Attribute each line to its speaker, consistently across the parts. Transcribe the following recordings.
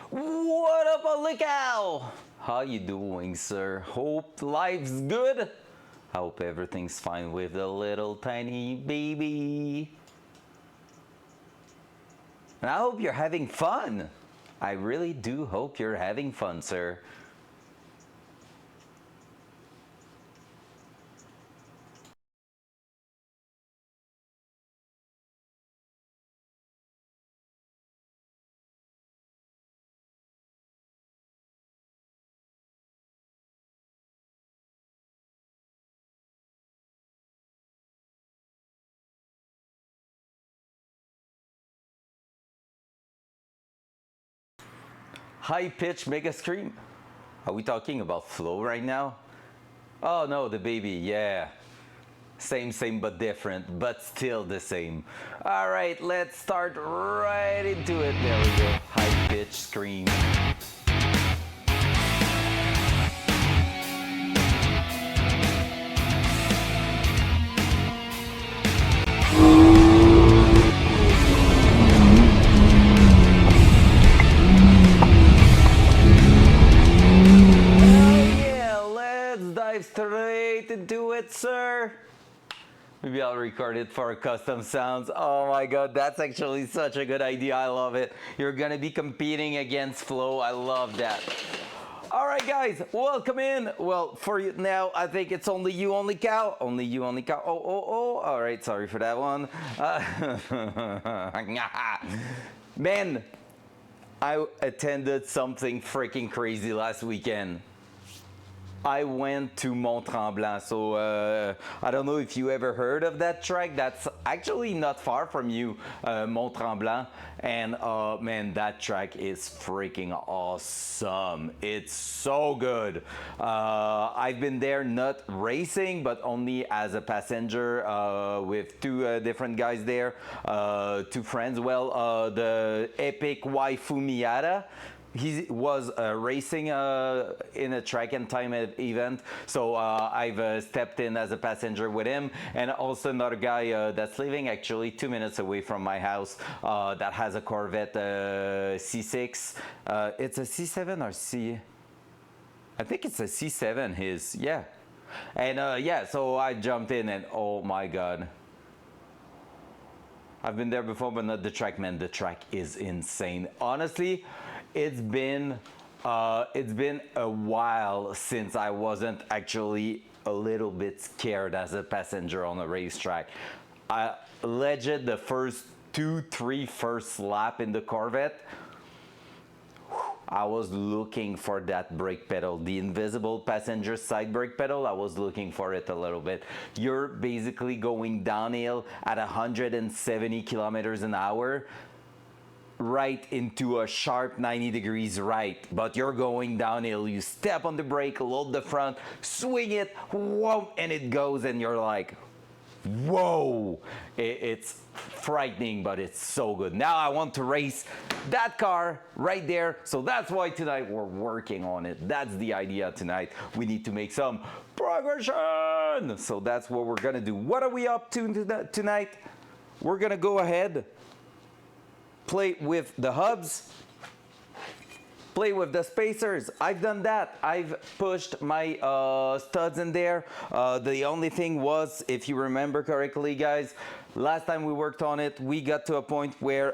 Speaker 1: What up, Alikal? How you doing, sir? Hope life's good. I hope everything's fine with the little tiny baby. And I hope you're having fun. I really do hope you're having fun, sir. High pitch mega scream. Are we talking about flow right now? Oh no, the baby, yeah. Same but different, but still the same. All right, let's start right into it. There we go. High pitch scream. Straight into it, sir. Maybe I'll record it for custom sounds. Oh my god, that's actually such a good idea. I love it. You're gonna be competing against flow. I love that. All right, guys, welcome in. Well, for you now, I think it's only you, only cow. Only you, only cow. Oh. All right, sorry for that one. Man, I attended something freaking crazy last weekend. I went to Mont Tremblant, so I don't know if you ever heard of that track. That's actually not far from you, Mont Tremblant, and man, that track is freaking awesome. It's so good. I've been there not racing, but only as a passenger with two different guys there, two friends. Well, the epic Waifu Miata. He was racing in a track and time event, so I've stepped in as a passenger with him, and also another guy that's living actually 2 minutes away from my house that has a Corvette C6. It's a C7 or C? I think it's a C7. His, yeah, and yeah. So I jumped in, and oh my god. I've been there before, but not the track, man. The track is insane. Honestly, it's been a while since I wasn't actually a little bit scared as a passenger on a racetrack. Legit, the first first lap in the Corvette, I was looking for that brake pedal, the invisible passenger side brake pedal. I was looking for it a little bit. You're basically going downhill at 170 kilometers an hour right into a sharp 90 degrees right, but you're going downhill. You step on the brake, load the front, swing it, whoa, and it goes, and you're like, whoa. It's frightening, but it's so good. Now I want to race that car right there, so that's why tonight we're working on it. That's the idea tonight. We need to make some progression, so that's what we're gonna do. What are we up to tonight? We're gonna go ahead, play with the hubs, play with the spacers. I've done that. I've pushed my studs in there. The only thing was, if you remember correctly, guys, last time we worked on it, we got to a point where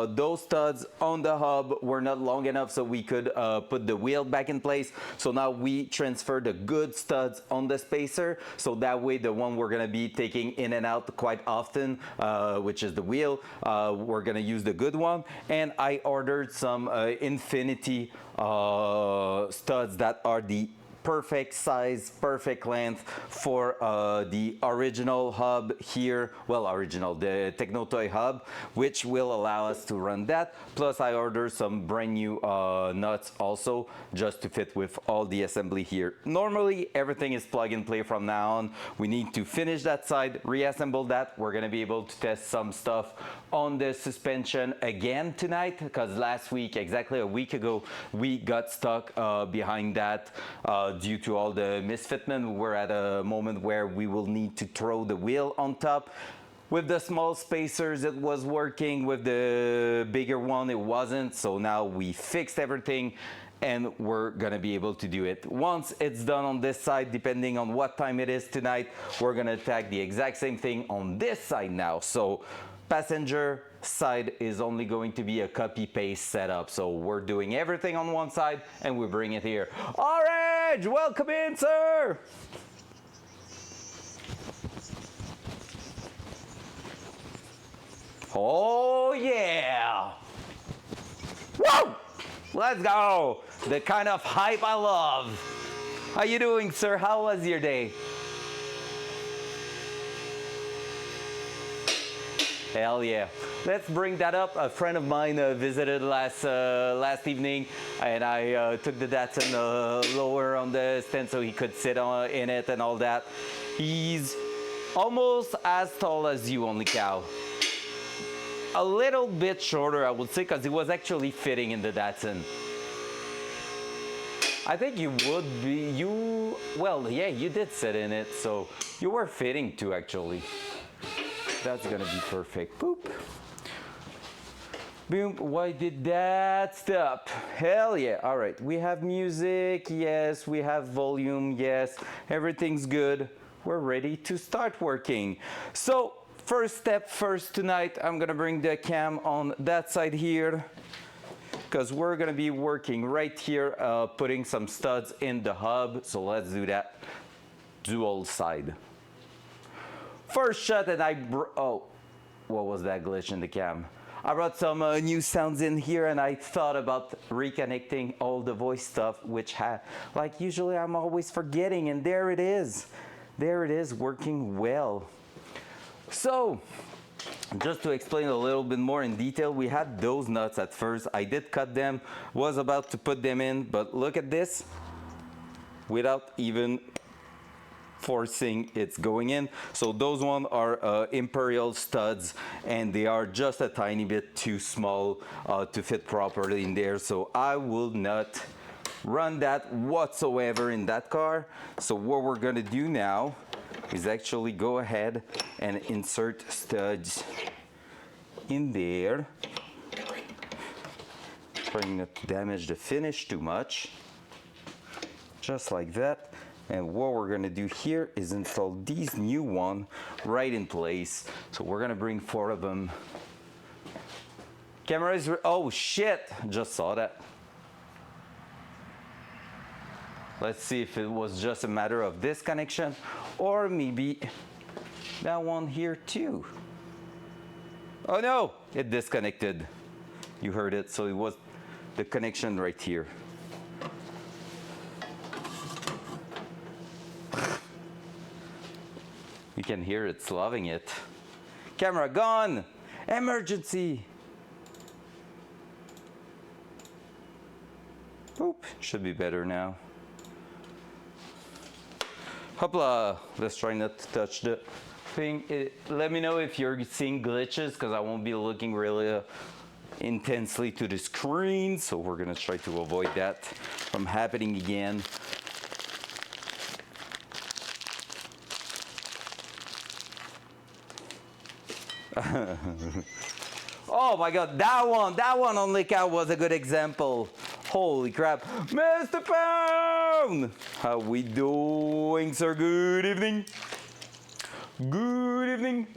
Speaker 1: those studs on the hub were not long enough, so we could put the wheel back in place. So now we transfer the good studs on the spacer, so that way the one we're gonna be taking in and out quite often, which is the wheel, we're gonna use the good one. And I ordered some Infinity studs that are the perfect size, perfect length for the original hub here. Well, original, the Technotoy hub, which will allow us to run that. Plus, I ordered some brand new nuts also, just to fit with all the assembly here. Normally, everything is plug and play from now on. We need to finish that side, reassemble that. We're gonna be able to test some stuff on the suspension again tonight, because last week, exactly a week ago, we got stuck behind that due to all the misfitment. We're at a moment where we will need to throw the wheel on top. With the small spacers it was working, with the bigger one it wasn't, so now we fixed everything and we're gonna be able to do it. Once it's done on this side, depending on what time it is tonight, we're gonna attack the exact same thing on this side now. So passenger side is only going to be a copy paste setup, so we're doing everything on one side and we bring it here. Orange, welcome in, sir. Oh yeah! Woo! Let's go! The kind of hype I love. How you doing, sir? How was your day? Hell yeah. Let's bring that up. A friend of mine visited last evening, and I took the Datsun lower on the stand so he could sit in it and all that. He's almost as tall as you, only cow. A little bit shorter, I would say, because it was actually fitting in the Datsun. I think you would be, well, yeah, you did sit in it, so you were fitting too, actually. That's gonna be perfect. Boop. Boom, why did that stop? Hell yeah, all right. We have music, yes. We have volume, yes. Everything's good. We're ready to start working. So, first step first tonight, I'm gonna bring the cam on that side here, because we're gonna be working right here, putting some studs in the hub. So let's do that. Dual side. First shot, and oh, what was that glitch in the cam? I brought some new sounds in here, and I thought about reconnecting all the voice stuff, which like usually I'm always forgetting, and there it is. There it is, working well. So, just to explain a little bit more in detail, we had those nuts at first. I did cut them, was about to put them in, but look at this. Without even forcing, it's going in. So those ones are Imperial studs, and they are just a tiny bit too small to fit properly in there. So I will not run that whatsoever in that car. So what we're gonna do now is actually go ahead and insert studs in there, trying not to damage the finish too much, just like that. And what we're gonna do here is install these new one right in place. So we're gonna bring 4 of them. Camera is, oh shit, just saw that. Let's see if it was just a matter of this connection, or maybe that one here too. Oh no, it disconnected. You heard it, so it was the connection right here. You can hear it's loving it. Camera gone! Emergency! Boop, should be better now. Hopla, let's try not to touch the thing. Let me know if you're seeing glitches, because I won't be looking really intensely to the screen, so we're gonna try to avoid that from happening again. Oh my god, that one on Lookout was a good example. Holy crap. Mr. Pound! How we doing, sir? Good evening. Good evening.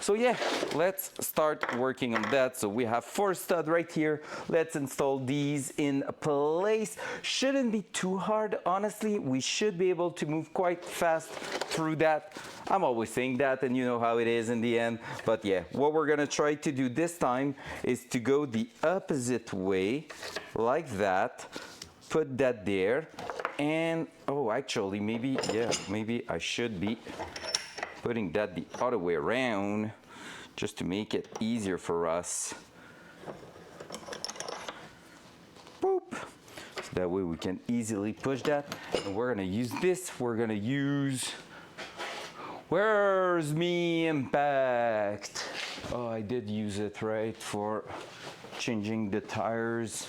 Speaker 1: So yeah, let's start working on that. So we have 4 studs right here. Let's install these in place. Shouldn't be too hard, honestly. We should be able to move quite fast through that. I'm always saying that, and you know how it is in the end. But yeah, what we're gonna try to do this time is to go the opposite way, like that. Put that there, and oh, actually, maybe, yeah, maybe I should be putting that the other way around, just to make it easier for us. Boop. So that way we can easily push that. And we're gonna use this. We're gonna use, where's me impact? Oh, I did use it, right, for changing the tires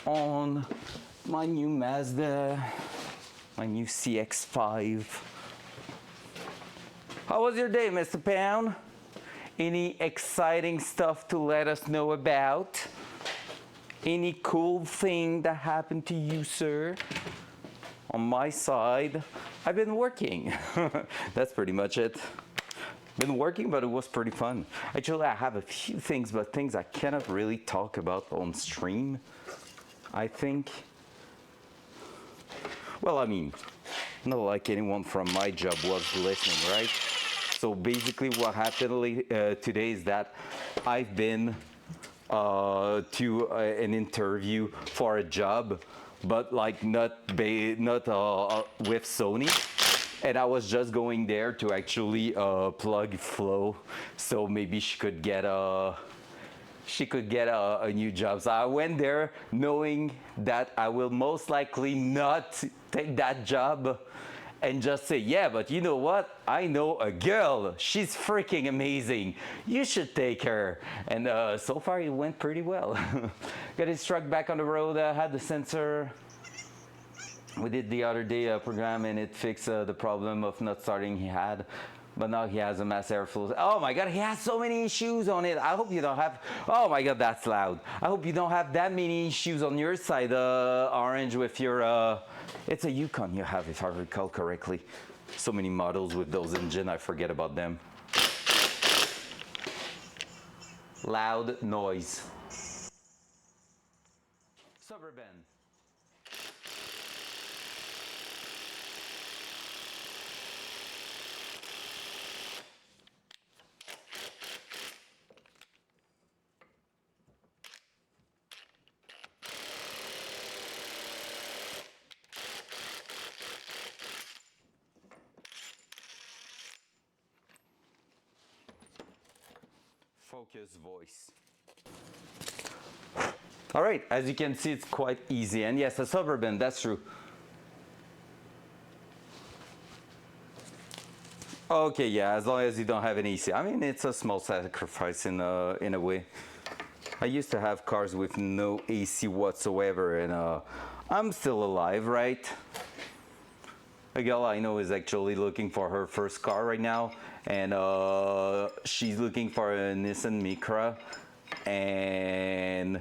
Speaker 1: on my new Mazda, my new CX-5. How was your day, Mr. Pound? Any exciting stuff to let us know about? Any cool thing that happened to you, sir? On my side, I've been working. That's pretty much it. Been working, but it was pretty fun. Actually, I have a few things, but things I cannot really talk about on stream, I think. Well, I mean, not like anyone from my job was listening, right? So basically what happened today is that I've been to an interview for a job, but like not with Sony. And I was just going there to actually plug Flo, so maybe she could get a new job. So I went there knowing that I will most likely not take that job and just say, yeah, but you know what? I know a girl. She's freaking amazing. You should take her. And so far it went pretty well. Got his truck back on the road, had the sensor. We did the other day program and it fixed the problem of not starting he had. But now he has a mass airflow. Oh my God, he has so many issues on it. I hope you don't have, oh my God, that's loud. I hope you don't have that many issues on your side, Orange, with your, it's a Yukon you have, if I recall correctly. So many models with those engines, I forget about them. Loud noise. Suburban. Focus voice. All right, as you can see, it's quite easy. And yes, a Suburban, that's true. Okay, yeah, as long as you don't have an AC. I mean, it's a small sacrifice in a way. I used to have cars with no AC whatsoever, and I'm still alive, right? A girl I know is actually looking for her first car right now, and she's looking for a Nissan Micra, and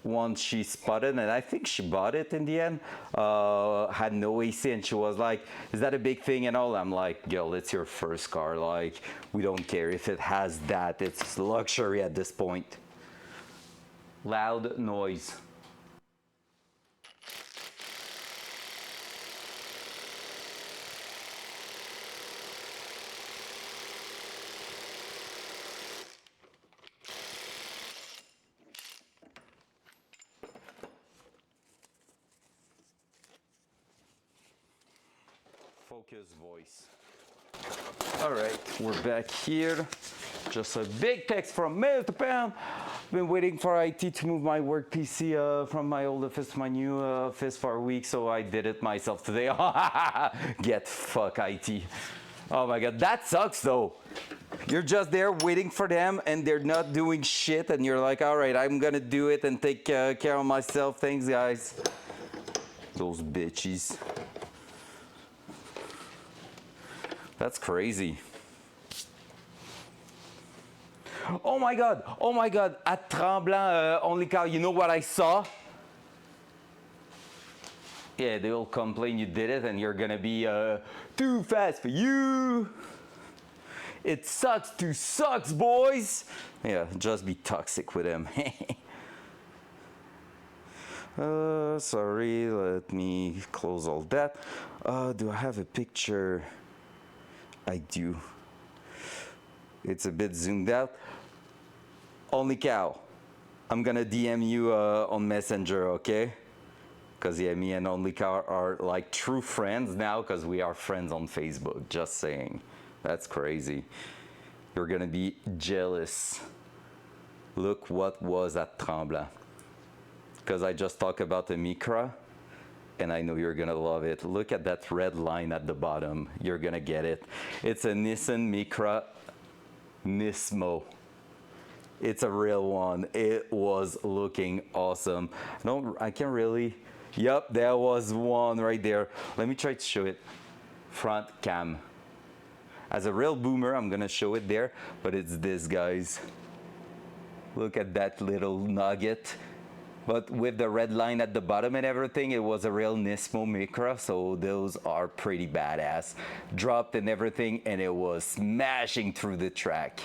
Speaker 1: once she spotted, and I think she bought it in the end, had no AC, and she was like, is that a big thing and all? I'm like, girl, it's your first car, like, we don't care if it has that, it's luxury at this point. Loud noise. Focus voice. All right, we're back here. Just a big text from Mr. Pound. Been waiting for IT to move my work PC from my old office to my new office for a week, so I did it myself today. Get fuck IT. Oh my God, that sucks though. You're just there waiting for them and they're not doing shit, and you're like, all right, I'm gonna do it and take care of myself. Thanks, guys. Those bitches. That's crazy. Oh my God, at Tremblant, only car, you know what I saw? Yeah, they will complain you did it and you're gonna be too fast for you. It sucks to sucks, boys. Yeah, just be toxic with them. Sorry, let me close all that. Do I have a picture? I do. It's a bit zoomed out. Only cow, I'm gonna DM you on Messenger, okay? Because yeah, me and Only Cow are like true friends now, because we are friends on Facebook, just saying. That's crazy. You're gonna be jealous. Look what was at Tremblant. Because I just talked about the Micra, and I know you're gonna love it. Look at that red line at the bottom. You're gonna get it. It's a Nissan Micra Nismo. It's a real one. It was looking awesome. I can't really. Yep, there was one right there. Let me try to show it. Front cam. as a real boomer. I'm gonna show it there, but it's this, guys. Look at that little nugget. But with the red line at the bottom and everything, it was a real Nismo Micra, so those are pretty badass. Dropped and everything, and it was smashing through the track.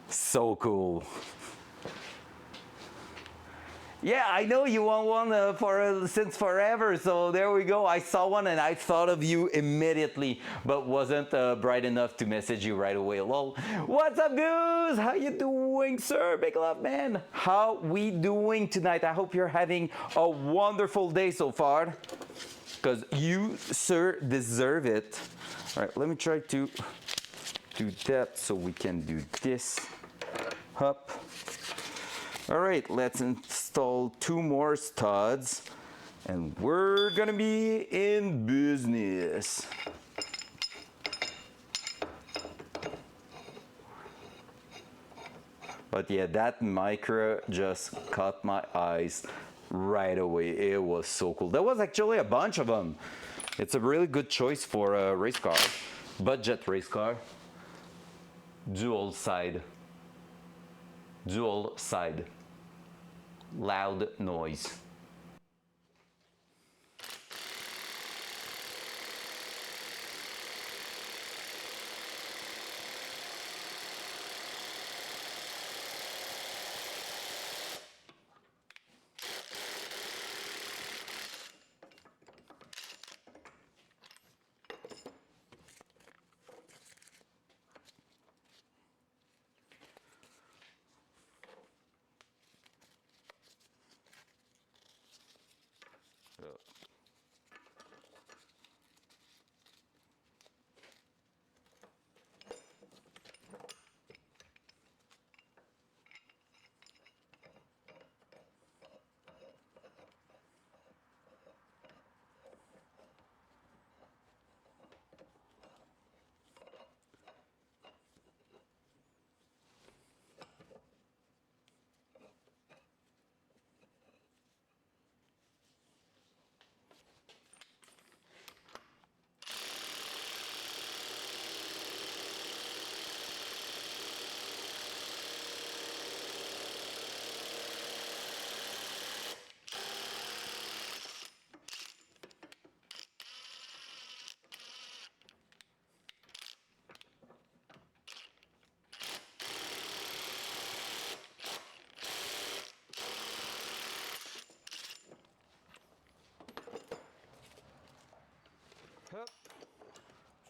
Speaker 1: So cool. Yeah, I know you want one since forever, so there we go. I saw one and I thought of you immediately, but wasn't bright enough to message you right away. Lol. What's up, dudes? How you doing, sir? Big love, man. How we doing tonight? I hope you're having a wonderful day so far, because you, sir, deserve it. All right, let me try to do that so we can do this. Up. All right, let's install 2 more studs and we're gonna be in business. But yeah, that Micra just caught my eyes right away. It was so cool. There was actually a bunch of them. It's a really good choice for a race car, budget race car. Dual side, loud noise.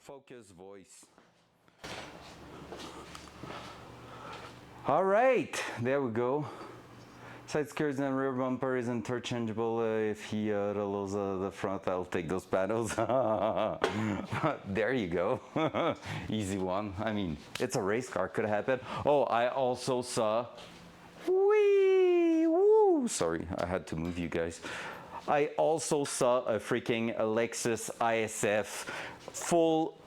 Speaker 1: Focus voice. All right, there we go. Side skirts and rear bumper is interchangeable. If he allows the front, I'll take those panels. There you go. Easy one. I mean, it's a race car, could happen. Oh, I also saw. Wee! Woo! Sorry, I had to move you guys. I also saw a freaking Lexus ISF full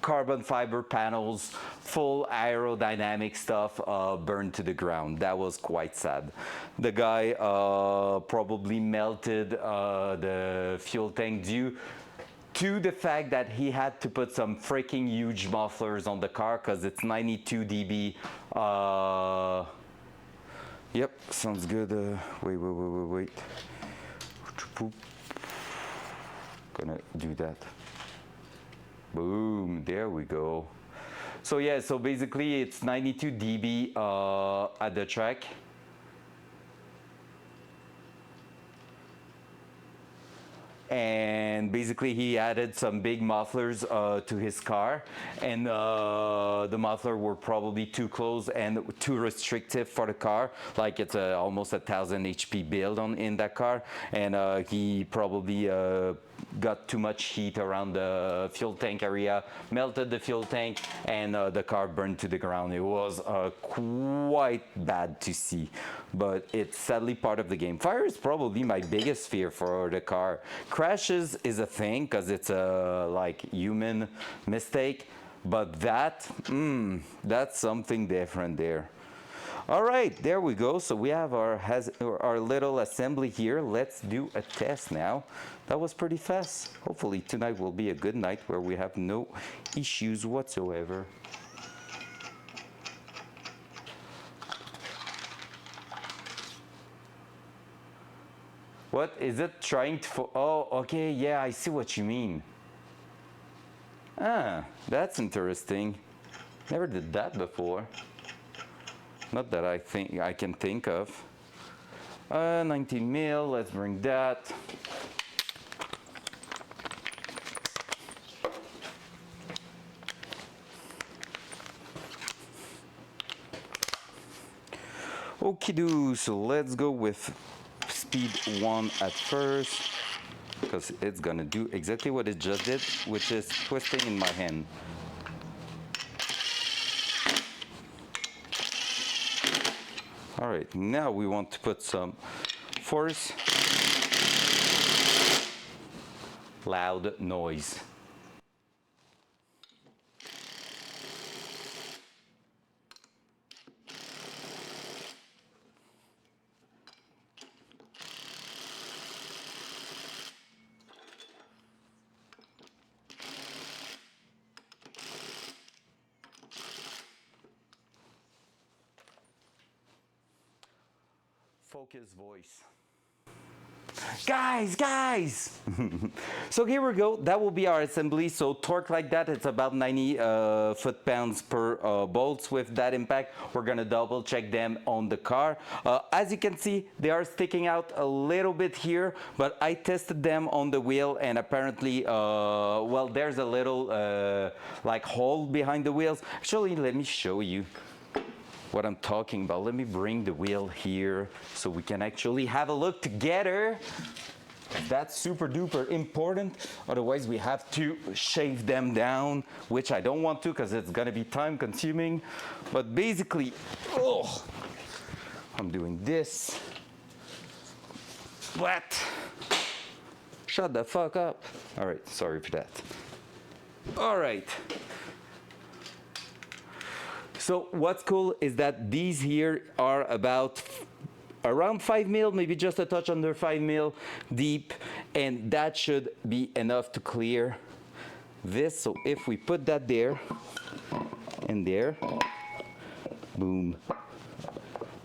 Speaker 1: carbon fiber panels, full aerodynamic stuff burned to the ground. That was quite sad. The guy probably melted the fuel tank due to the fact that he had to put some freaking huge mufflers on the car because it's 92 dB. Yep, sounds good. Wait. Gonna do that. Boom, there we go. So yeah, so basically it's 92 dB at the track. And basically he added some big mufflers to his car, and the muffler were probably too close and too restrictive for the car. Like it's almost 1,000 HP build in that car, and he probably got too much heat around the fuel tank area, melted the fuel tank, and the car burned to the ground. It was quite bad to see, but it's sadly part of the game. Fire is probably my biggest fear for the car. Crashes is a thing because it's a like human mistake, but that's something different there. All right, there we go. So we have our little assembly here. Let's do a test now. That was pretty fast. Hopefully tonight will be a good night where we have no issues whatsoever. What is it trying to? Oh, okay, yeah, I see what you mean. Ah, that's interesting. Never did that before. Not that I can think of. 19 mil, let's bring that. Okie do, so let's go with speed 1 at first, because it's gonna do exactly what it just did, which is twisting in my hand. All right, now we want to put some force. Loud noise. Focus voice. Guys! So here we go. That will be our assembly. So torque like that, it's about 90 foot-pounds per bolts with that impact. We're gonna double check them on the car. As you can see, they are sticking out a little bit here, but I tested them on the wheel and apparently, well, there's a little like hole behind the wheels. Actually, let me show you what I'm talking about. Let me bring the wheel here so we can actually have a look together. That's super duper important. Otherwise we have to shave them down, which I don't want to because it's gonna be time consuming. But basically, oh, I'm doing this. What? Shut the fuck up. All right, sorry for that. All right. So what's cool is that these here are about around 5 mil, maybe just a touch under 5 mil deep, and that should be enough to clear this. So if we put that there and there, boom,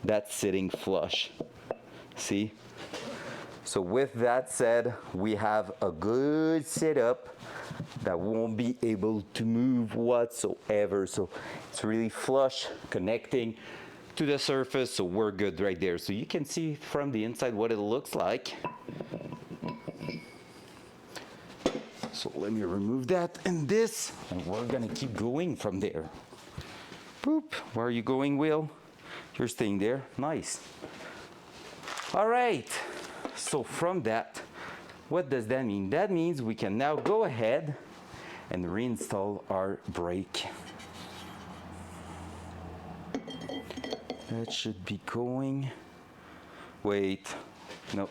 Speaker 1: that's sitting flush. See? So with that said, we have a good setup that won't be able to move whatsoever. So it's really flush connecting to the surface, so we're good right there. So you can see from the inside what it looks like. So let me remove that and this, and we're gonna keep going from there. Boop, where are you going, wheel? You're staying there, nice. All right, so from that, what does that mean? That means we can now go ahead and reinstall our brake. That should be going. Wait, no,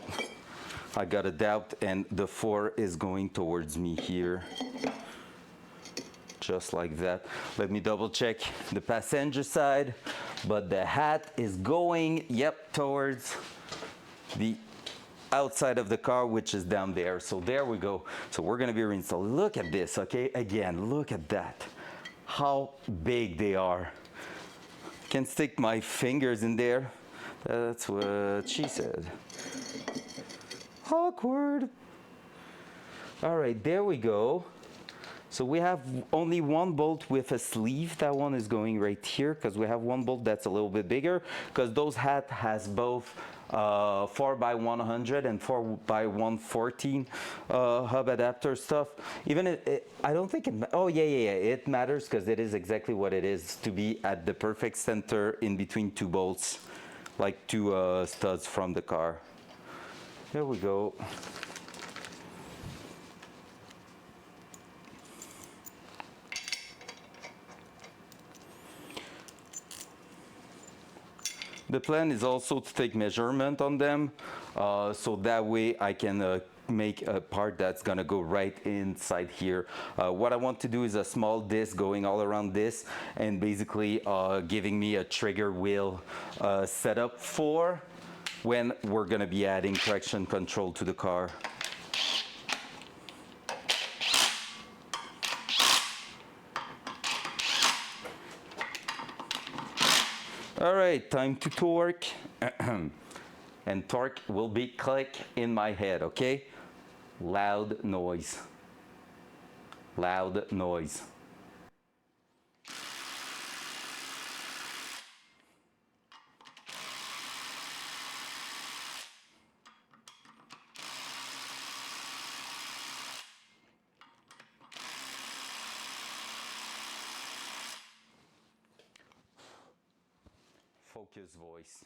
Speaker 1: I got a doubt, and the 4 is going towards me here. Just like that. Let me double check the passenger side, but the hat is going, yep, towards the outside of the car, which is down there. So there we go. So we're gonna be reinstalling. Look at this, okay? Again, look at that. How big they are. Can stick my fingers in there. That's what she said. Awkward. All right, there we go. So we have only one bolt with a sleeve. That one is going right here because we have one bolt that's a little bit bigger because those hat has both 4x100 and 4x114 hub adapter stuff. Even I don't think it, oh yeah, it matters because it is exactly what it is to be at the perfect center in between two bolts, like two studs from the car. There we go. The plan is also to take measurement on them, so that way I can make a part that's gonna go right inside here. What I want to do is a small disc going all around this and basically giving me a trigger wheel setup for when we're gonna be adding traction control to the car. All right, time to torque. And torque will be click in my head, okay? Loud noise. Loud noise. Focus voice.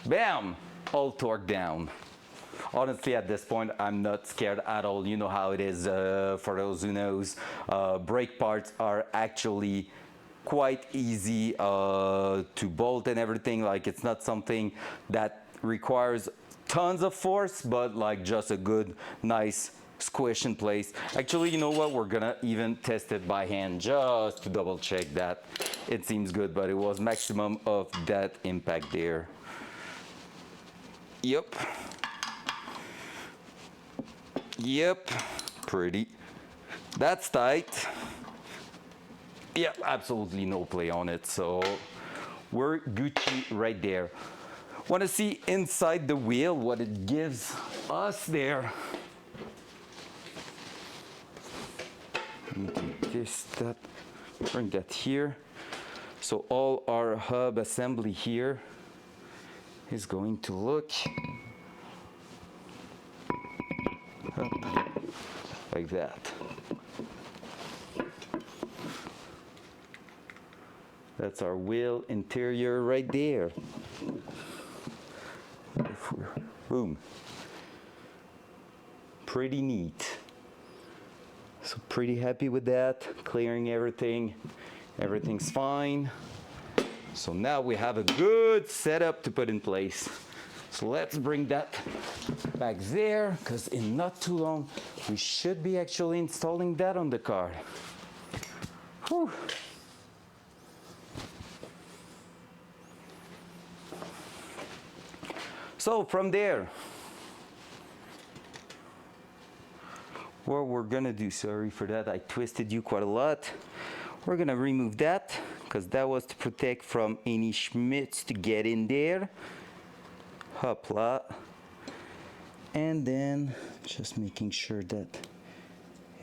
Speaker 1: Bam! All torque down. Honestly, at this point, I'm not scared at all. You know how it is, for those who knows. Brake parts are actually quite easy to bolt and everything. Like, it's not something that requires tons of force, but like just a good, nice squish in place. Actually, you know what? We're gonna even test it by hand just to double check that it seems good, but it was maximum of that impact there. Yep. Yep, pretty. That's tight. Yep, absolutely no play on it, so we're Gucci right there. Want to see inside the wheel what it gives us there. Let me do this, that, bring that here. So all our hub assembly here is going to look like that. That's our wheel interior right there. Boom. Pretty neat. So pretty happy with that, clearing everything. Everything's fine. So now we have a good setup to put in place. So let's bring that back there, because in not too long, we should be actually installing that on the car. Whew. So from there, what we're gonna do, sorry for that, I twisted you quite a lot. We're gonna remove that, because that was to protect from any schmutz to get in there. Hopla. And then just making sure that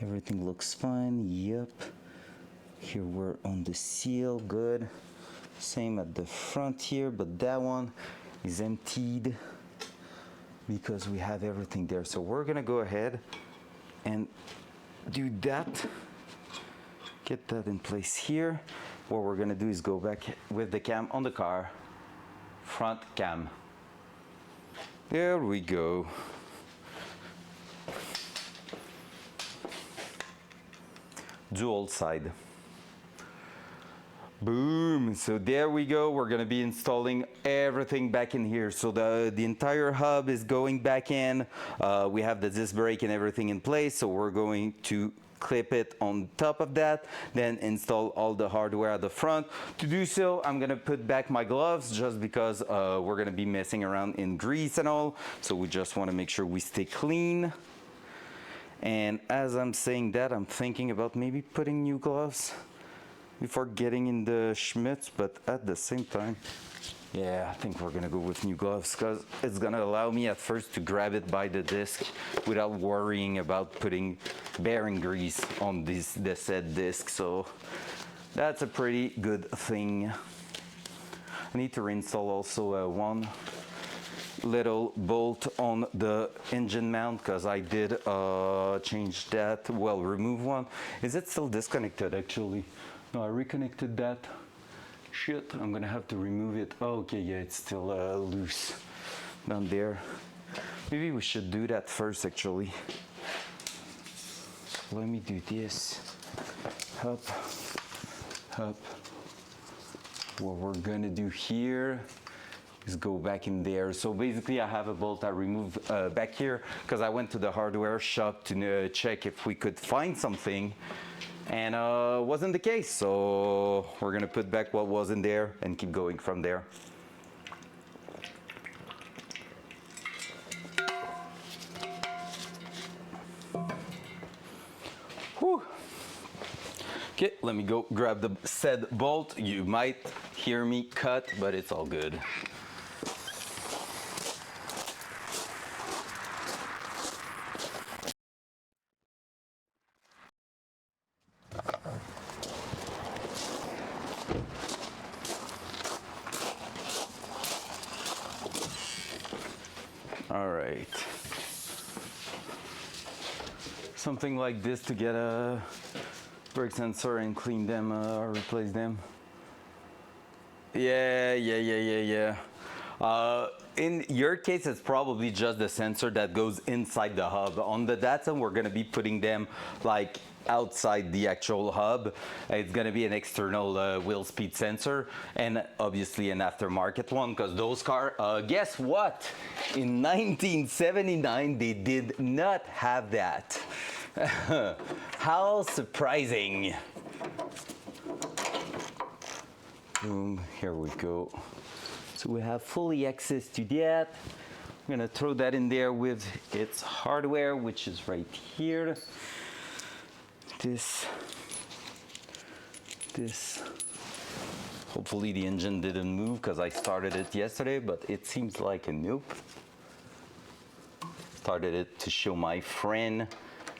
Speaker 1: everything looks fine. Yep. Here we're on the seal, good. Same at the front here, but that one is emptied because we have everything there. So we're gonna go ahead and do that. Get that in place here. What we're gonna do is go back with the cam on the car. Front cam. There we go. Dual side. Boom, so there we go. We're gonna be installing everything back in here. So the entire hub is going back in. We have the disc brake and everything in place. So we're going to clip it on top of that, then install all the hardware at the front. To do so, I'm gonna put back my gloves just because we're gonna be messing around in grease and all. So we just wanna make sure we stay clean. And as I'm saying that, I'm thinking about maybe putting new gloves before getting in the schmutz, but at the same time, yeah, I think we're gonna go with new gloves because it's gonna allow me at first to grab it by the disc without worrying about putting bearing grease on the said disc. So that's a pretty good thing. I need to reinstall also one little bolt on the engine mount because I did change that, well, remove one. Is it still disconnected actually? No, I reconnected that. Shit, I'm gonna have to remove it. Oh, okay, yeah, it's still loose down there. Maybe we should do that first actually. Let me do this. Up, up. What we're gonna do here Just go back in there. So basically I have a bolt I removed back here because I went to the hardware shop to check if we could find something, and wasn't the case. So we're gonna put back what was in there and keep going from there. Whew. Okay, let me go grab the said bolt. You might hear me cut, but it's all good. All right. Something like this to get a brake sensor and clean them or replace them. Yeah. In your case, it's probably just the sensor that goes inside the hub. On the Datsun, we're gonna be putting them like outside the actual hub. It's gonna be an external wheel speed sensor, and obviously an aftermarket one, because those cars, guess what? In 1979, they did not have that. How surprising. Boom, here we go. So we have fully access to that. I'm gonna throw that in there with its hardware, which is right here. This. Hopefully the engine didn't move because I started it yesterday, but it seems like a nope. Started it to show my friend,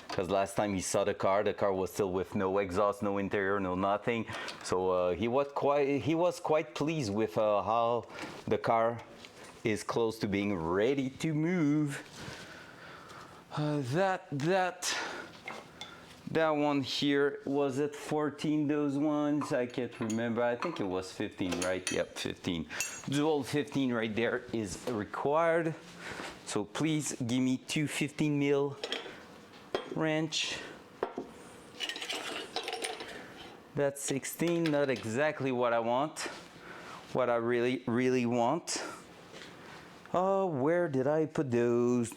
Speaker 1: because last time he saw the car was still with no exhaust, no interior, no nothing. So he was quite pleased with how the car is close to being ready to move. That one here, was it 14, those ones? I can't remember. I think it was 15, right? Yep, 15. Dual 15 right there is required. So please give me two 15 mil wrench. That's 16, not exactly what I want. What I really want. Oh, where did I put those?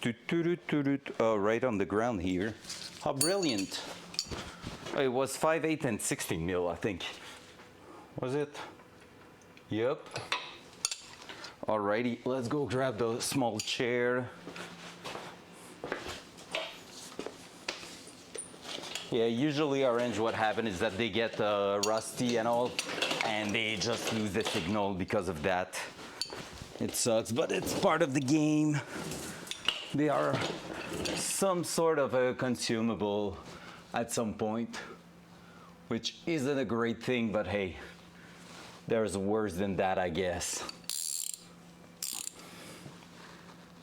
Speaker 1: Oh, right on the ground here. How brilliant. It was 5/8 and 16 mil, I think. Was it? Yep. Alrighty, let's go grab the small chair. Yeah, usually orange, what happens is that they get rusty and all, and they just lose the signal because of that. It sucks, but it's part of the game. They are some sort of a consumable at some point, which isn't a great thing, but hey, there's worse than that, I guess.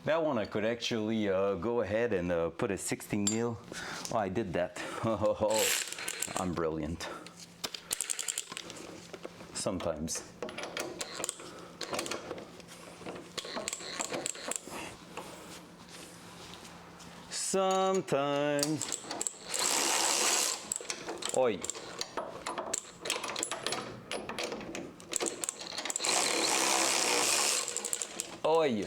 Speaker 1: That one I could actually go ahead and put a 16 mil. Oh, I did that. Oh, I'm brilliant. Sometimes. Sometimes. Oi. Oi.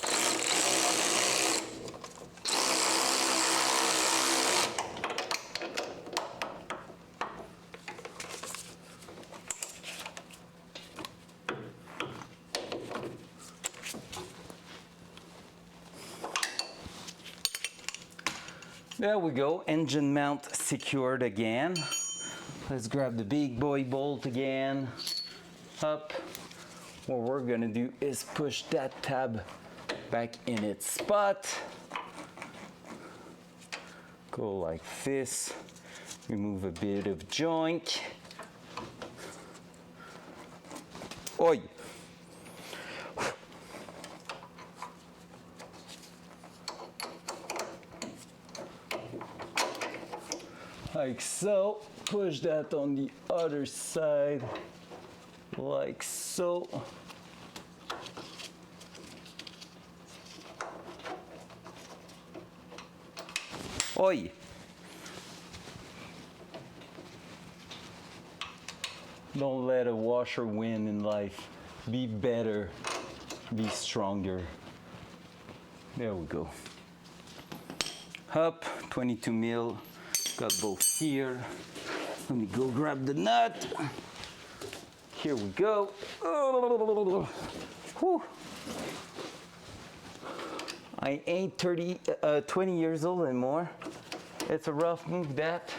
Speaker 1: There we go, engine mount secured again. Let's grab the big boy bolt again. Up. What we're gonna do is push that tab back in its spot. Go like this. Remove a bit of joint. Oi! Like so. Push that on the other side, like so. Oi! Don't let a washer win in life. Be better. be stronger. There we go. Up, 22 mil. Got both here. Let me go grab the nut. Here we go. Oh, whew. I ain't 20 years old anymore. It's a rough move, that.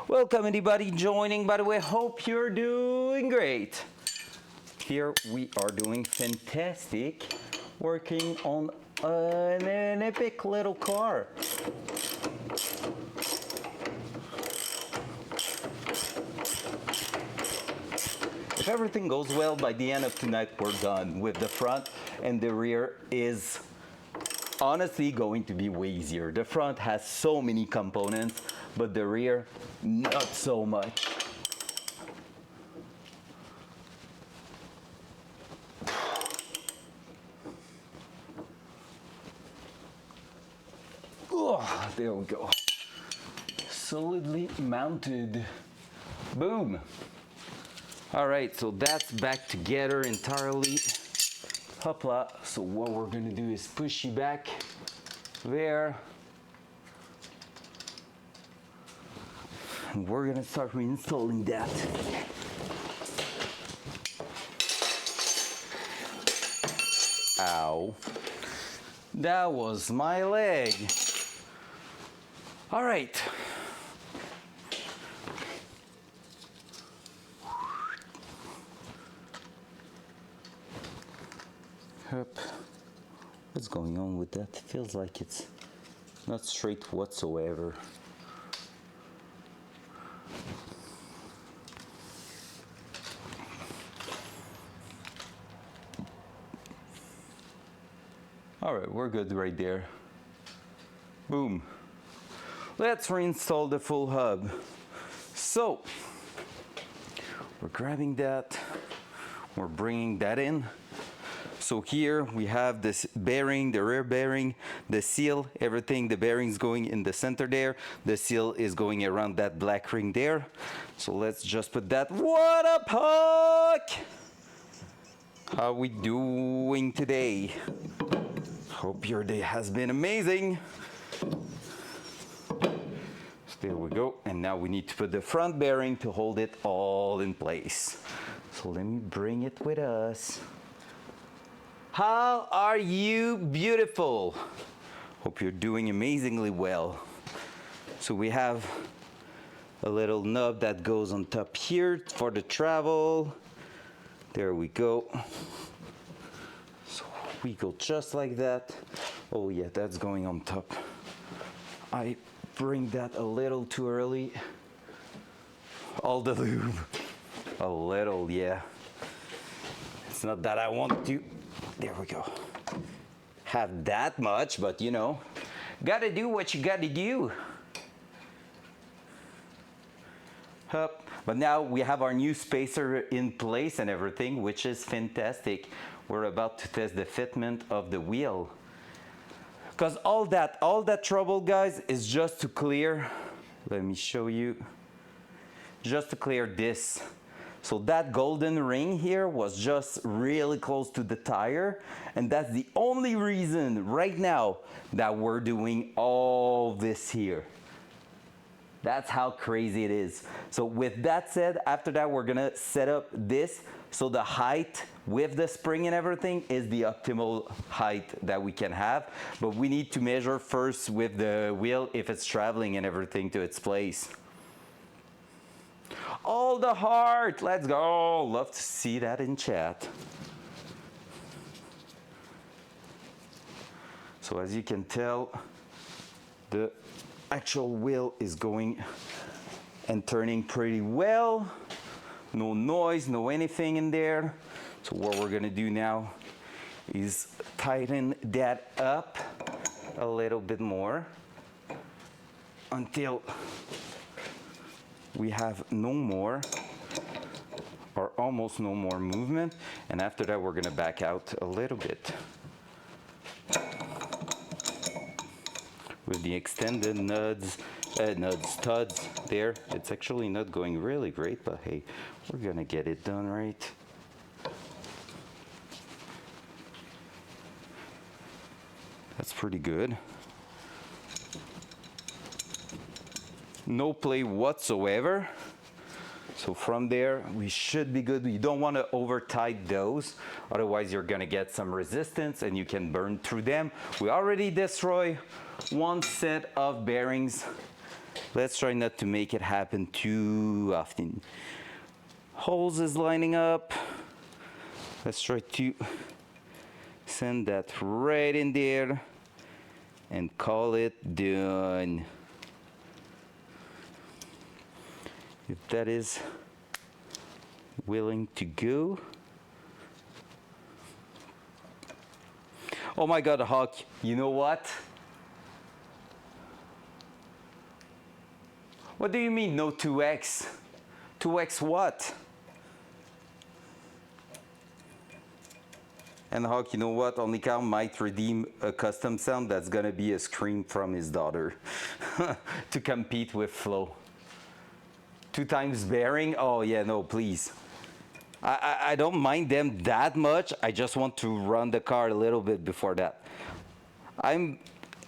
Speaker 1: Welcome anybody joining, by the way. Hope you're doing great. Here we are doing fantastic, working on an epic little car. If everything goes well, by the end of tonight, we're done with the front, and the rear is honestly going to be way easier. The front has so many components, but the rear, not so much. Oh, there we go. Solidly mounted. Boom. All right, so that's back together entirely. Hopla. So what we're gonna do is push you back there. And we're gonna start reinstalling that. Ow. That was my leg. All right. Up. What's going on with that? Feels like it's not straight whatsoever. All right, we're good right there. Boom. Let's reinstall the full hub. So, we're grabbing that, we're bringing that in. So here we have this bearing, the rear bearing, the seal, everything, the bearing's going in the center there. The seal is going around that black ring there. So let's just put that. What up, Huck? How we doing today? Hope your day has been amazing. So there we go. And now we need to put the front bearing to hold it all in place. So let me bring it with us. How are you, beautiful? Hope you're doing amazingly well. So we have a little nub that goes on top here for the travel. There we go. So we go just like that. Oh yeah, that's going on top. I bring that a little too early. All the lube. A little, yeah. It's not that I want to. There we go. Have that much, but you know, gotta do what you gotta do. Hup. But now we have our new spacer in place and everything, which is fantastic. We're about to test the fitment of the wheel. Because all that trouble, guys, is just to clear. Let me show you. Just to clear this. So that golden ring here was just really close to the tire, and that's the only reason right now that we're doing all this here. That's how crazy it is. So with that said, after that we're gonna set up this so the height with the spring and everything is the optimal height that we can have, but we need to measure first with the wheel if it's traveling and everything to its place. All the heart, let's go. Love to see that in chat. So as you can tell, the actual wheel is going and turning pretty well. No noise, no anything in there. So what we're gonna do now is tighten that up a little bit more until we have no more or almost no more movement, and after that we're gonna back out a little bit with the extended studs there. It's actually not going really great, but hey, we're gonna get it done right. That's pretty good. No play whatsoever. So from there, we should be good. You don't want to over tight those, otherwise you're gonna get some resistance and you can burn through them. We already destroyed one set of bearings. Let's try not to make it happen too often. Holes is lining up. Let's try to send that right in there and call it done. If that is willing to go. Oh my God, Hawk, you know what? What do you mean no 2x? 2x what? And Hawk, you know what? Only Kyle might redeem a custom sound that's gonna be a scream from his daughter to compete with Flo. 2 times bearing? Oh yeah, no, please. I don't mind them that much. I just want to run the car a little bit before that.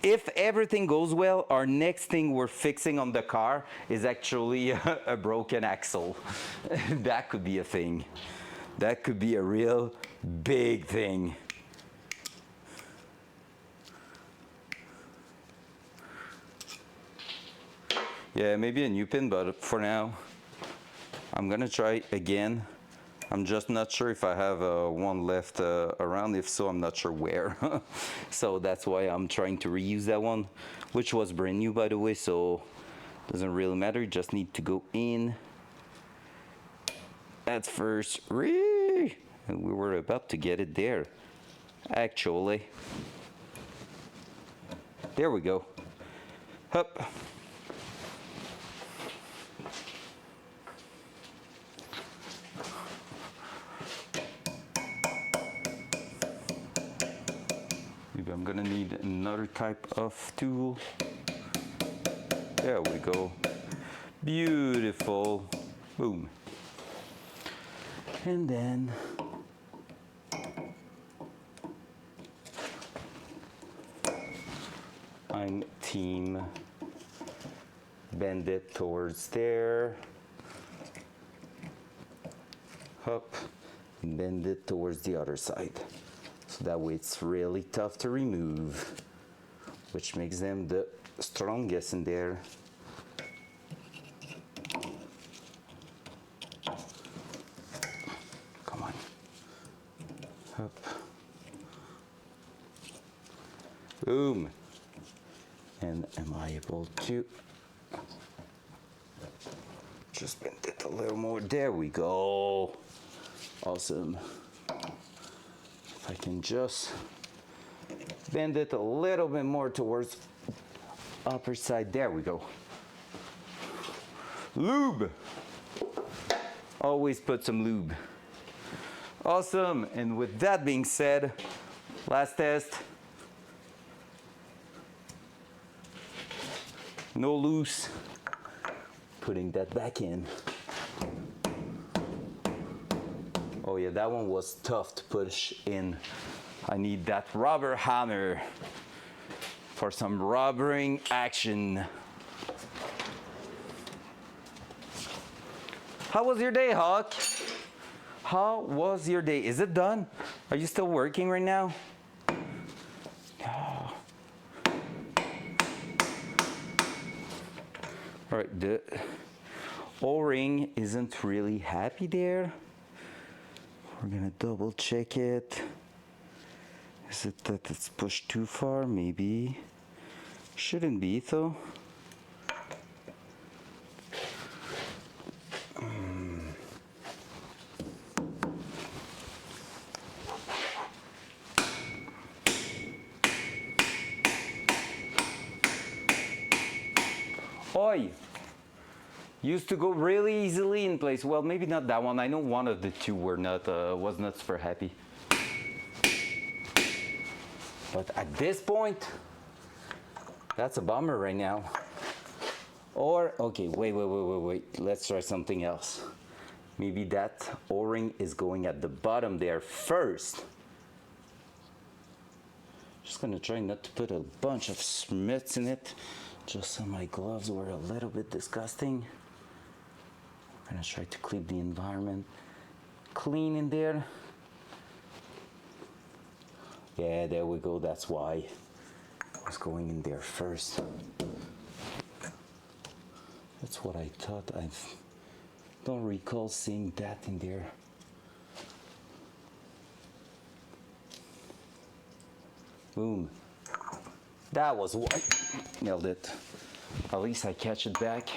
Speaker 1: If everything goes well, our next thing we're fixing on the car is actually a broken axle. That could be a thing. That could be a real big thing. Yeah, maybe a new pin, but for now, I'm gonna try again. I'm just not sure if I have one left around. If so, I'm not sure where. So that's why I'm trying to reuse that one, which was brand new, by the way, so doesn't really matter. You just need to go in. That's first. And we were about to get it there, actually. There we go. Hup. Maybe I'm gonna need another type of tool. There we go. Beautiful. Boom. And then I'm team bend it towards there. Up, and bend it towards the other side. So that way it's really tough to remove, which makes them the strongest in there. Come on. Up. Boom. And am I able to just bend it a little more? There we go. Awesome. If I can just bend it a little bit more towards upper side. There we go. Lube. Always put some lube. Awesome. And with that being said, last test. No loose. Putting that back in. Oh yeah, that one was tough to push in. I need that rubber hammer for some rubbering action. How was your day, Hawk? How was your day? Is it done? Are you still working right now? Oh. All right, the O-ring isn't really happy there. We're gonna double check it. Is it that it's pushed too far? Maybe. Shouldn't be though. Oi! Used to go really easily in place. Well, maybe not that one. I know one of the two were not was not super happy. But at this point, that's a bummer right now. Or okay, wait. Let's try something else. Maybe that O-ring is going at the bottom there first. Just gonna try not to put a bunch of schmutz in it, just so my gloves were a little bit disgusting. I'm gonna try to keep the environment clean in there. Yeah, there we go, that's why I was going in there first. That's what I thought. I don't recall seeing that in there. Boom. That was what nailed it. At least I catch it back.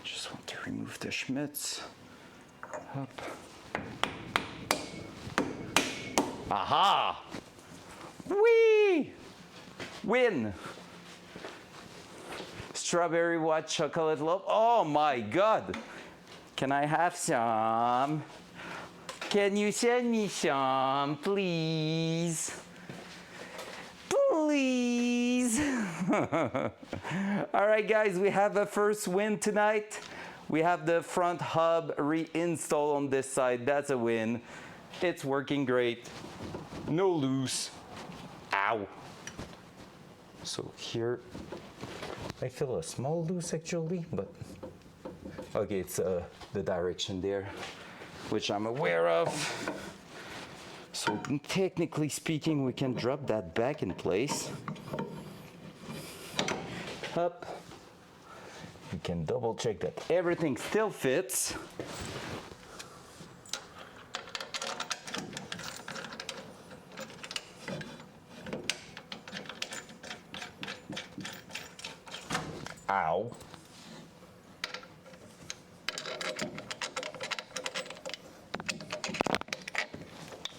Speaker 1: Just want to remove the schmutz. Up. Aha! Whee! Win! Strawberry white chocolate loaf. Oh my God! Can I have some? Can you send me some, please? Please! All right, guys, we have a first win tonight. We have the front hub reinstalled on this side. That's a win. It's working great. No loose. Ow. So here, I feel a small loose actually, but okay, it's the direction there, which I'm aware of. So technically speaking, we can drop that back in place. Up. We can double check that everything still fits. Ow.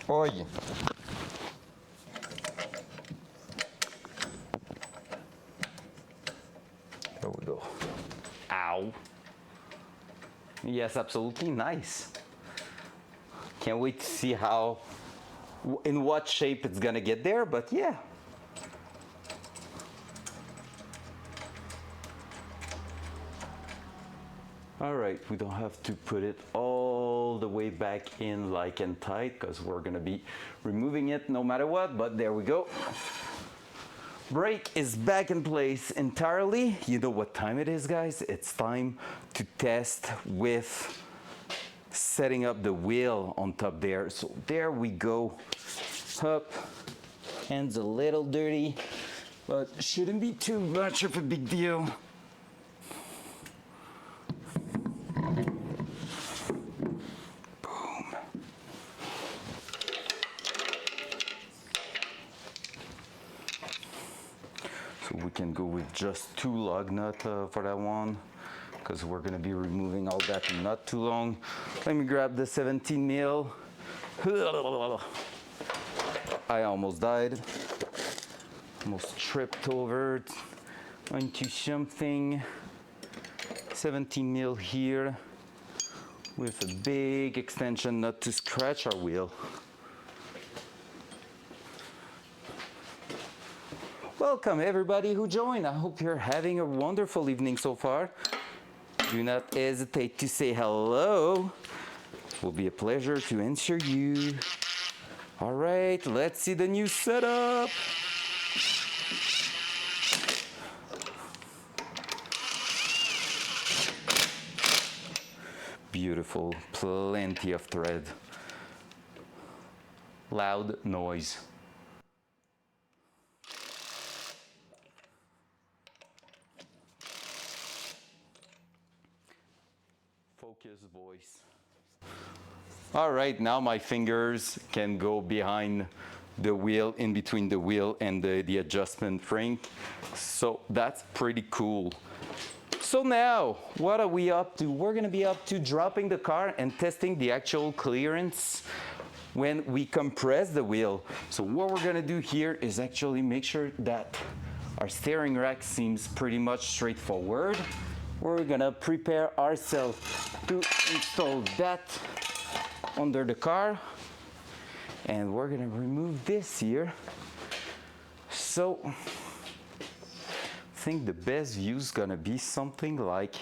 Speaker 1: Oi. There we go. Ow. Yes, absolutely nice. Can't wait to see how, in what shape it's gonna get there, but yeah. All right, we don't have to put it all the way back in like and tight because we're gonna be removing it no matter what, but there we go. Brake is back in place entirely. You know what time it is, guys? It's time to test with setting up the wheel on top there. So there we go. Up, hands a little dirty, but shouldn't be too much of a big deal. We can go with just 2 lug nuts for that one because we're going to be removing all that in not too long. Let me grab the 17 mil. I almost died. Almost tripped over into something. 17 mil here with a big extension not to scratch our wheel. Welcome everybody who joined. I hope you're having a wonderful evening so far. Do not hesitate to say hello. It will be a pleasure to answer you. All right, let's see the new setup. Beautiful, plenty of thread. Loud noise. Focus voice. All right, now my fingers can go behind the wheel, in between the wheel and the adjustment ring. So that's pretty cool. So now, what are we up to? We're gonna be up to dropping the car and testing the actual clearance when we compress the wheel. So what we're gonna do here is actually make sure that our steering rack seems pretty much straightforward. We're gonna prepare ourselves to install that under the car, and we're gonna remove this here. So I think the best view is gonna be something like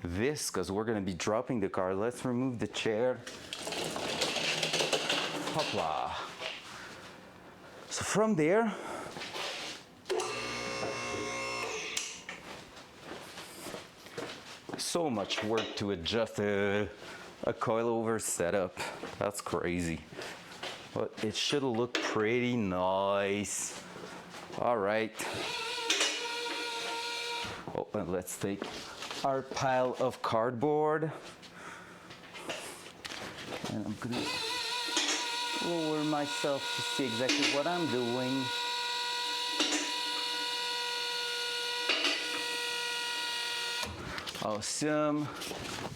Speaker 1: this because we're gonna be dropping the car. Let's remove the chair. Hopla. So from there, so much work to adjust a coilover setup. That's crazy. But it should look pretty nice. All right. Oh, and let's take our pile of cardboard. And I'm gonna lower myself to see exactly what I'm doing. Awesome.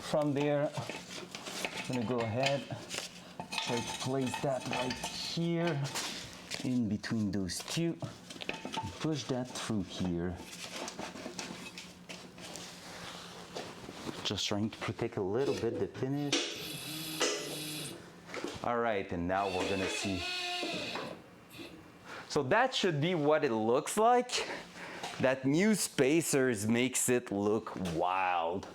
Speaker 1: From there, I'm gonna go ahead, try to place that right here in between those two, and push that through here. Just trying to protect a little bit the finish. All right, and now we're gonna see. So that should be what it looks like. That new spacers makes it look wild.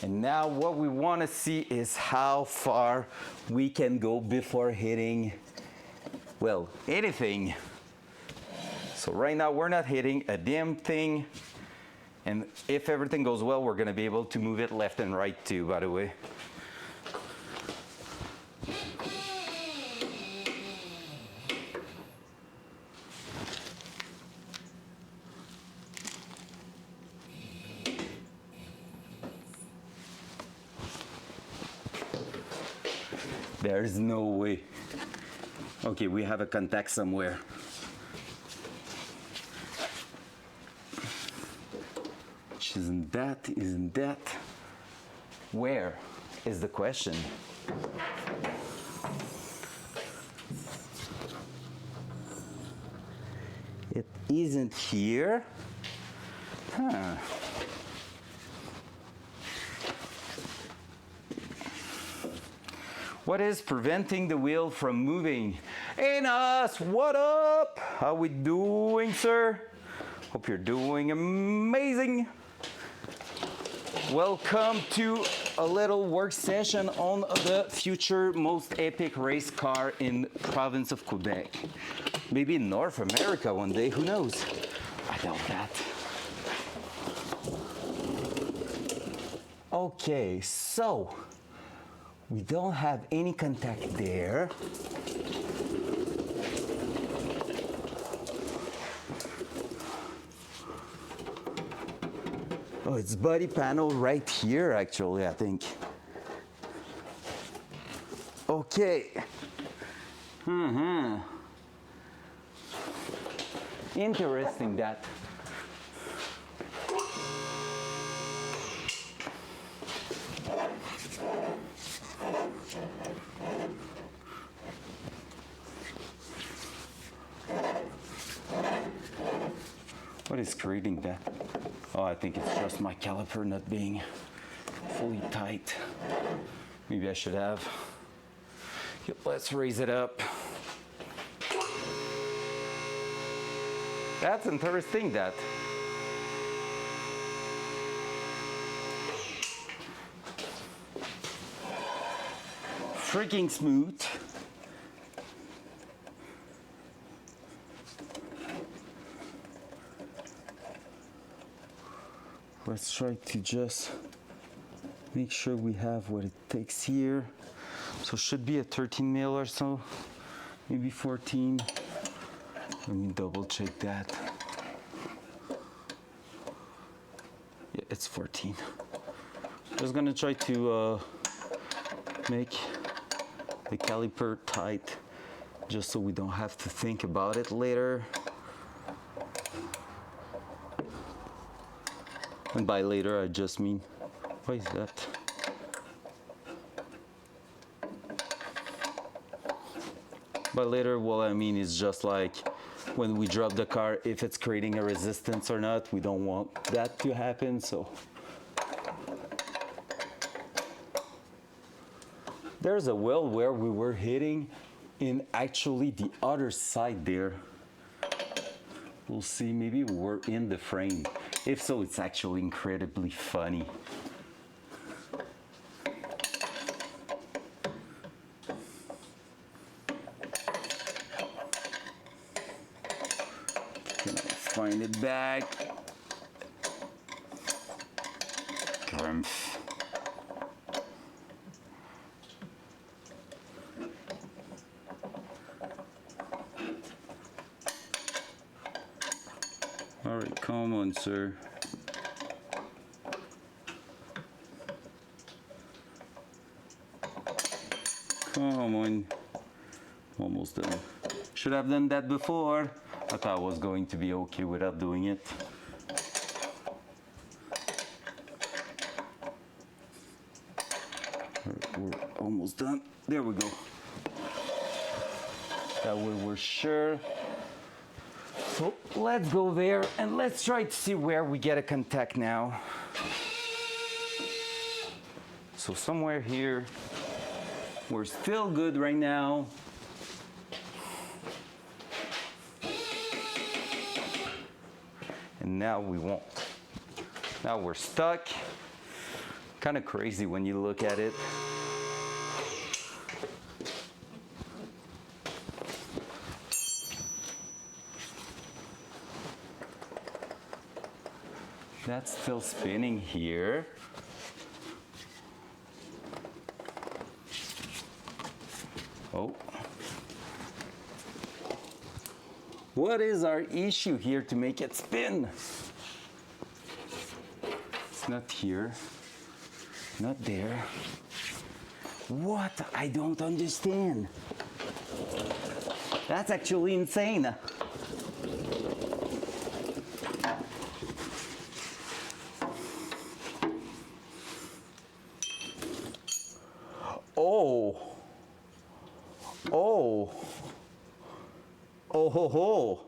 Speaker 1: And now what we want to see is how far we can go before hitting, well, anything. So right now we're not hitting a damn thing. And if everything goes well, we're going to be able to move it left and right too, by the way. There's no way. Okay, we have a contact somewhere. Which isn't that? Where is the question? It isn't here. Huh. What is preventing the wheel from moving? Hey Nas, what up? How we doing, sir? Hope you're doing amazing. Welcome to a little work session on the future most epic race car in province of Quebec. Maybe in North America one day, who knows? I doubt that. Okay, so we don't have any contact there. Oh, it's body panel right here, actually, I think. Okay. Interesting that. What is creating that? Oh, I think it's just my caliper not being fully tight. Maybe I should have. Yep, let's raise it up. That's interesting, that. Freaking smooth. Let's try to just make sure we have what it takes here. So should be a 13 mil or so, maybe 14. Let me double check that. Yeah, it's 14. Just gonna try to make the caliper tight just so we don't have to think about it later. And by later, I just mean, what is that? By later, what I mean is just like when we drop the car, if it's creating a resistance or not, we don't want that to happen, so. There's a well where we were hitting in actually the other side there. We'll see, maybe we're in the frame. If so, it's actually incredibly funny. wind it back. Grumph. All right, come on, sir. Come on. Almost done. Should have done that before. I thought I was going to be okay without doing it. We're almost done. There we go. That way we're sure. So let's go there and let's try to see where we get a contact now. So somewhere here, we're still good right now. And now we won't. Now we're stuck. Kind of crazy when you look at it. That's still spinning here. Oh. What is our issue here to make it spin? It's not here, not there. What? I don't understand. That's actually insane. Oh. Oh. Oh ho ho.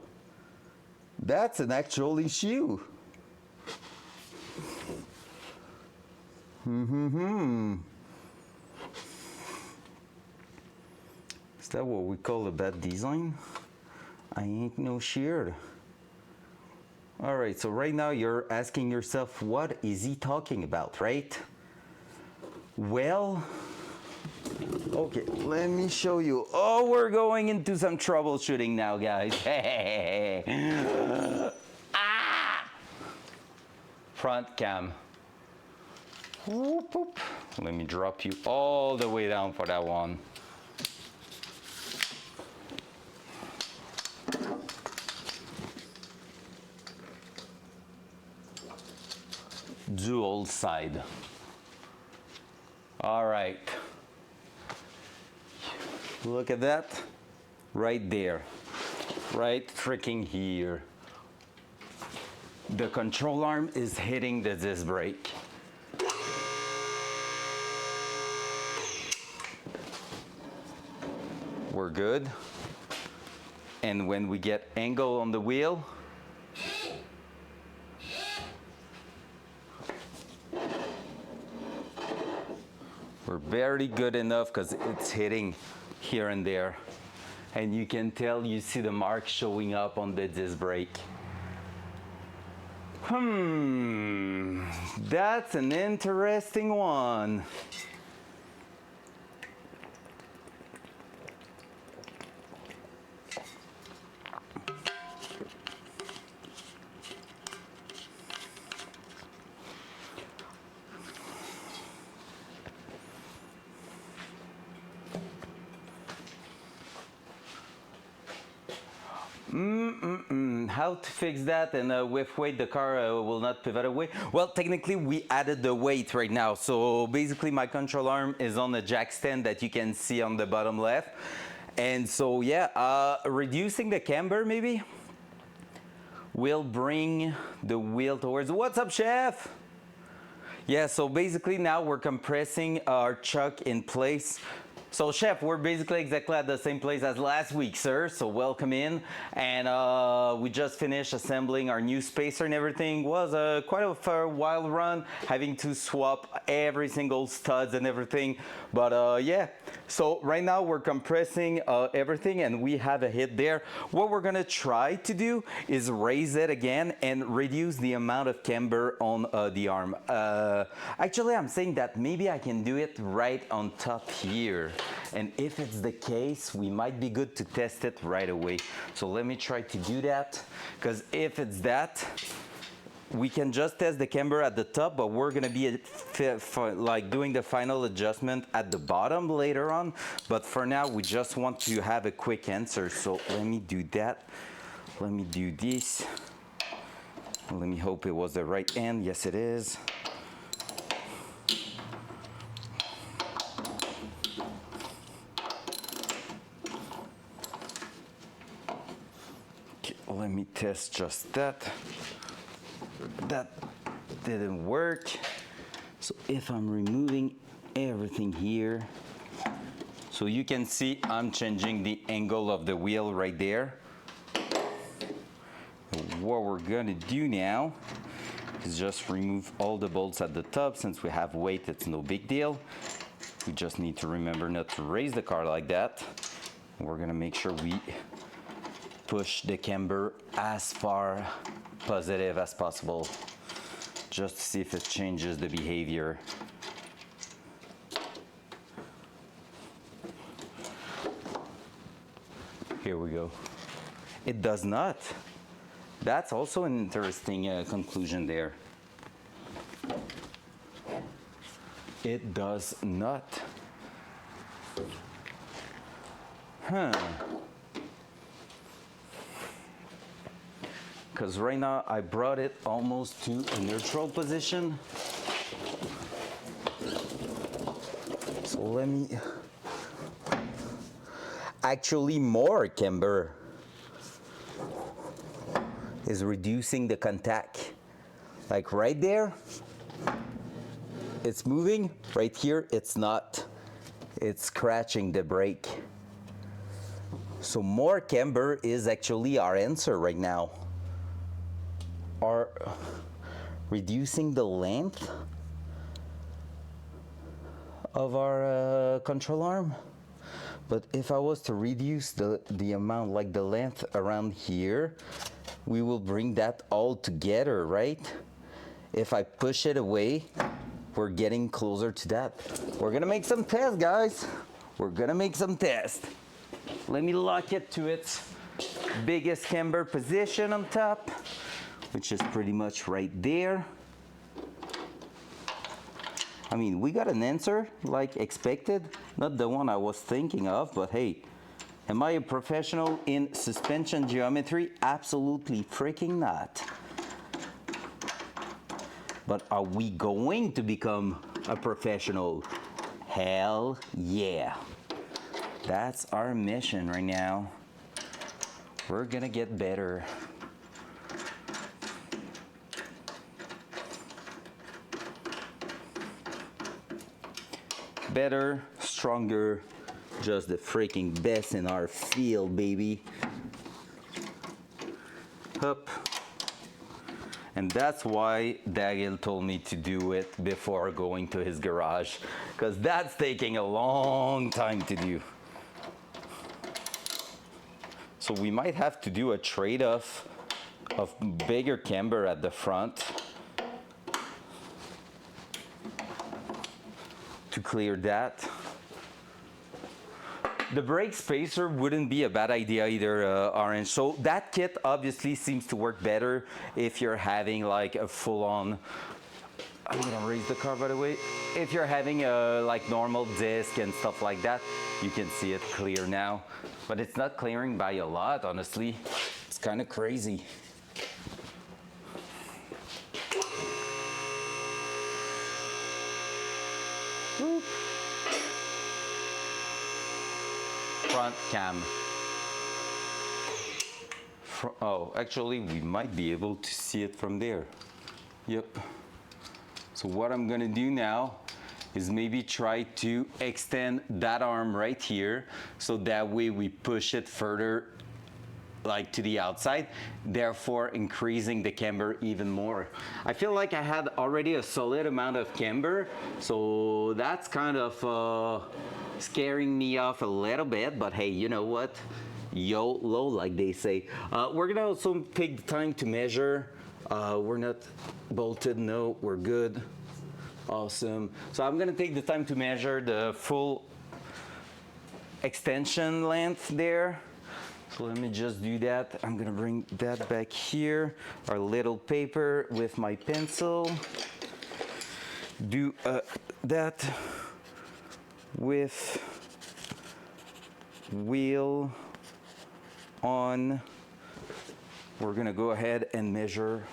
Speaker 1: That's an actual issue. Is that what we call a bad design? I ain't no sure. All right, so right now you're asking yourself, what is he talking about, right? Well, okay, let me show you. Oh, we're going into some troubleshooting now, guys. Ah! Front cam. Whoop, whoop. Let me drop you all the way down for that one. Dual side. All right. Look at that. Right there. Right freaking here. The control arm is hitting the disc brake. We're good. And when we get angle on the wheel, we're barely good enough because it's hitting here and there. And you can tell, you see the mark showing up on the disc brake. That's an interesting one. How to fix that and with weight the car will not pivot away? Well, technically we added the weight right now. So basically my control arm is on the jack stand that you can see on the bottom left. And so yeah, reducing the camber maybe will bring the wheel towards. What's up, chef? Yeah, so basically now we're compressing our chuck in place. So chef, we're basically exactly at the same place as last week, sir. So welcome in. And we just finished assembling our new spacer and everything. It was quite a wild run, having to swap every single studs and everything. But yeah, so right now we're compressing everything and we have a hit there. What we're gonna try to do is raise it again and reduce the amount of camber on the arm. Actually, I'm saying that maybe I can do it right on top here. And if it's the case, we might be good to test it right away. So let me try to do that, because if it's that, we can just test the camber at the top, but we're gonna be like doing the final adjustment at the bottom later on. But for now, we just want to have a quick answer. So let me do that. Let me do this. Let me hope it was the right end. Yes, it is. Okay, let me test just that. That didn't work. So if I'm removing everything here, so you can see I'm changing the angle of the wheel right there. What we're gonna do now is just remove all the bolts at the top. Since we have weight, it's no big deal. We just need to remember not to raise the car like that. We're gonna make sure we push the camber as far positive as possible, just to see if it changes the behavior. Here we go. It does not. That's also an interesting conclusion there. It does not. Huh. Because right now I brought it almost to a neutral position. So let me, actually more camber is reducing the contact. Like right there, it's moving. Right here, it's not. It's scratching the brake. So more camber is actually our answer right now. Or reducing the length of our control arm. But if I was to reduce the amount, like the length around here, we will bring that all together, right? If I push it away, we're getting closer to that. We're gonna make some tests, guys. We're gonna make some tests. Let me lock it to its biggest camber position on top, which is pretty much right there. I mean, we got an answer like expected, not the one I was thinking of, but hey, am I a professional in suspension geometry? Absolutely freaking not. But are we going to become a professional? Hell yeah. That's our mission right now. We're gonna get better. Better, stronger, just the freaking best in our field, baby. Up. And that's why Daniel told me to do it before going to his garage, because that's taking a long time to do. So we might have to do a trade-off of bigger camber at the front to clear that. The brake spacer wouldn't be a bad idea either, Orange. So that kit obviously seems to work better if you're having like a full-on, I'm gonna raise the car by the way. If you're having a like normal disc and stuff like that, you can see it clear now. But it's not clearing by a lot, honestly. It's kind of crazy. Whoop. Front cam. Oh, actually, we might be able to see it from there. Yep. So what I'm gonna do now is maybe try to extend that arm right here, so that way we push it further like to the outside, therefore increasing the camber even more. I feel like I had already a solid amount of camber, so that's kind of scaring me off a little bit, but hey, you know what? YOLO, like they say. We're gonna also take the time to measure. We're not bolted, no, we're good. Awesome. So I'm gonna take the time to measure the full extension length there. So let me just do that. I'm gonna bring that back here. Our little paper with my pencil. Do that with wheel on. We're gonna go ahead and measure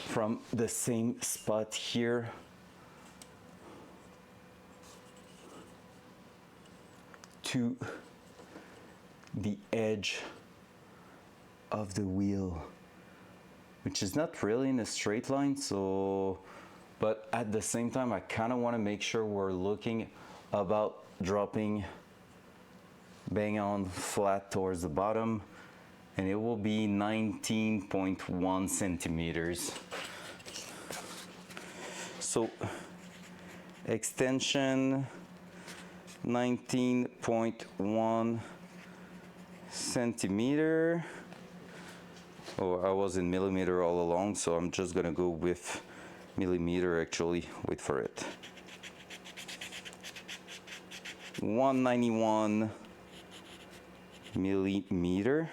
Speaker 1: from the same spot here to the edge of the wheel, which is not really in a straight line, so, but at the same time I kind of want to make sure we're looking about dropping bang on flat towards the bottom, and it will be 19.1 centimeters. So extension 19.1 centimeter. Oh, I was in millimeter all along, so I'm just gonna go with millimeter actually. Wait for it. 191 millimeter.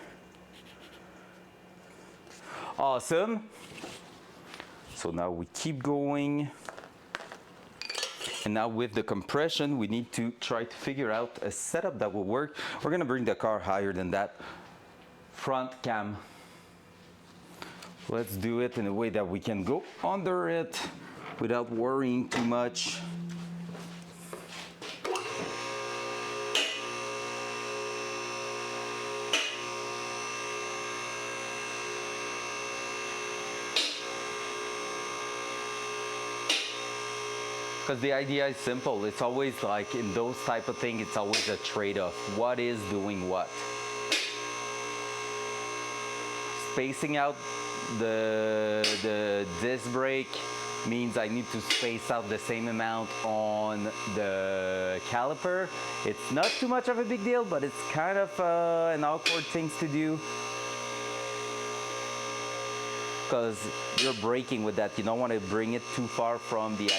Speaker 1: Awesome. So now we keep going. And now with the compression, we need to try to figure out a setup that will work. We're gonna bring the car higher than that front cam. Let's do it in a way that we can go under it without worrying too much. Because the idea is simple. It's always like in those type of things, it's always a trade-off. What is doing what? Spacing out the disc brake means I need to space out the same amount on the caliper. It's not too much of a big deal, but it's kind of an awkward thing to do. Because you're braking with that, you don't want to bring it too far from the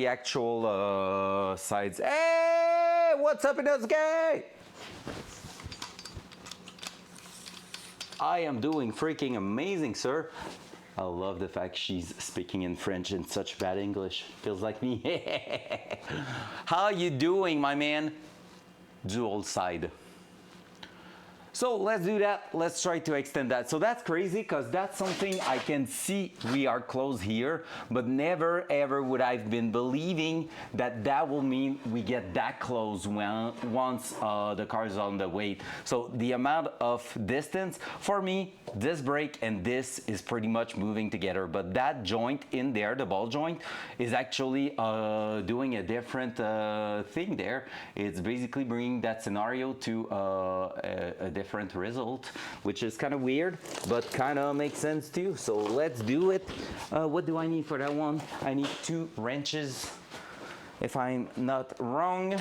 Speaker 1: actual sides. Hey, what's up in the sky? I am doing freaking amazing, sir. I love the fact she's speaking in French in such bad English. Feels like me. How you doing, my man? Dual side. So let's do that. Let's try to extend that. So that's crazy because that's something I can see we are close here, but never ever would I've been believing that that will mean we get that close once the car is on the weight. So the amount of distance for me, this brake and this is pretty much moving together, but that joint in there, the ball joint, is actually doing a different thing there. It's basically bringing that scenario to a different result, which is kind of weird, but kind of makes sense too. So let's do it. What do I need for that one? I need 2 wrenches, if I'm not wrong.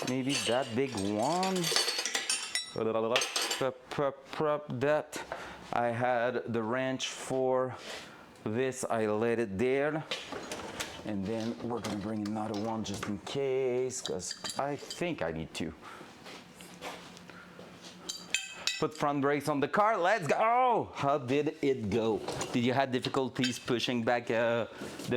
Speaker 1: Maybe that big one. That I had the wrench for this. I let it there. And then we're gonna bring another one just in case, because I think I need to. Put front brakes on the car, let's go! Oh, how did it go? Did you have difficulties pushing back the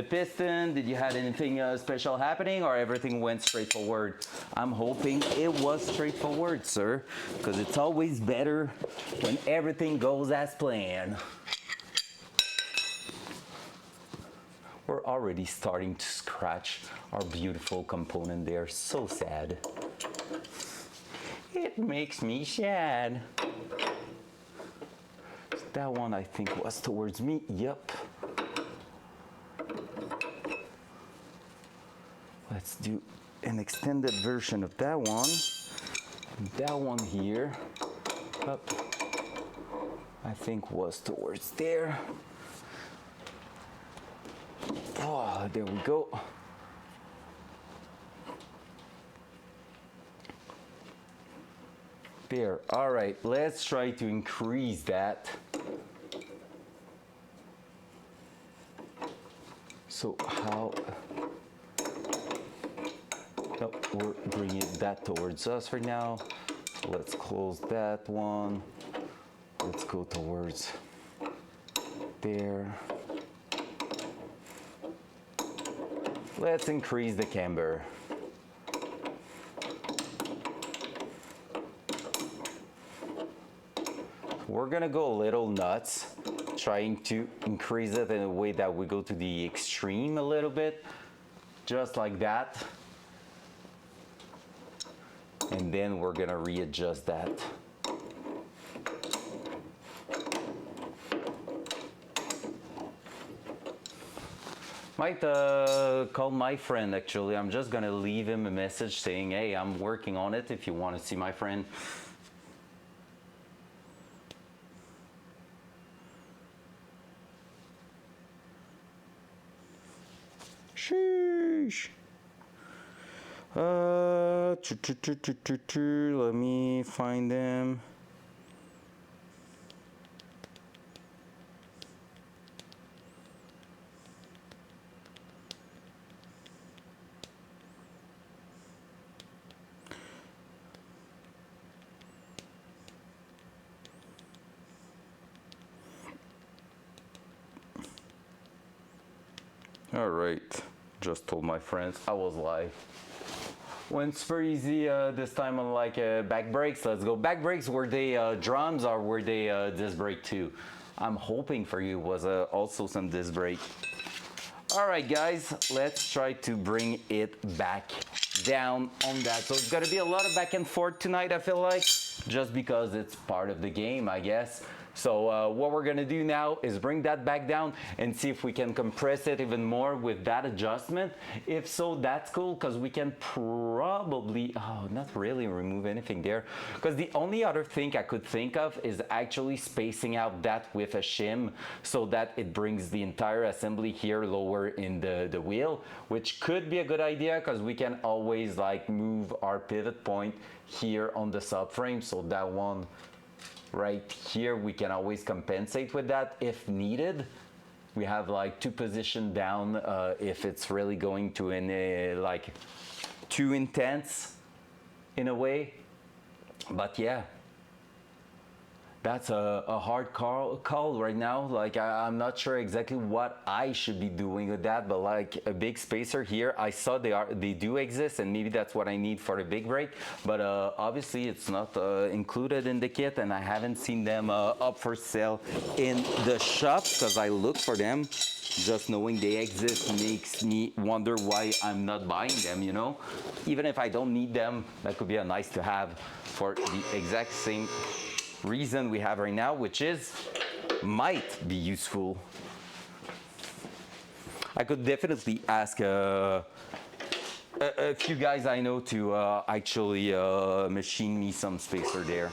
Speaker 1: piston? Did you have anything special happening, or everything went straightforward? I'm hoping it was straightforward, sir, because it's always better when everything goes as planned. We're already starting to scratch our beautiful component there. So sad. It makes me sad. That one I think was towards me. Yep. Let's do an extended version of that one. That one here. Up. I think was towards there. Oh, there we go. There. All right, let's try to increase that. So how, oh, we're bringing that towards us right now. Let's close that one. Let's go towards there. Let's increase the camber. We're gonna go a little nuts, trying to increase it in a way that we go to the extreme a little bit, just like that. And then we're gonna readjust that. Might call my friend actually. I'm just gonna leave him a message saying, hey, I'm working on it if you want to see my friend. Sheesh. Let me find them. All right, just told my friends I was live. Went super easy this time on like back brakes. Let's go. Back brakes, were they drums or were they disc brake too? I'm hoping for you was also some disc brake. All right, guys, let's try to bring it back down on that. So it's gonna be a lot of back and forth tonight, I feel like, just because it's part of the game, I guess. So what we're gonna do now is bring that back down and see if we can compress it even more with that adjustment. If so, that's cool, because we can probably, not really remove anything there. Because the only other thing I could think of is actually spacing out that with a shim so that it brings the entire assembly here lower in the wheel, which could be a good idea because we can always like move our pivot point here on the subframe. So that one right here, we can always compensate with that if needed. We have like two position down if it's really going to like too intense in a way. But yeah, that's a hard call right now. Like I'm not sure exactly what I should be doing with that, but like a big spacer here, I saw they do exist, and maybe that's what I need for the big brake. But obviously it's not included in the kit, and I haven't seen them up for sale in the shop because I look for them. Just knowing they exist makes me wonder why I'm not buying them, you know? Even if I don't need them, that could be a nice to have for the exact same reason we have right now, which is might be useful. I could definitely ask a few guys I know to actually machine me some spacer there.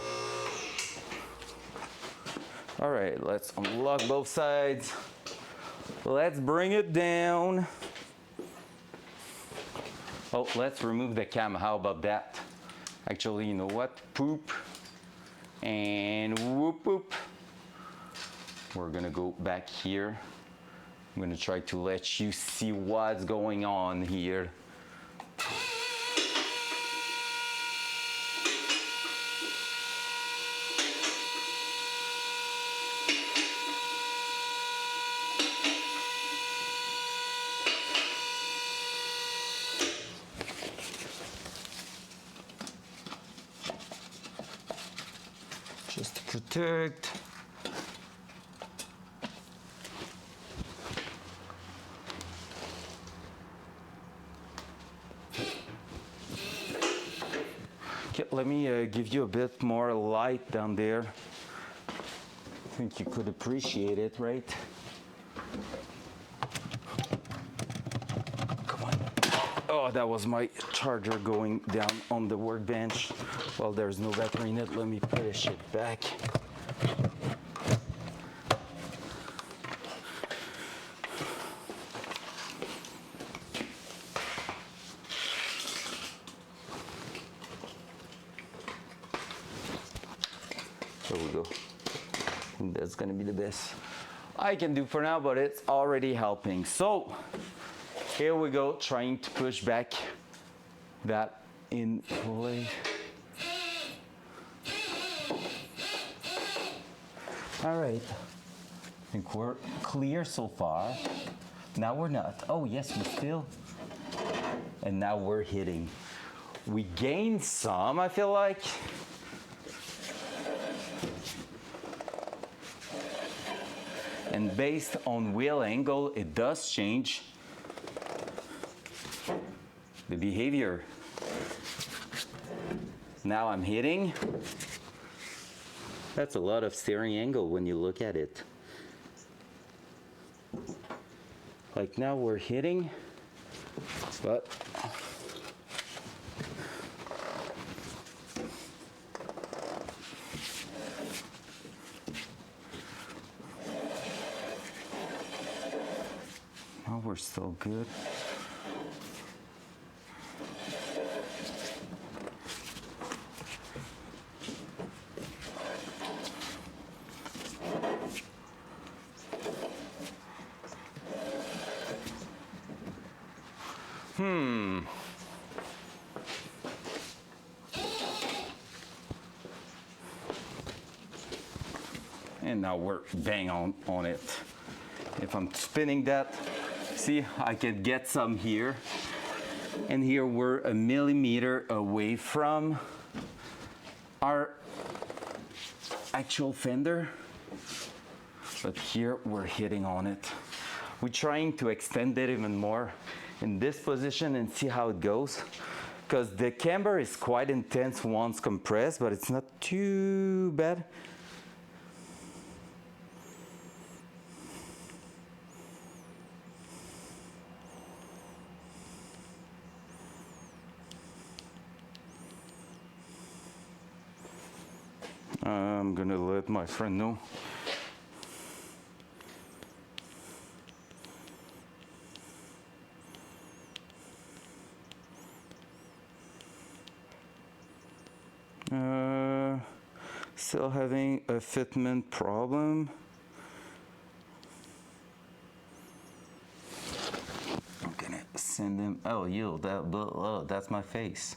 Speaker 1: All right, let's unlock both sides. Let's bring it down. Oh, let's remove the cam. How about that? Actually, you know what? Poop. And whoop whoop. We're gonna go back here. I'm gonna try to let you see what's going on here. Just to protect. Okay, let me give you a bit more light down there. I think you could appreciate it, right? Come on. Oh, that was my charger going down on the workbench. Well, there's no battery in it. Let me push it back. There we go. That's gonna be the best I can do for now, but it's already helping. So Here we go, trying to push back that in place. All right, I think we're clear so far. Now we're not. Oh yes, we still. And now we're hitting. We gained some, I feel like. And based on wheel angle, it does change the behavior. Now I'm hitting. That's a lot of steering angle when you look at it. Like now we're hitting, but now we're still good. And now we're bang on it. If I'm spinning that, see, I can get some here. And here we're a millimeter away from our actual fender. But here we're hitting on it. We're trying to extend it even more in this position and see how it goes. Because the camber is quite intense once compressed, but it's not too bad. I'm gonna let my friend know. Still having a fitment problem. I'm gonna send him. Oh, that's my face.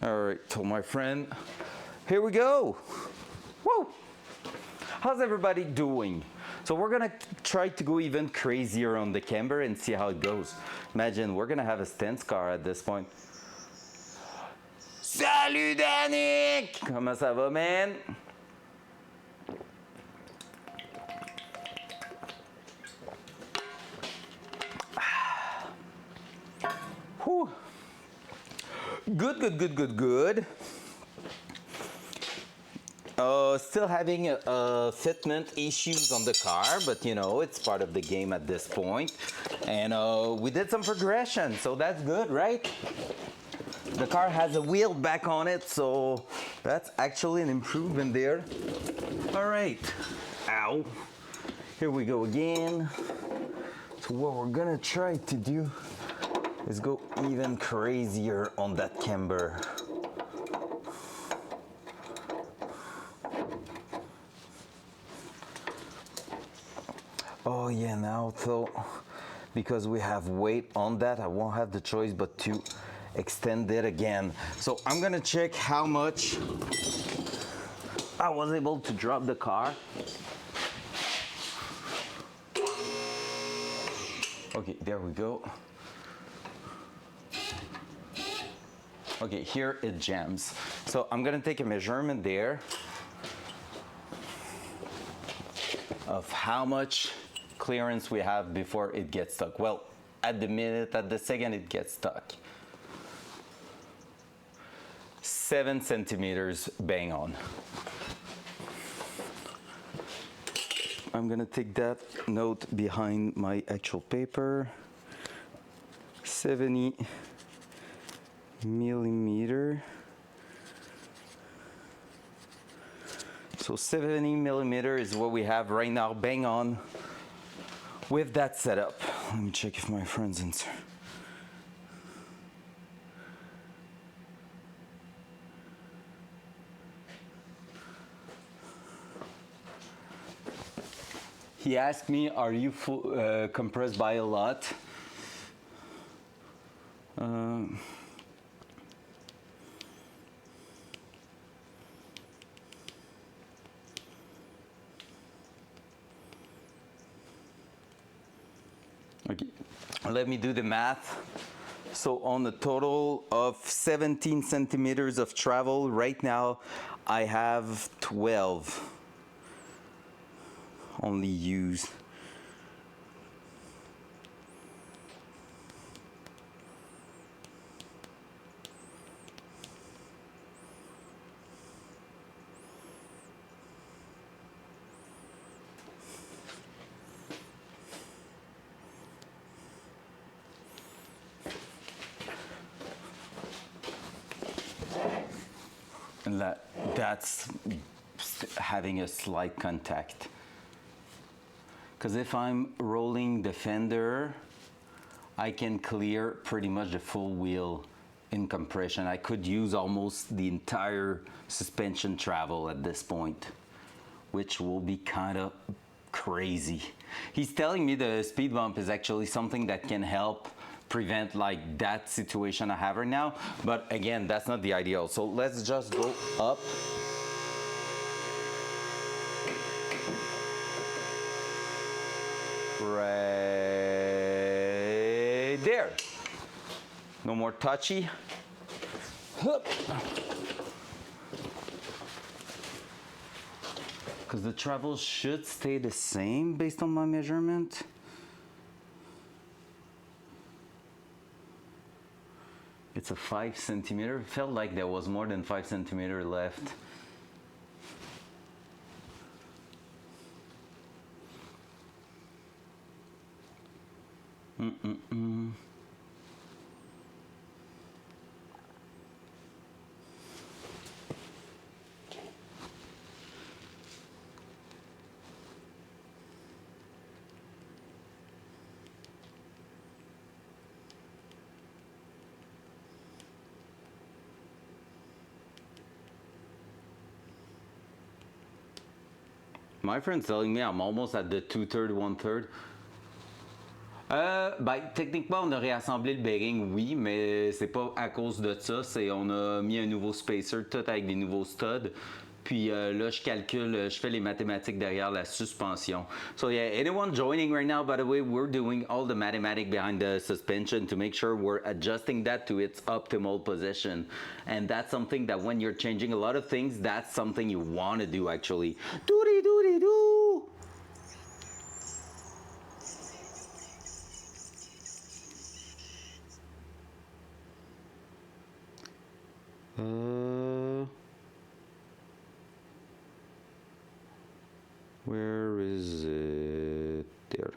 Speaker 1: All right, told my friend, here we go. Woo! How's everybody doing? So we're gonna try to go even crazier on the camber and see how it goes. Imagine we're gonna have a stance car at this point. Salut Danick! Comment ça va, man? Whew. Good. Still having fitment issues on the car, but you know, it's part of the game at this point. And we did some progression, so that's good, right? The car has a wheel back on it, so that's actually an improvement there. All right, ow. Here we go again. So what we're gonna try to do is go even crazier on that camber. Oh yeah, now though, because we have weight on that, I won't have the choice but to extend it again. So I'm gonna check how much I was able to drop the car. Okay, there we go. Okay, here it jams. So I'm gonna take a measurement there of how much clearance we have before it gets stuck. Well, at the second it gets stuck. 7 centimeters, bang on. I'm gonna take that note behind my actual paper. 70 millimeter. So 70 millimeter is what we have right now, bang on with that setup. Let me check if my friend's answer. He asked me, are you compressed by a lot? Okay, let me do the math. So on a total of 17 centimeters of travel, right now I have 12 only used. And that's having a slight contact. Because if I'm rolling the fender, I can clear pretty much the full wheel in compression. I could use almost the entire suspension travel at this point, which will be kind of crazy. He's telling me the speed bump is actually something that can help prevent like that situation I have right now, but again, that's not the ideal. So let's just go up. Right there. No more touchy. Because the travel should stay the same based on my measurement. It's a 5 centimeter. It felt like there was more than 5 centimeter left. My friend's telling me I'm almost at the 2/3, 1/3. Ben, techniquement, on a réassemblé le bearing, oui, mais c'est pas à cause de ça. C'est on a mis un nouveau spacer, tout avec des nouveaux studs. Puis là, je calcule, je fais les mathématiques derrière la suspension. So yeah, anyone joining right now, by the way, we're doing all the mathematics behind the suspension to make sure we're adjusting that to its optimal position. And that's something that when you're changing a lot of things, that's something you want to do actually. Doody doody doo! Where is it? There.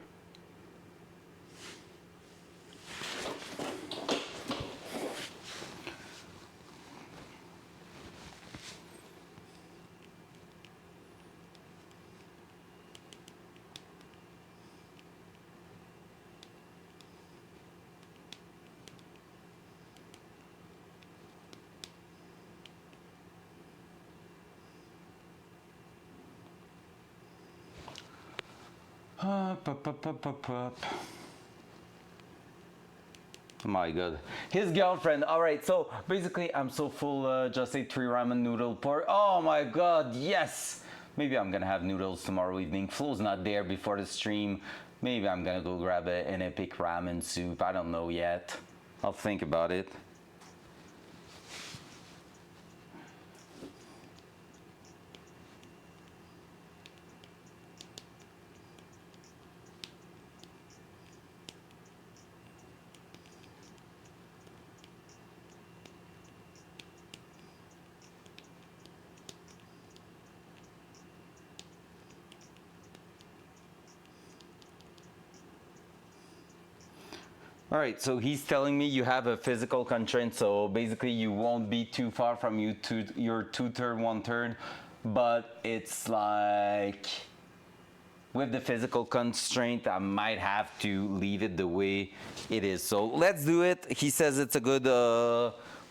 Speaker 1: Up. My god, his girlfriend. All right, so basically I'm so full. Just ate 3 ramen noodle pork. Oh my god, yes. Maybe I'm gonna have noodles tomorrow evening. Flo's not there before the stream. Maybe I'm gonna go grab an epic ramen soup. I don't know yet. I'll think about it. All right, so he's telling me you have a physical constraint, so basically you won't be too far from your 2/3, 1/3, but it's like with the physical constraint, I might have to leave it the way it is. So let's do it. He says it's a good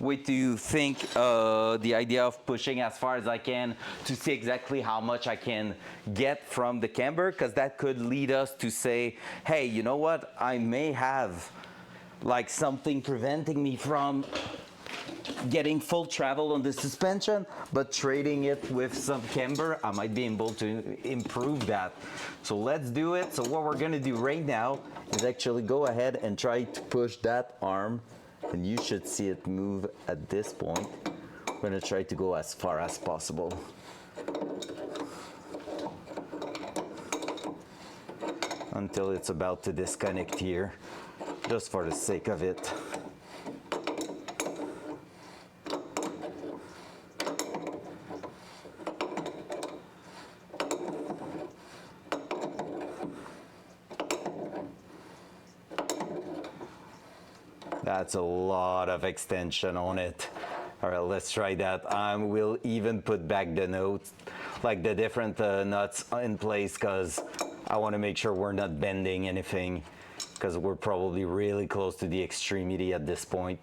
Speaker 1: way to think the idea of pushing as far as I can to see exactly how much I can get from the camber, because that could lead us to say, hey, you know what? I may have like something preventing me from getting full travel on the suspension, but trading it with some camber, I might be able to improve that. So let's do it. So what we're gonna do right now is actually go ahead and try to push that arm, and you should see it move at this point. We're gonna try to go as far as possible. Until it's about to disconnect here, just for the sake of it. That's a lot of extension on it. All right, let's try that. I will even put back the notes, like the different nuts in place, because I want to make sure we're not bending anything, because we're probably really close to the extremity at this point.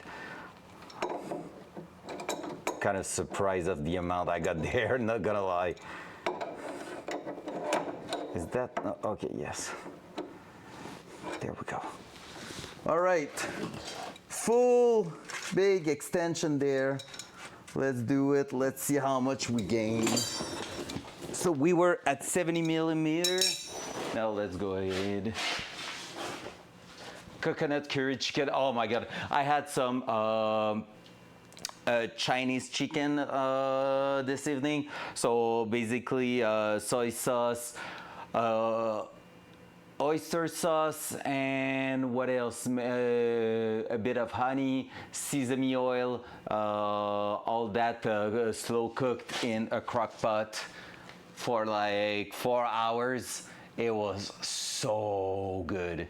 Speaker 1: Kind of surprised of the amount I got there, not gonna lie. Is that, okay, yes. There we go. All right, full big extension there. Let's do it. Let's see how much we gain. So we were at 70 millimeter. Now let's go ahead. Coconut curry chicken. Oh my God. I had some Chinese chicken this evening. So basically soy sauce, oyster sauce, and what else? A bit of honey, sesame oil, all that slow cooked in a crock pot for like 4 hours. It was so good.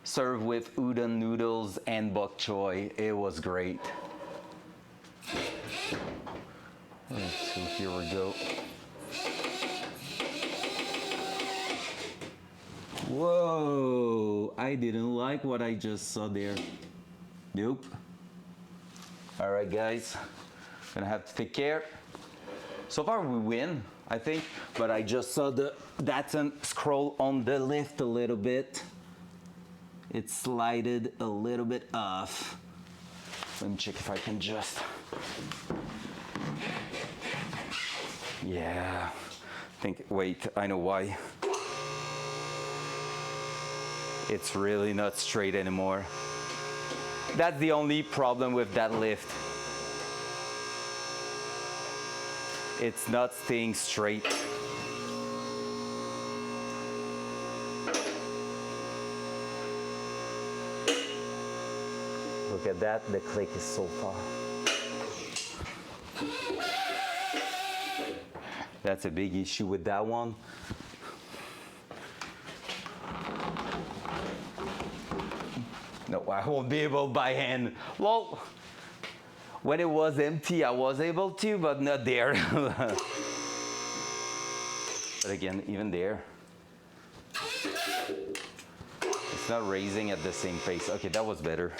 Speaker 1: Served with udon noodles and bok choy. It was great. So here we go. Whoa, I didn't like what I just saw there. Nope. All right, guys, gonna have to take care. So far we win, I think, but I just saw the Datsun scroll on the lift a little bit. It slided a little bit off. Let me check if I can just. Yeah, wait, I know why. It's really not straight anymore. That's the only problem with that lift. It's not staying straight. Look at that, the click is so far. That's a big issue with that one. No, I won't be able by hand. Well, when it was empty, I was able to, but not there. But again, even there, it's not raising at the same pace. Okay, that was better.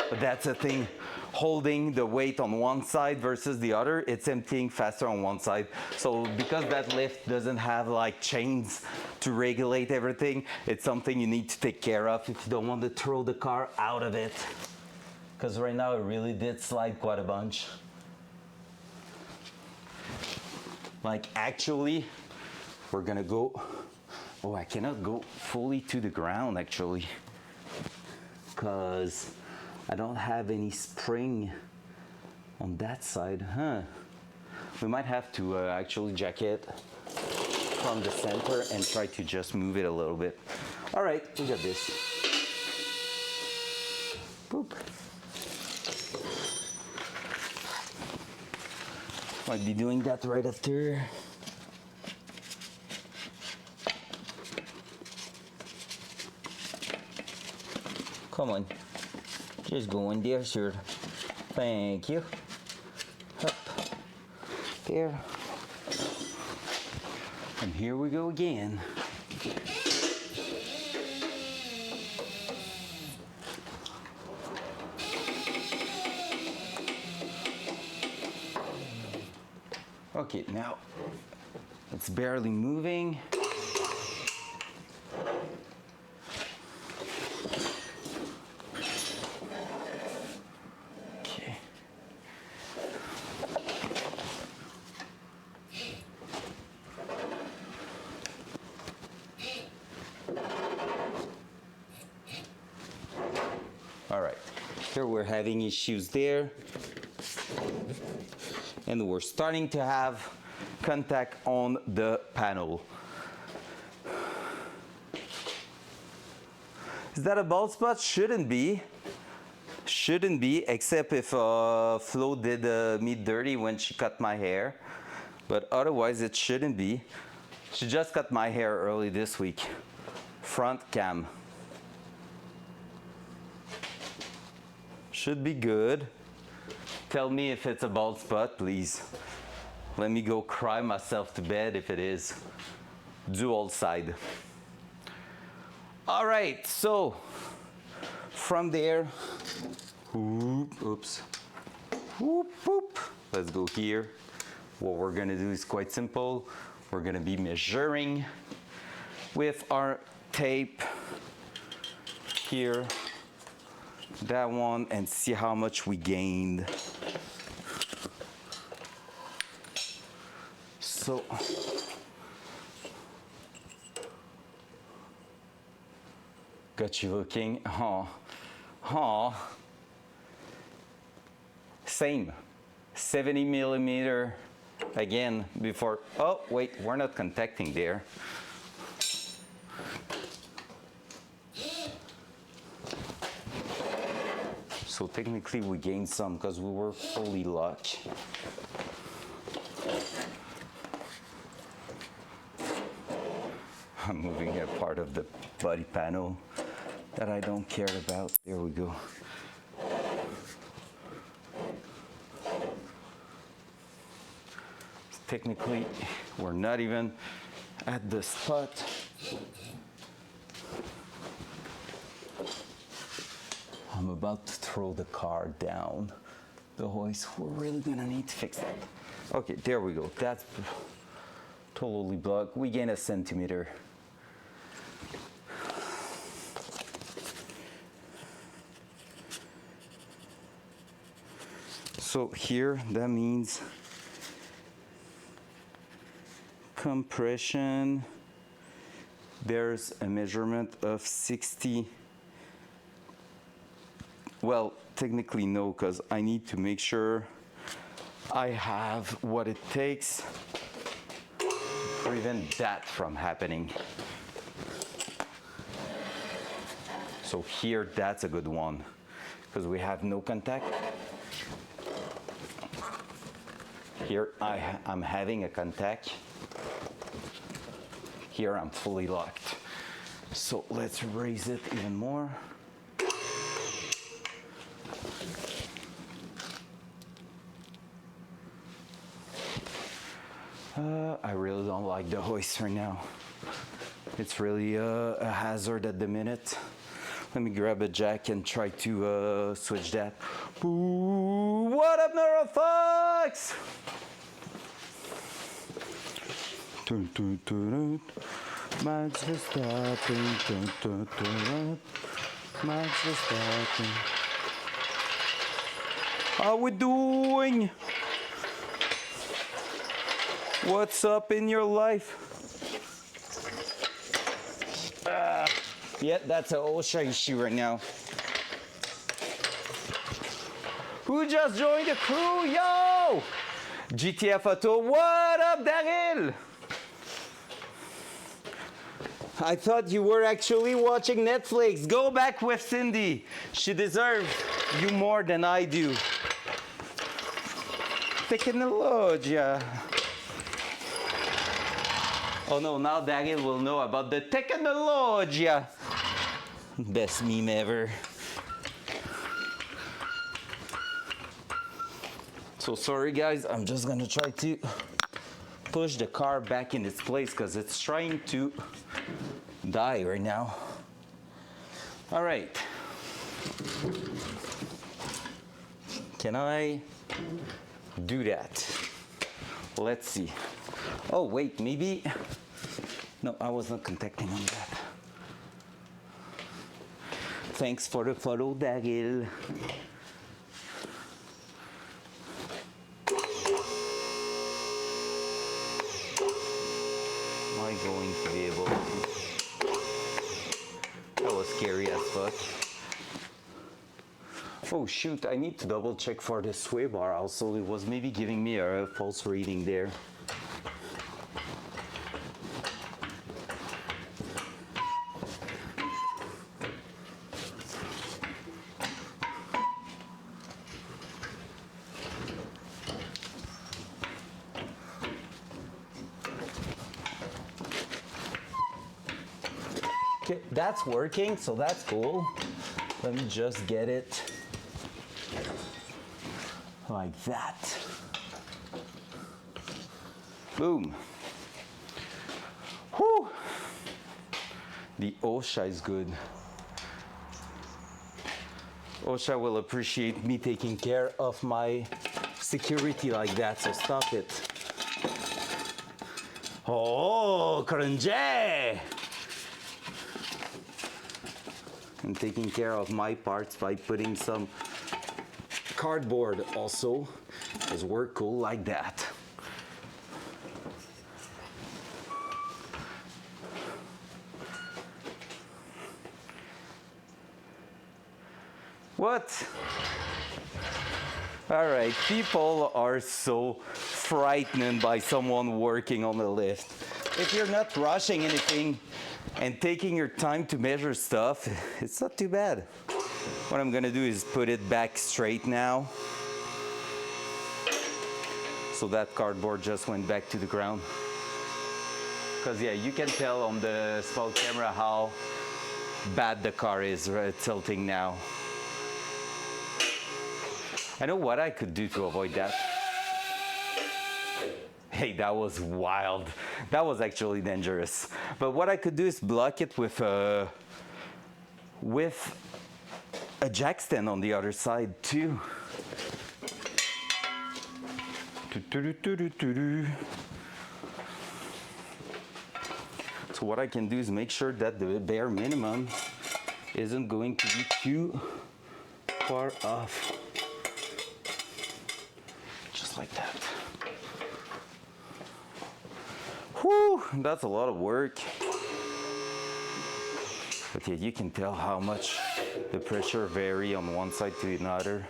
Speaker 1: But that's the thing, holding the weight on one side versus the other, it's emptying faster on one side. So because that lift doesn't have like chains to regulate everything, it's something you need to take care of if you don't want to throw the car out of it. Because right now it really did slide quite a bunch. Like actually, we're gonna go, oh, I cannot go fully to the ground actually, because I don't have any spring on that side, huh? We might have to actually jack it from the center and try to just move it a little bit. All right, we got this. Boop. Might be doing that right after. Come on. Just go in there, sir. Thank you. Up. There. And here we go again. Okay, now it's barely moving. Okay. All right, here we're having issues there. And we're starting to have contact on the panel. Is that a bald spot? Shouldn't be. Shouldn't be, except if Flo did me dirty when she cut my hair. But otherwise, it shouldn't be. She just cut my hair early this week. Front cam. Should be good. Tell me if it's a bald spot, please. Let me go cry myself to bed if it is. Dual side. All right, so from there, oops, whoop, whoop. Let's go here. What we're gonna do is quite simple. We're gonna be measuring with our tape here, that one, and see how much we gained. So, got you looking, same, 70 millimeter, again, before, oh, wait, we're not contacting there. So technically we gained some because we were fully locked. I'm moving a part of the body panel that I don't care about. There we go. Technically, we're not even at the spot. I'm about to throw the car down the hoist. We're really gonna need to fix that. Okay, there we go. That's totally blocked. We gain a centimeter. So here, that means compression. There's a measurement of 60. Well, technically no, because I need to make sure I have what it takes to prevent that from happening. So here, that's a good one, because we have no contact. Here, I'm having a contact. Here, I'm fully locked. So let's raise it even more. I really don't like the hoist right now. It's really a hazard at the minute. Let me grab a jack and try to switch that. Ooh, what up, NeuroFox? Max Verstappen. Max Verstappen. How we doing? What's up in your life? Yeah, that's an OSHA issue right now. Who just joined the crew? Yo! GTF Auto, what up, Daryl? I thought you were actually watching Netflix. Go back with Cindy. She deserves you more than I do. Technologia. Oh no, now Daryl will know about the Technologia. Best meme ever. So sorry guys, I'm just gonna try to push the car back in its place because it's trying to die right now. All right. Can I do that? Let's see. Oh wait, maybe. No, I was not contacting on that. Thanks for the follow, Daryl. Am I going to be able to? That was scary as fuck. Oh shoot, I need to double check for the sway bar also. It was maybe giving me a false reading there. Okay, that's working, so that's cool. Let me just get it like that. Boom. Whew. The OSHA is good. OSHA will appreciate me taking care of my security like that, so stop it. Oh, cringe! I'm taking care of my parts by putting some cardboard also, because we're cool like that. What? All right, people are so frightened by someone working on the lift. If you're not rushing anything and taking your time to measure stuff, it's not too bad. What I'm gonna do is put it back straight now. So that cardboard just went back to the ground. Because yeah, you can tell on the small camera how bad the car is tilting now. I know what I could do to avoid that. Hey, that was wild. That was actually dangerous. But what I could do is block it with a jack stand on the other side too. So what I can do is make sure that the bare minimum isn't going to be too far off. Just like that. Whew, that's a lot of work. But yeah, you can tell how much the pressure vary on one side to another.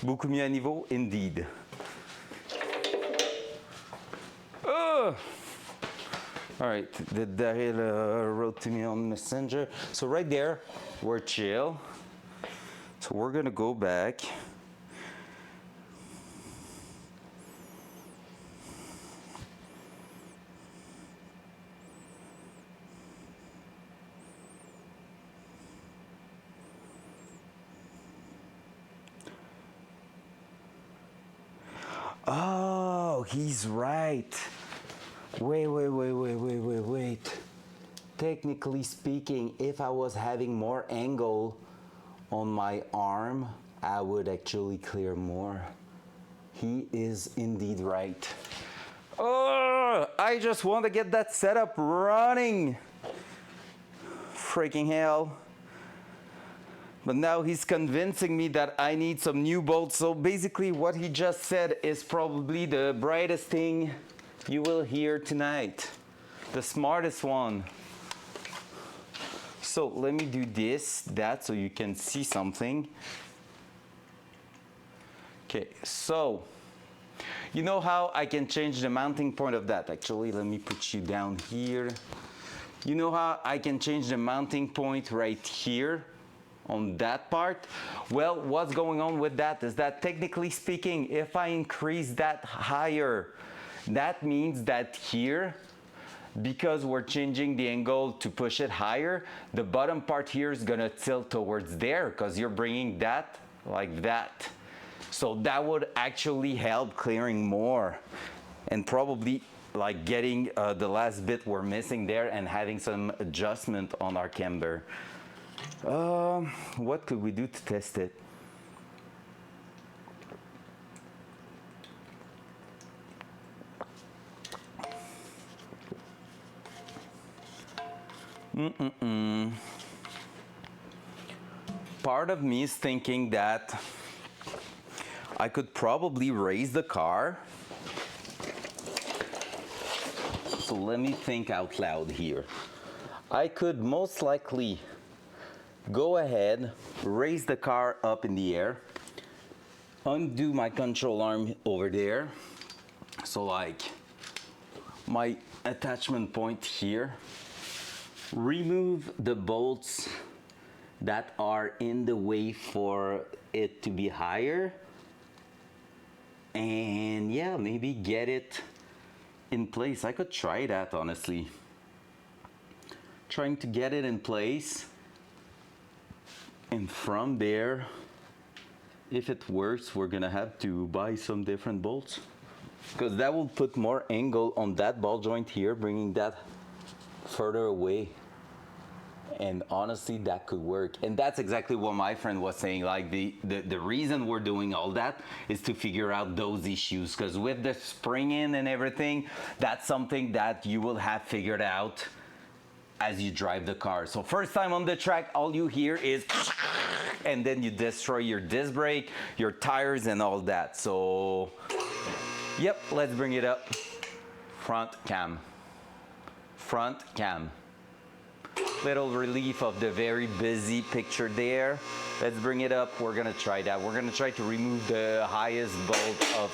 Speaker 1: Beaucoup mieux à niveau, indeed. All right, did Daryl wrote to me on Messenger. So right there, we're chill. So we're gonna go back. Oh, he's right. Wait. Technically speaking, if I was having more angle on my arm, I would actually clear more. He is indeed right. Oh, I just want to get that setup running. Freaking hell. But now he's convincing me that I need some new bolts. So basically what he just said is probably the brightest thing you will hear tonight. The smartest one. So let me do that, so you can see something. Okay, so you know how I can change the mounting point of that? Actually, let me put you down here. You know how I can change the mounting point right here on that part? Well, what's going on with that is that technically speaking, if I increase that higher, that means that here because we're changing the angle to push it higher, the bottom part here is gonna tilt towards there because you're bringing that like that. So that would actually help clearing more and probably like getting the last bit we're missing there and having some adjustment on our camber. What could we do to test it? Part of me is thinking that I could probably raise the car. So let me think out loud here. I could most likely go ahead, raise the car up in the air, undo my control arm over there. So like my attachment point here, remove the bolts that are in the way for it to be higher, and yeah, maybe get it in place. I could try that, honestly. Trying to get it in place, and from there, if it works, we're gonna have to buy some different bolts, because that will put more angle on that ball joint here, bringing that further away. And honestly, that could work. And that's exactly what my friend was saying. Like the reason we're doing all that is to figure out those issues, because with the spring in and everything, that's something that you will have figured out as you drive the car. So first time on the track, all you hear is and then you destroy your disc brake, your tires, and all that. So yep, let's bring it up. Front cam. Front cam. Little relief of the very busy picture there. Let's bring it up. We're gonna try that. We're gonna try to remove the highest bolt of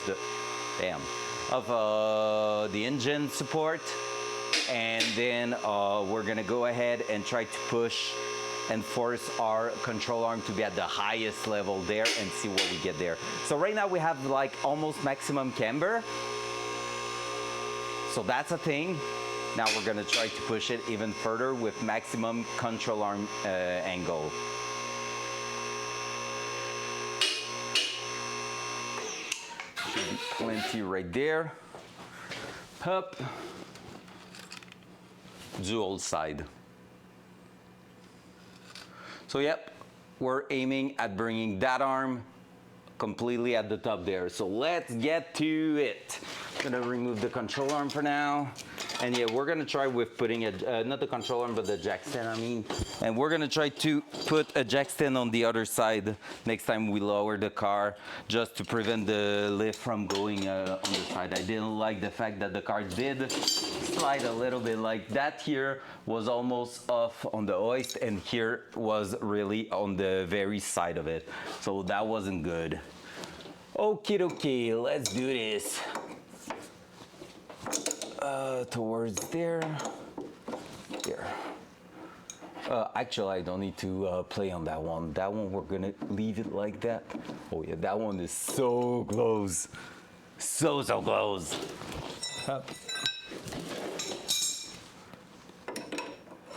Speaker 1: the engine support, and then we're gonna go ahead and try to push and force our control arm to be at the highest level there and see what we get there. So right now we have like almost maximum camber. So that's a thing. Now we're gonna try to push it even further with maximum control arm angle. Should be plenty right there. Up. Dual side. So yep, we're aiming at bringing that arm completely at the top there. So let's get to it. I'm gonna remove the control arm for now. And yeah, we're gonna try with putting a, not the control arm, but the jack stand, I mean. And we're gonna try to put a jack stand on the other side next time we lower the car, just to prevent the lift from going on the side. I didn't like the fact that the car did slide a little bit. Like that here was almost off on the hoist, and here was really on the very side of it. So that wasn't good. Okie dokie, let's do this. Towards there. Actually, I don't need to play on that one. That one, we're gonna leave it like that. Oh yeah, that one is so close. So close.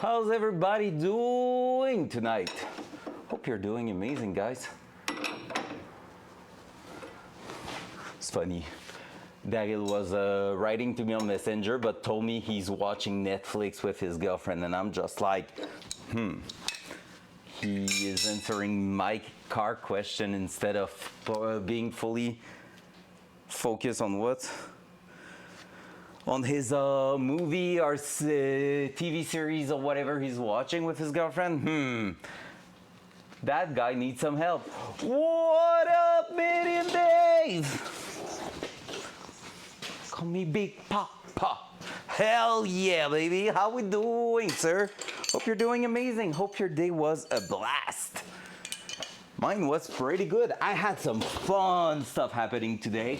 Speaker 1: How's everybody doing tonight? Hope you're doing amazing, guys. It's funny. Daryl was writing to me on Messenger, but told me he's watching Netflix with his girlfriend, and I'm just like, He is answering my car question instead of being fully focused on what? On his movie or TV series or whatever he's watching with his girlfriend. That guy needs some help. What up, Minion Dave? Call me Big Papa. Hell yeah, baby. How we doing, sir? Hope you're doing amazing. Hope your day was a blast. Mine was pretty good. I had some fun stuff happening today.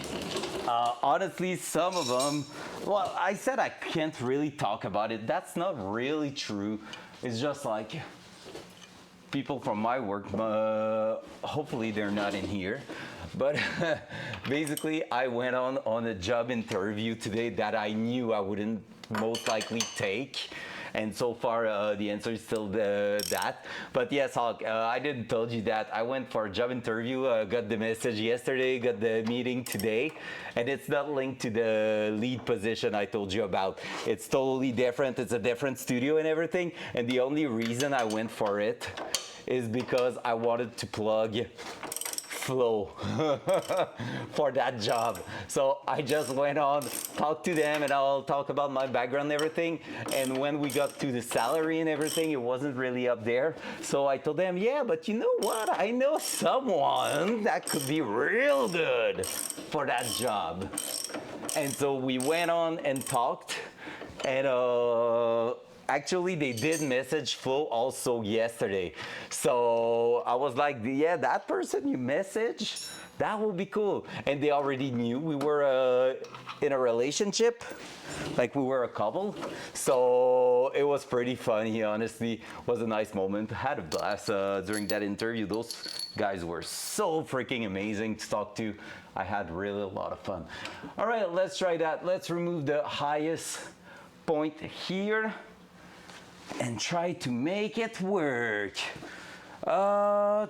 Speaker 1: Honestly, some of them, well, I said I can't really talk about it. That's not really true. It's just like people from my work, hopefully they're not in here. But basically, I went on a job interview today that I knew I wouldn't most likely take. And so far, the answer is still that. But yes, Hulk, I didn't told you that. I went for a job interview, got the message yesterday, got the meeting today, and it's not linked to the lead position I told you about. It's totally different. It's a different studio and everything. And the only reason I went for it is because I wanted to plug flow for that job. So I just went on, talked to them, and I'll talk about my background and everything. And when we got to the salary and everything, it wasn't really up there. So I told them, yeah, but you know what? I know someone that could be real good for that job. And so we went on and talked, and actually, they did message Flo also yesterday. So I was like, yeah, that person you message, that will be cool. And they already knew we were in a relationship, like we were a couple. So it was pretty funny, honestly. It was a nice moment. I had a blast during that interview. Those guys were so freaking amazing to talk to. I had really a lot of fun. All right, let's try that. Let's remove the highest point here and try to make it work. I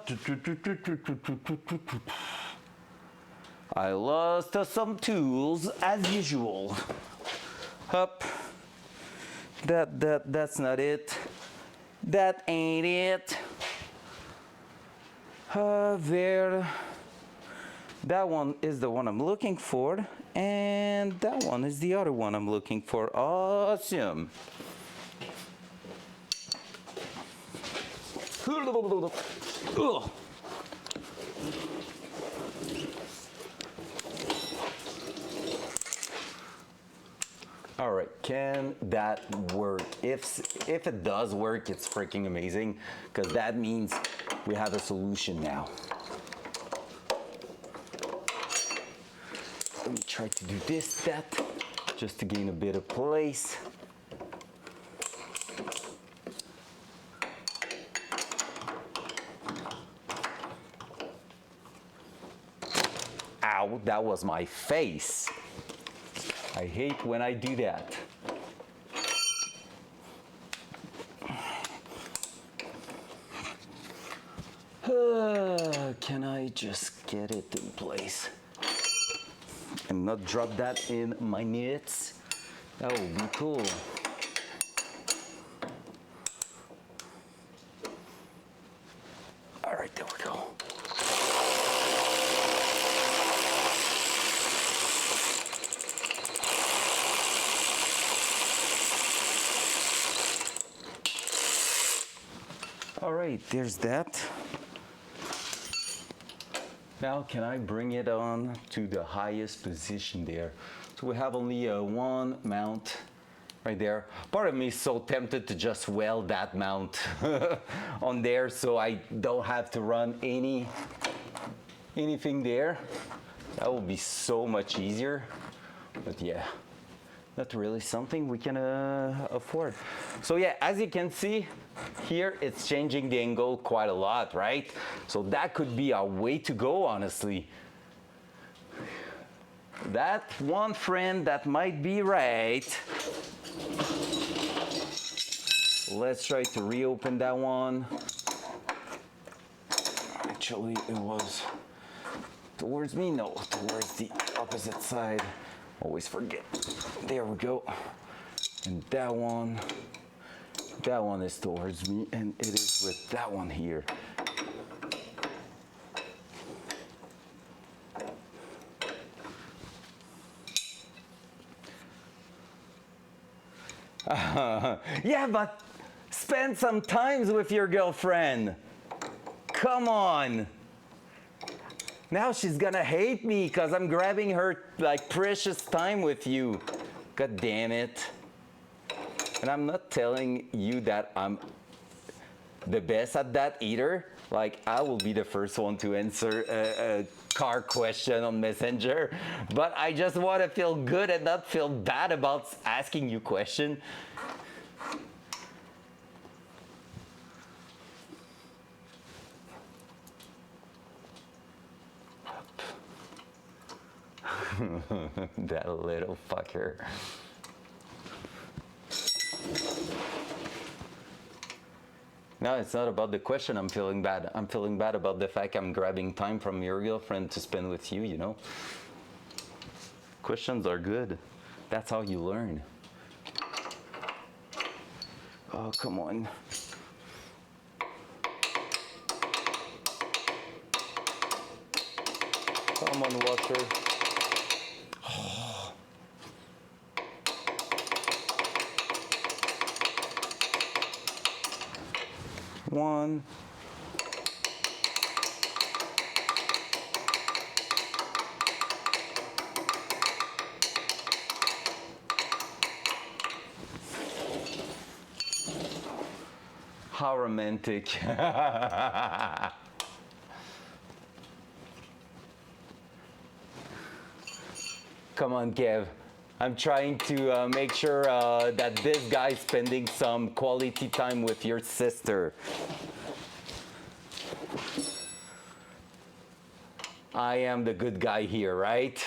Speaker 1: lost some tools as usual. Up. That's not it. That ain't it. There. That one is the one I'm looking for, and that one is the other one I'm looking for. Awesome. Ugh. All right, can that work? If it does work, it's freaking amazing, because that means we have a solution now. Let me try to do that, just to gain a bit of place. Ow, that was my face. I hate when I do that. Can I just get it in place and not drop that in my nuts? That would be cool. All right, there we go. All right, there's that. Now, can I bring it on to the highest position there? So we have only one mount right there. Part of me is so tempted to just weld that mount on there so I don't have to run anything there. That would be so much easier. But yeah, not really something we can afford. So yeah, as you can see, here it's changing the angle quite a lot, right? So that could be our way to go, honestly. That one friend that might be right. Let's try to reopen that one. Actually, it was towards me, no, towards the opposite side. Always forget. There we go. And that one is towards me, and it is with that one here. Yeah, but spend some time with your girlfriend. Come on. Now she's gonna hate me because I'm grabbing her like precious time with you. God damn it. And I'm not telling you that I'm the best at that either. Like, I will be the first one to answer a car question on Messenger, but I just want to feel good and not feel bad about asking you question. That little fucker. No, it's not about the question. I'm feeling bad. I'm feeling bad about the fact I'm grabbing time from your girlfriend to spend with you, you know? Questions are good. That's how you learn. Oh, come on. Come on, water. One. How romantic. Come on, Kev. I'm trying to make sure that this guy's spending some quality time with your sister. I am the good guy here, right?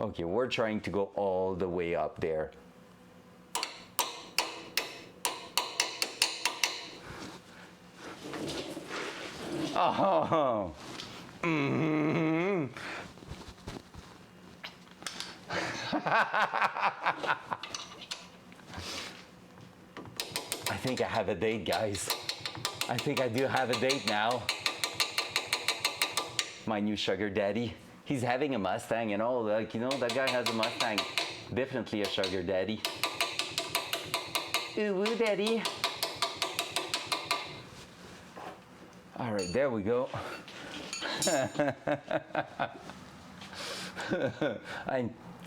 Speaker 1: Okay, we're trying to go all the way up there. Oh. Mm-hmm. I think I have a date, guys. I think I do have a date now. My new sugar daddy. He's having a Mustang and all, like, you know, that guy has a Mustang. Definitely a sugar daddy. Ooh, woo, daddy. All right, there we go.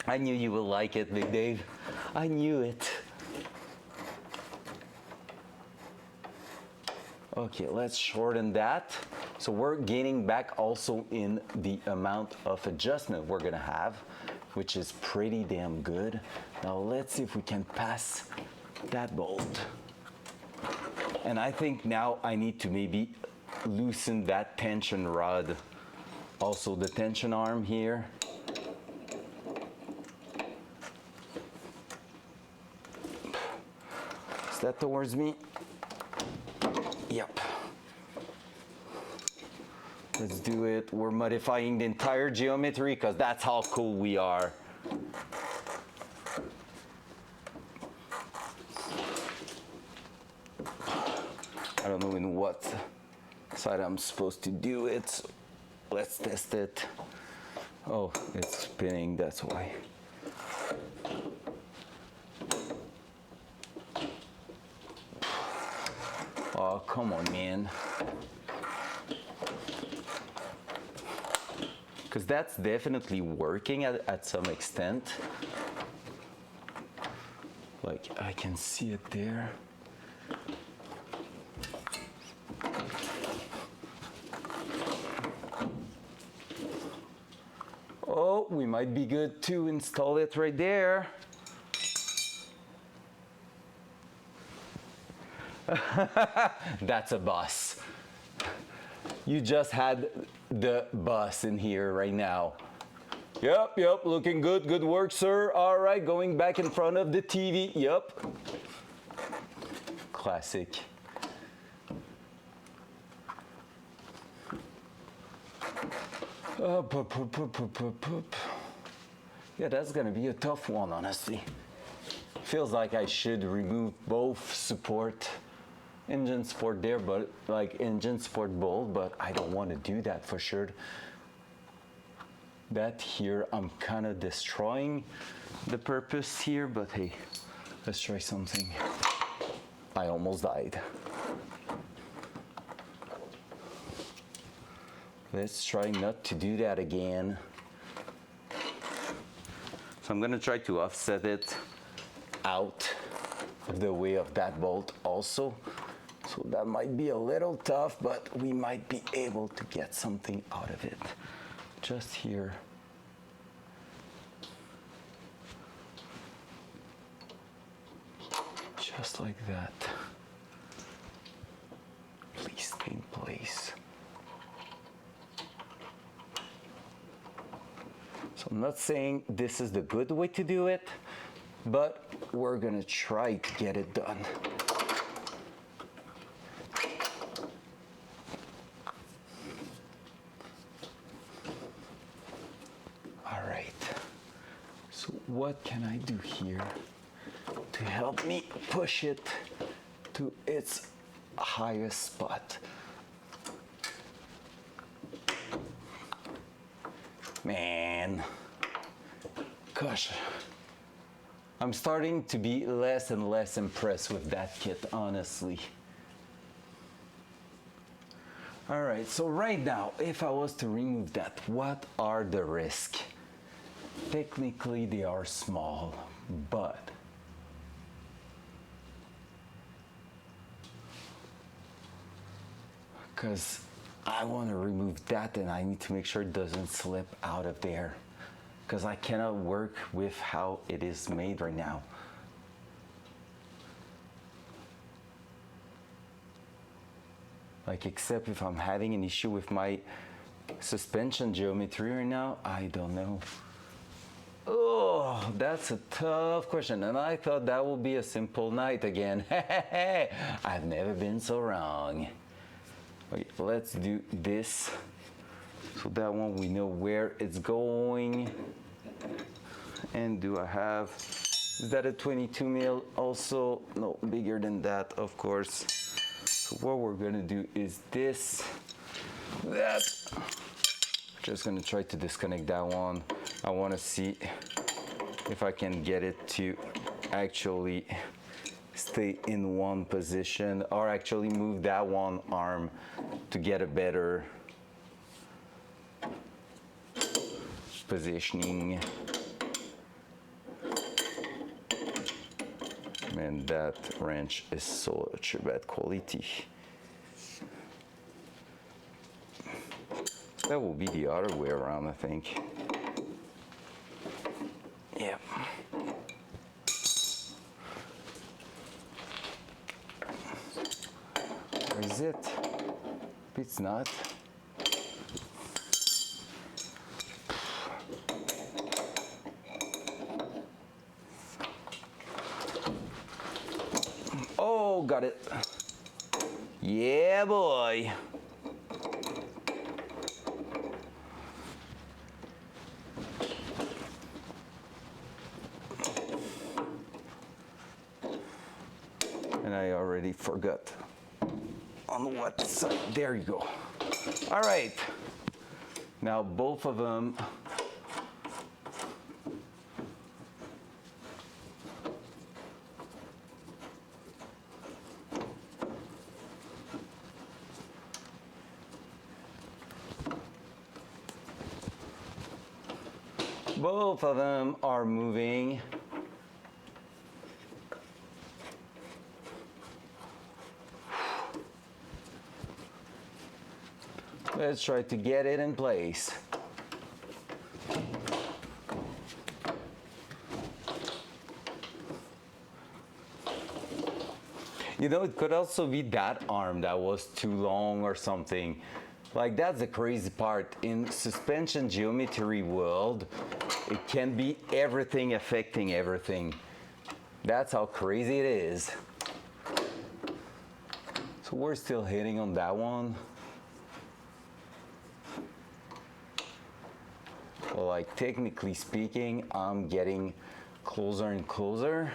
Speaker 1: I knew you would like it, Big Dave. I knew it. Okay, let's shorten that. So we're gaining back also in the amount of adjustment we're gonna have, which is pretty damn good. Now let's see if we can pass that bolt. And I think now I need to maybe loosen that tension rod. Also the tension arm here. Is that towards me? Yep. Let's do it. We're modifying the entire geometry because that's how cool we are. I don't know in what side I'm supposed to do it. So let's test it. Oh, it's spinning, that's why. Oh, come on, man. Because that's definitely working at some extent. Like, I can see it there. Oh, we might be good to install it right there. That's a bus. You just had the bus in here right now. Yep, looking good. Good work, sir. All right, going back in front of the TV. Yep. Classic. Yeah, that's gonna be a tough one, honestly. Feels like I should remove both support, engine support there, but like engine support bolt, but I don't want to do that for sure. That here, I'm kind of destroying the purpose here, but hey, let's try something. I almost died. Let's try not to do that again. So I'm gonna try to offset it out of the way of that bolt also. So that might be a little tough, but we might be able to get something out of it. Just here. Just like that. Please stay in place. So I'm not saying this is the good way to do it, but we're gonna try to get it done. what can I do here to help me push it to its highest spot? Man, gosh, I'm starting to be less and less impressed with that kit, honestly. All right, so right now, if I was to remove that, what are the risks? Technically, they are small, but because I want to remove that and I need to make sure it doesn't slip out of there, because I cannot work with how it is made right now. Like, except if I'm having an issue with my suspension geometry right now, I don't know. Oh, that's a tough question, and I thought that would be a simple night again. I've never been so wrong. Okay, let's do this. So that one we know where it's going. And do I have, is that a 22 mil also? No, bigger than that, of course. So what we're gonna do is this, that. Just gonna try to disconnect that one. I wanna see if I can get it to actually stay in one position, or actually move that one arm to get a better positioning. Man, that wrench is such a bad quality. That will be the other way around, I think. Yeah. Or is it? If it's not. Oh, got it. Yeah, boy. And I already forgot on what side. There you go. All right. Now both of them. Both of them are moving. Let's try to get it in place. You know, it could also be that arm that was too long or something. Like, that's the crazy part. In suspension geometry world, it can be everything affecting everything. That's how crazy it is. So we're still hitting on that one. Well, like, technically speaking, I'm getting closer and closer.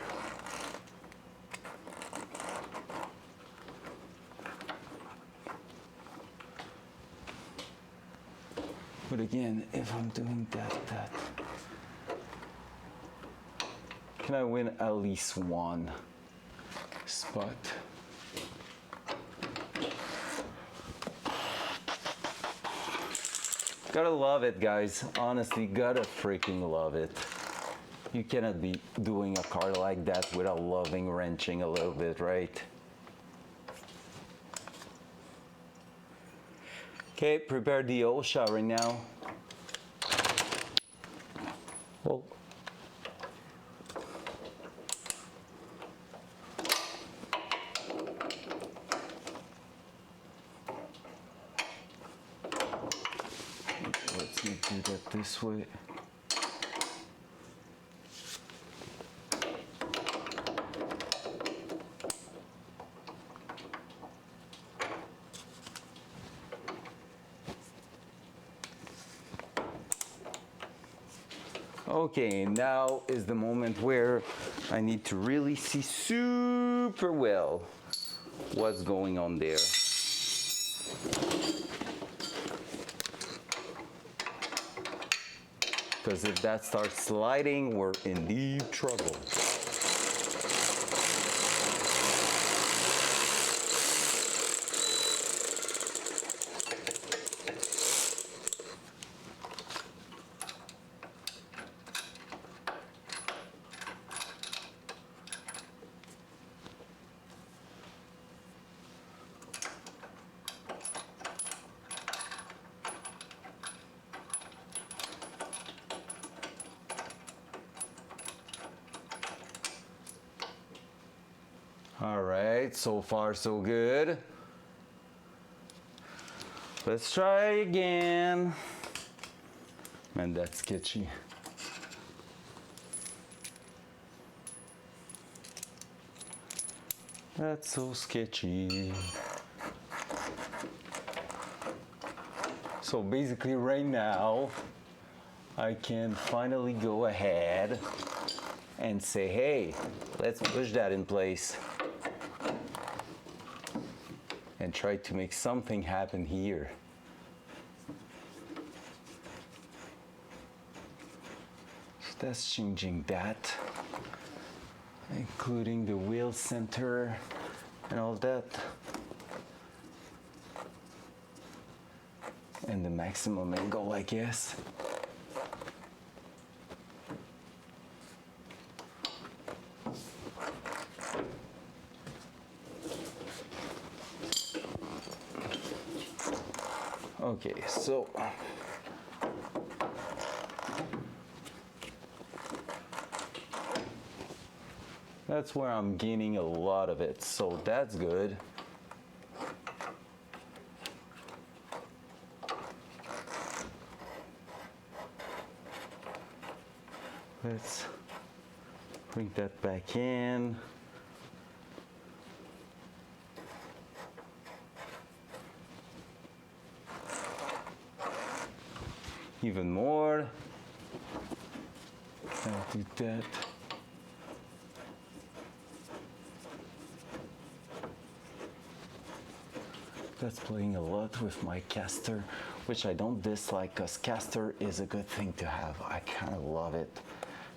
Speaker 1: But again, if I'm doing that, can I win at least one spot? Gotta love it, guys. Honestly, gotta freaking love it. You cannot be doing a car like that without loving wrenching a little bit, right? Okay, prepare the OSHA right now. Well, let's do that this way. Okay, now is the moment where I need to really see super well what's going on there. Because if that starts sliding, we're in deep trouble. All right, so far so good. Let's try again. Man, that's sketchy. That's so sketchy. So basically right now, I can finally go ahead and say, hey, let's push that in place and try to make something happen here. So that's changing that, including the wheel center and all that. And the maximum angle, I guess. Okay, so that's where I'm gaining a lot of it, so that's good. Let's bring that back in. Even more. I'll do that. That's playing a lot with my caster, which I don't dislike because caster is a good thing to have. I kind of love it.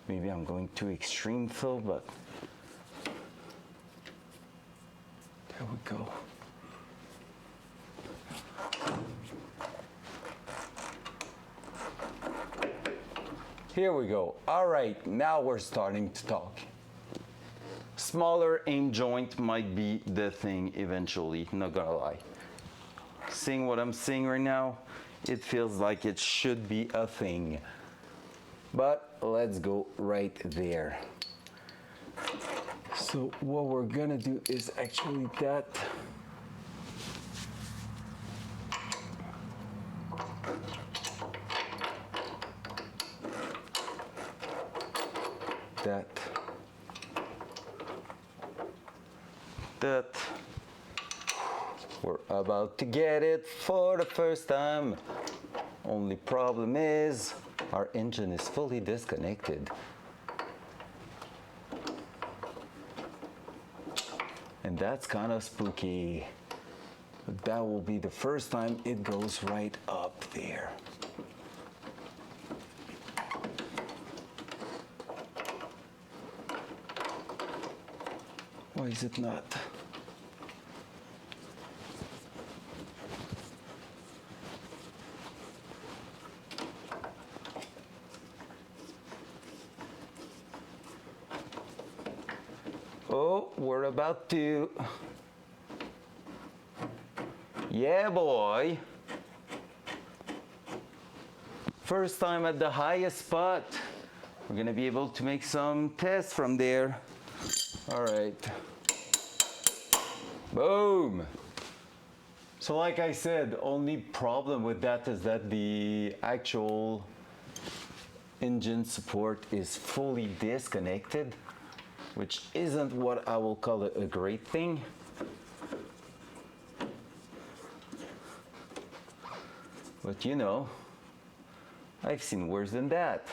Speaker 1: Maybe I'm going too extreme though, but there we go. Here we go. All right, now we're starting to talk. Smaller aim joint might be the thing eventually, not gonna lie. Seeing what I'm seeing right now, it feels like it should be a thing. But let's go right there. So what we're gonna do is actually that. That we're about to get it for the first time. Only problem is our engine is fully disconnected. And that's kind of spooky. But that will be the first time it goes right up there. Why is it not? Oh, we're about to. Yeah, boy. First time at the highest spot. We're gonna be able to make some tests from there. All right. Boom. So like I said, only problem with that is that the actual engine support is fully disconnected, which isn't what I will call a great thing. But you know, I've seen worse than that.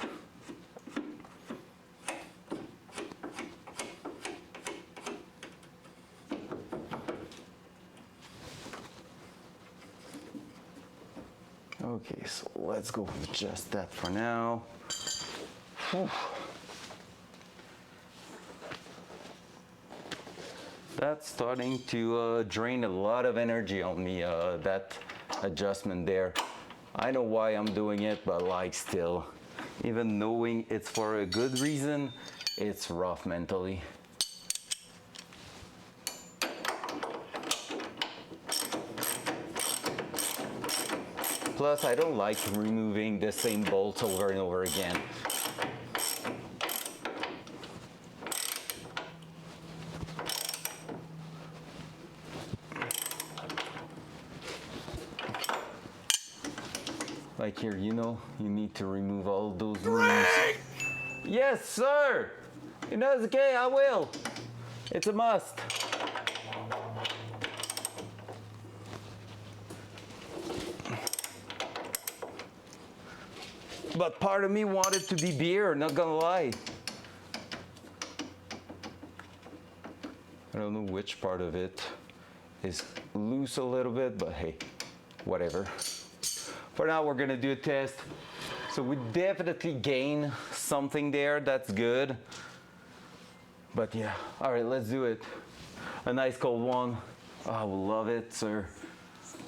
Speaker 1: So let's go with just that for now. Whew. That's starting to drain a lot of energy on me, that adjustment there. I know why I'm doing it, but like still, even knowing it's for a good reason, it's rough mentally. Plus, I don't like removing the same bolts over and over again. Like here, you know, you need to remove all those rings. Yes, sir! You know, it's okay, I will. It's a must. But part of me wanted to be beer, not gonna lie. I don't know which part of it is loose a little bit, but hey, whatever. For now, we're gonna do a test. So we definitely gain something there, that's good. But yeah, all right, let's do it. A nice cold one. Oh, I will love it, sir.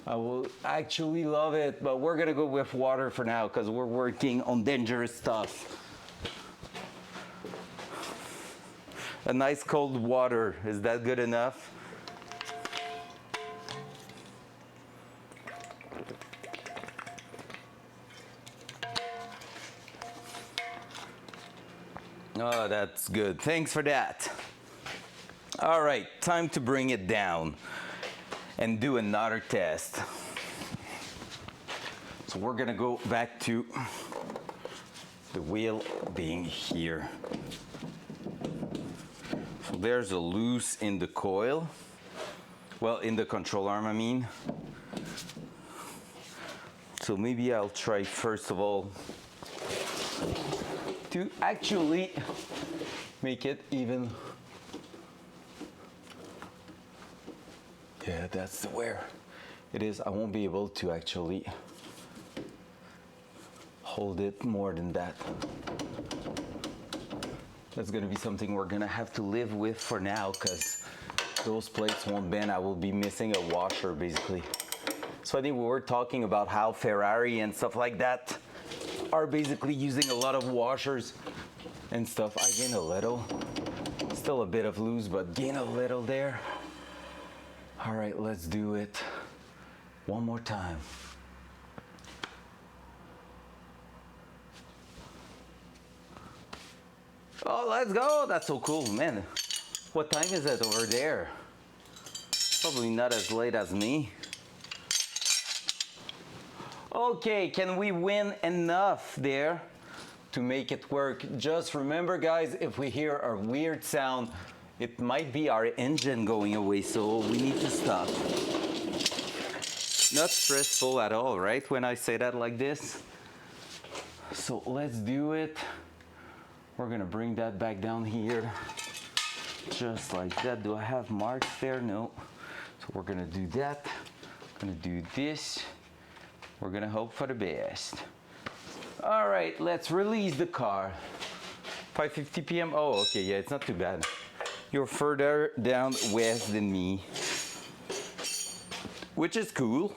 Speaker 1: I will actually love it, but we're gonna go with water for now because we're working on dangerous stuff. A nice cold water, is that good enough? Oh, that's good. Thanks for that. All right, time to bring it down and do another test. So we're gonna go back to the wheel being here. So there's a loose in the coil. Well, in the control arm, I mean. So maybe I'll try first of all to actually make it even. Yeah, that's where it is. I won't be able to actually hold it more than that. That's gonna be something we're gonna have to live with for now because those plates won't bend. I will be missing a washer basically. So I think we were talking about how Ferrari and stuff like that are basically using a lot of washers and stuff. I gain a little, still a bit of loose, but gain a little there. All right, let's do it one more time. Oh, let's go. That's so cool, man. What time is it over there? Probably not as late as me. Okay, can we win enough there to make it work? Just remember, guys, if we hear a weird sound, it might be our engine going away, so we need to stop. Not stressful at all, right? When I say that like this. So let's do it. We're gonna bring that back down here. Just like that. Do I have marks there? No. So we're gonna do that. Gonna do this. We're gonna hope for the best. All right, let's release the car. 5:50 p.m. Oh, okay, yeah, it's not too bad. You're further down west than me, which is cool.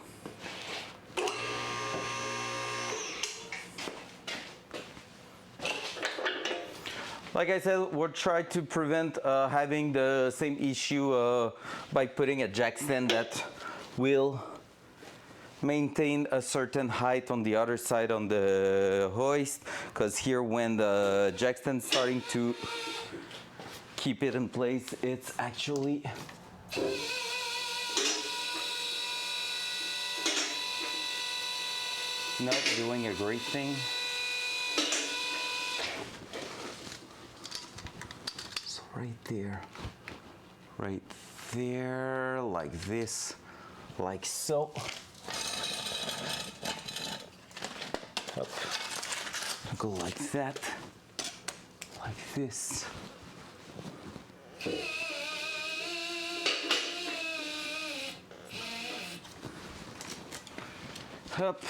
Speaker 1: Like I said, we'll try to prevent having the same issue by putting a jack stand that will maintain a certain height on the other side on the hoist, because here when the jack stand is starting to keep it in place, it's actually not doing a great thing. So right there, like this, like so. Up. Go like that, like this. Up.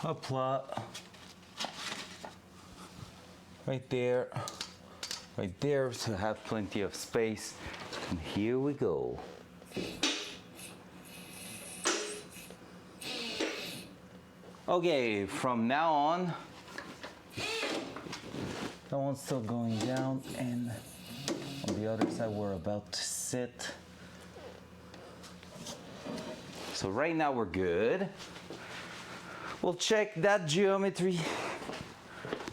Speaker 1: Apply. Right there. Right there to have plenty of space. And here we go. Okay, from now on, that one's still going down, and on the other side we're about to sit. So right now we're good. We'll check that geometry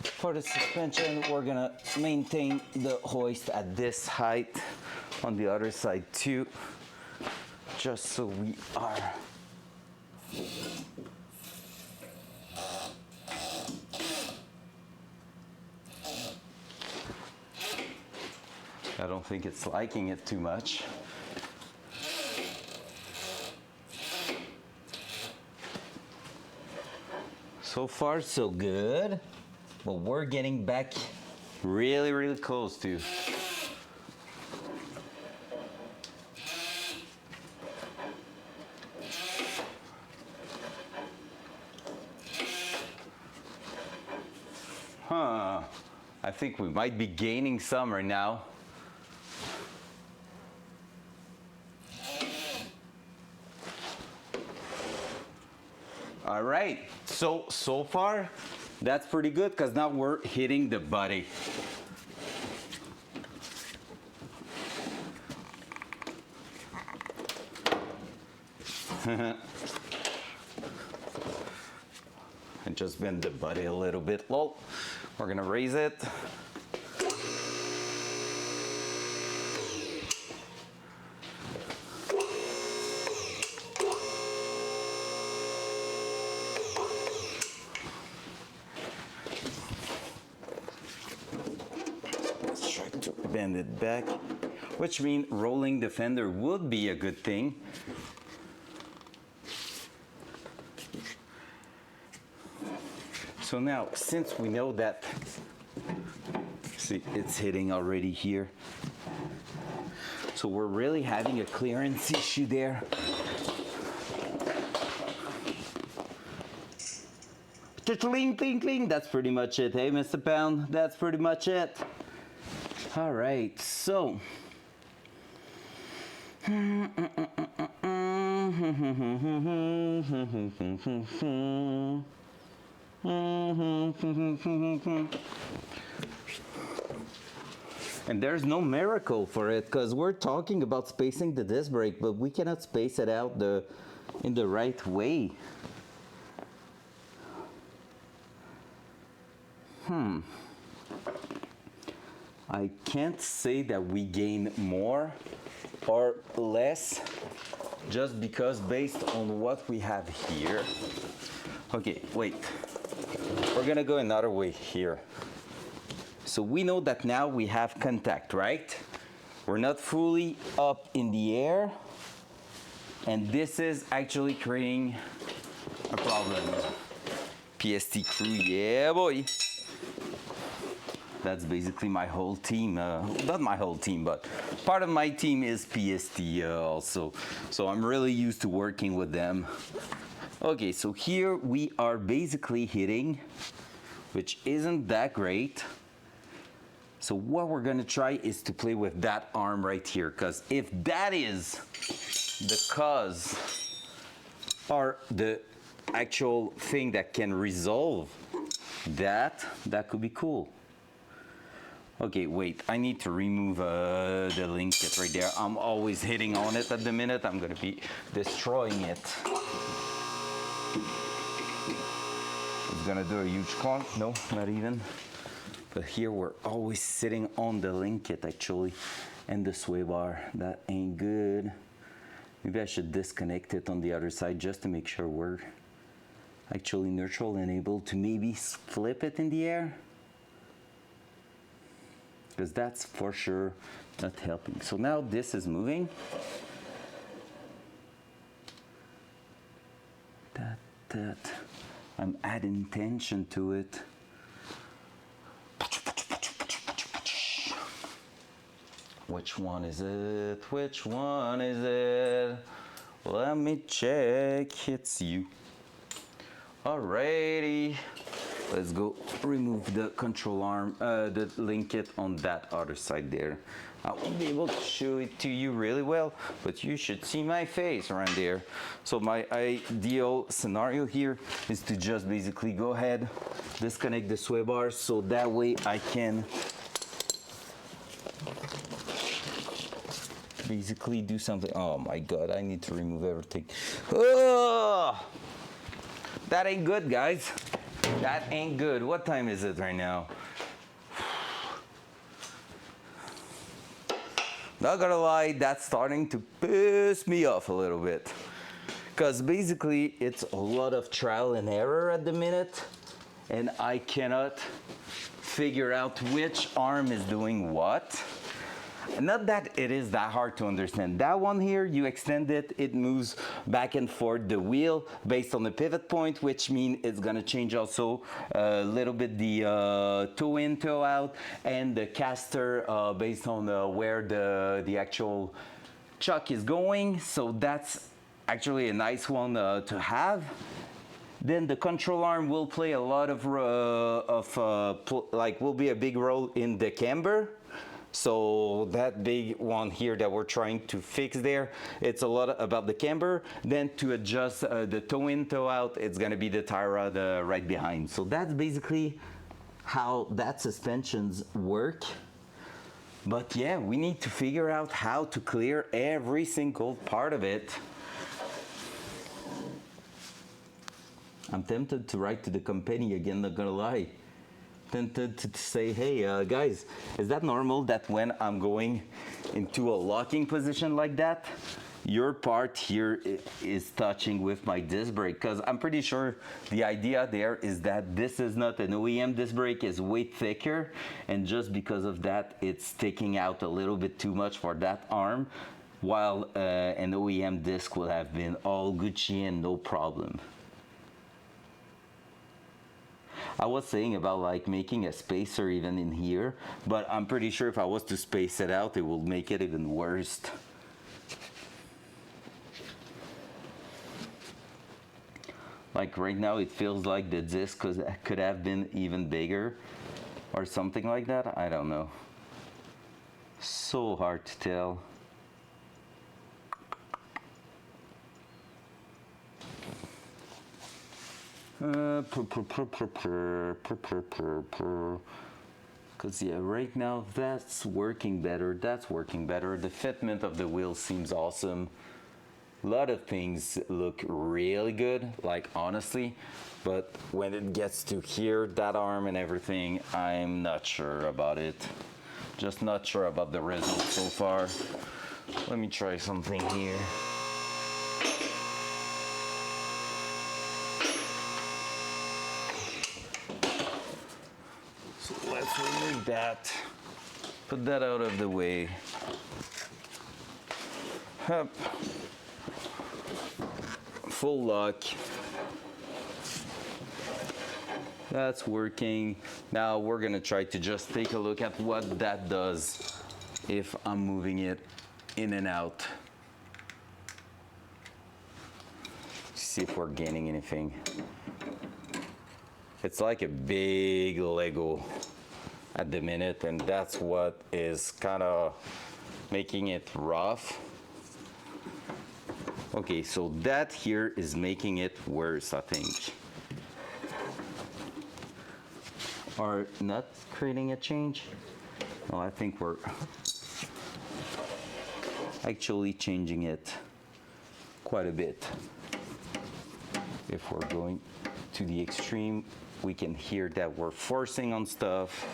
Speaker 1: for the suspension. We're gonna maintain the hoist at this height on the other side too, just so we are I don't think it's liking it too much. So far, so good. But we're getting back really, really close to. I think we might be gaining some right now. All right, so far, that's pretty good because now we're hitting the body. And just bend the body a little bit low. We're gonna raise it. Bend it back, which means rolling the fender would be a good thing. So now, since we know that, see, it's hitting already here. So we're really having a clearance issue there. Cling, cling, cling. That's pretty much it. Hey, Mr. Pound, that's pretty much it. All right, so and there's no miracle for it because we're talking about spacing the disc brake, but we cannot space it out in the right way. I can't say that we gain more or less just because based on what we have here. Okay, wait. We're gonna go another way here. So we know that now we have contact, right? We're not fully up in the air, and this is actually creating a problem. PST crew, yeah boy. That's basically my whole team. Not my whole team, but part of my team is PST also. So I'm really used to working with them. Okay, so here we are basically hitting, which isn't that great. So what we're gonna try is to play with that arm right here, because if that is the cause or the actual thing that can resolve that could be cool. Okay, wait, I need to remove the link kit right there. I'm always hitting on it at the minute. I'm gonna be destroying it. It's gonna do a huge clunk. No, not even. But here we're always sitting on the link kit actually, and the sway bar. That ain't good. Maybe I should disconnect it on the other side just to make sure we're actually neutral and able to maybe flip it in the air. Because that's for sure not helping. So now this is moving. That. I'm adding tension to it. Which one is it? Which one is it? Let me check. It's you. Alrighty, let's go remove the control arm, the link kit on that other side there. I won't be able to show it to you really well, but you should see my face around there. So my ideal scenario here is to just basically go ahead, disconnect the sway bars, so that way I can basically do something. Oh my god, I need to remove everything. Oh, that ain't good, guys. That ain't good. What time is it right now? Not gonna lie, that's starting to piss me off a little bit. Because basically it's a lot of trial and error at the minute, and I cannot figure out which arm is doing what. Not that it is that hard to understand. That one here, you extend it, it moves back and forth the wheel based on the pivot point, which means it's gonna change also a little bit the toe in, toe out, and the caster based on where the actual chuck is going. So that's actually a nice one to have. Then the control arm will play a lot of like will be a big role in the camber. So that big one here that we're trying to fix there, it's a lot about the camber. Then to adjust the toe in, toe out, it's gonna be the tie rod right behind. So that's basically how that suspensions work. But yeah, we need to figure out how to clear every single part of it. I'm tempted to write to the company again, not gonna lie. Tempted to say, hey guys, is that normal that when I'm going into a locking position like that, your part here is touching with my disc brake? Because I'm pretty sure the idea there is that this is not an OEM disc brake, is way thicker, and just because of that it's sticking out a little bit too much for that arm, while an OEM disc will have been all Gucci and no problem. I was saying about like making a spacer even in here, but I'm pretty sure if I was to space it out, it will make it even worse. Like right now, it feels like the disc could have been even bigger or something like that. I don't know. So hard to tell. Because yeah, right now that's working better, that's working better. The fitment of the wheel seems awesome. A lot of things look really good, like honestly, but when it gets to here, that arm and everything, I'm not sure about it. Just not sure about the results so far. Let me try something here. Let's remove that, put that out of the way. Hup. Full lock. That's working. Now we're gonna try to just take a look at what that does if I'm moving it in and out. See if we're gaining anything. It's like a big Lego at the minute, and that's what is kind of making it rough. Okay, so that here is making it worse, I think. Or not creating a change? No, I think we're actually changing it quite a bit. If we're going to the extreme, we can hear that we're forcing on stuff.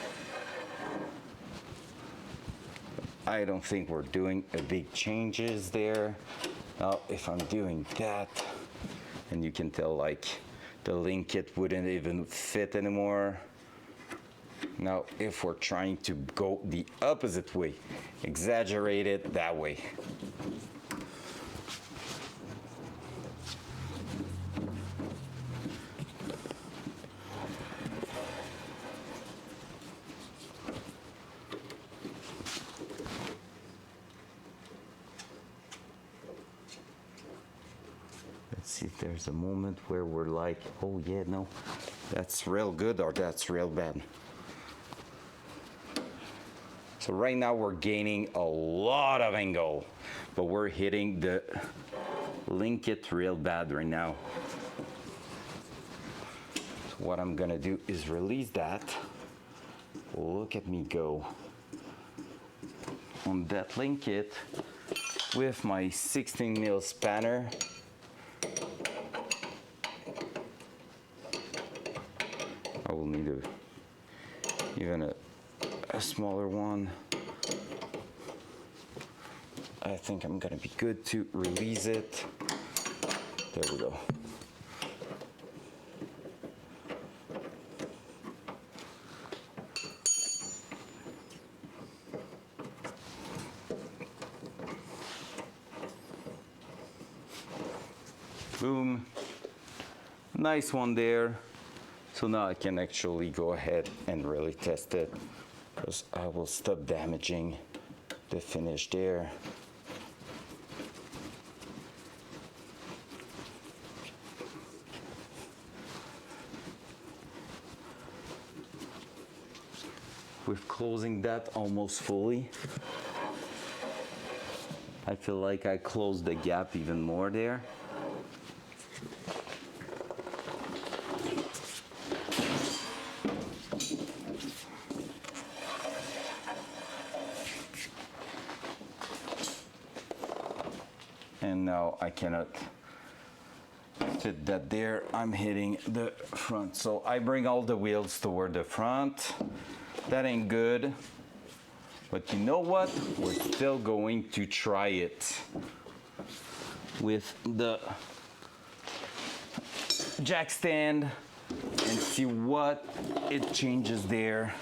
Speaker 1: I don't think we're doing a big changes there. Now, if I'm doing that, and you can tell like the link kit wouldn't even fit anymore. Now, if we're trying to go the opposite way, exaggerate it that way. see if there's a moment where we're like, oh yeah, no, that's real good or that's real bad. So right now we're gaining a lot of angle, but we're hitting the link it real bad right now. So what I'm gonna do is release that. Look at me go on that link it with my 16 mil spanner. I will need even a smaller one. I think I'm gonna be good to release it. There we go. Boom. Nice one there. So now I can actually go ahead and really test it, because I will stop damaging the finish there. With closing that almost fully, I feel like I closed the gap even more there. And now I cannot fit that there. I'm hitting the front. So I bring all the wheels toward the front. That ain't good. But you know what? We're still going to try it with the jack stand and see what it changes there.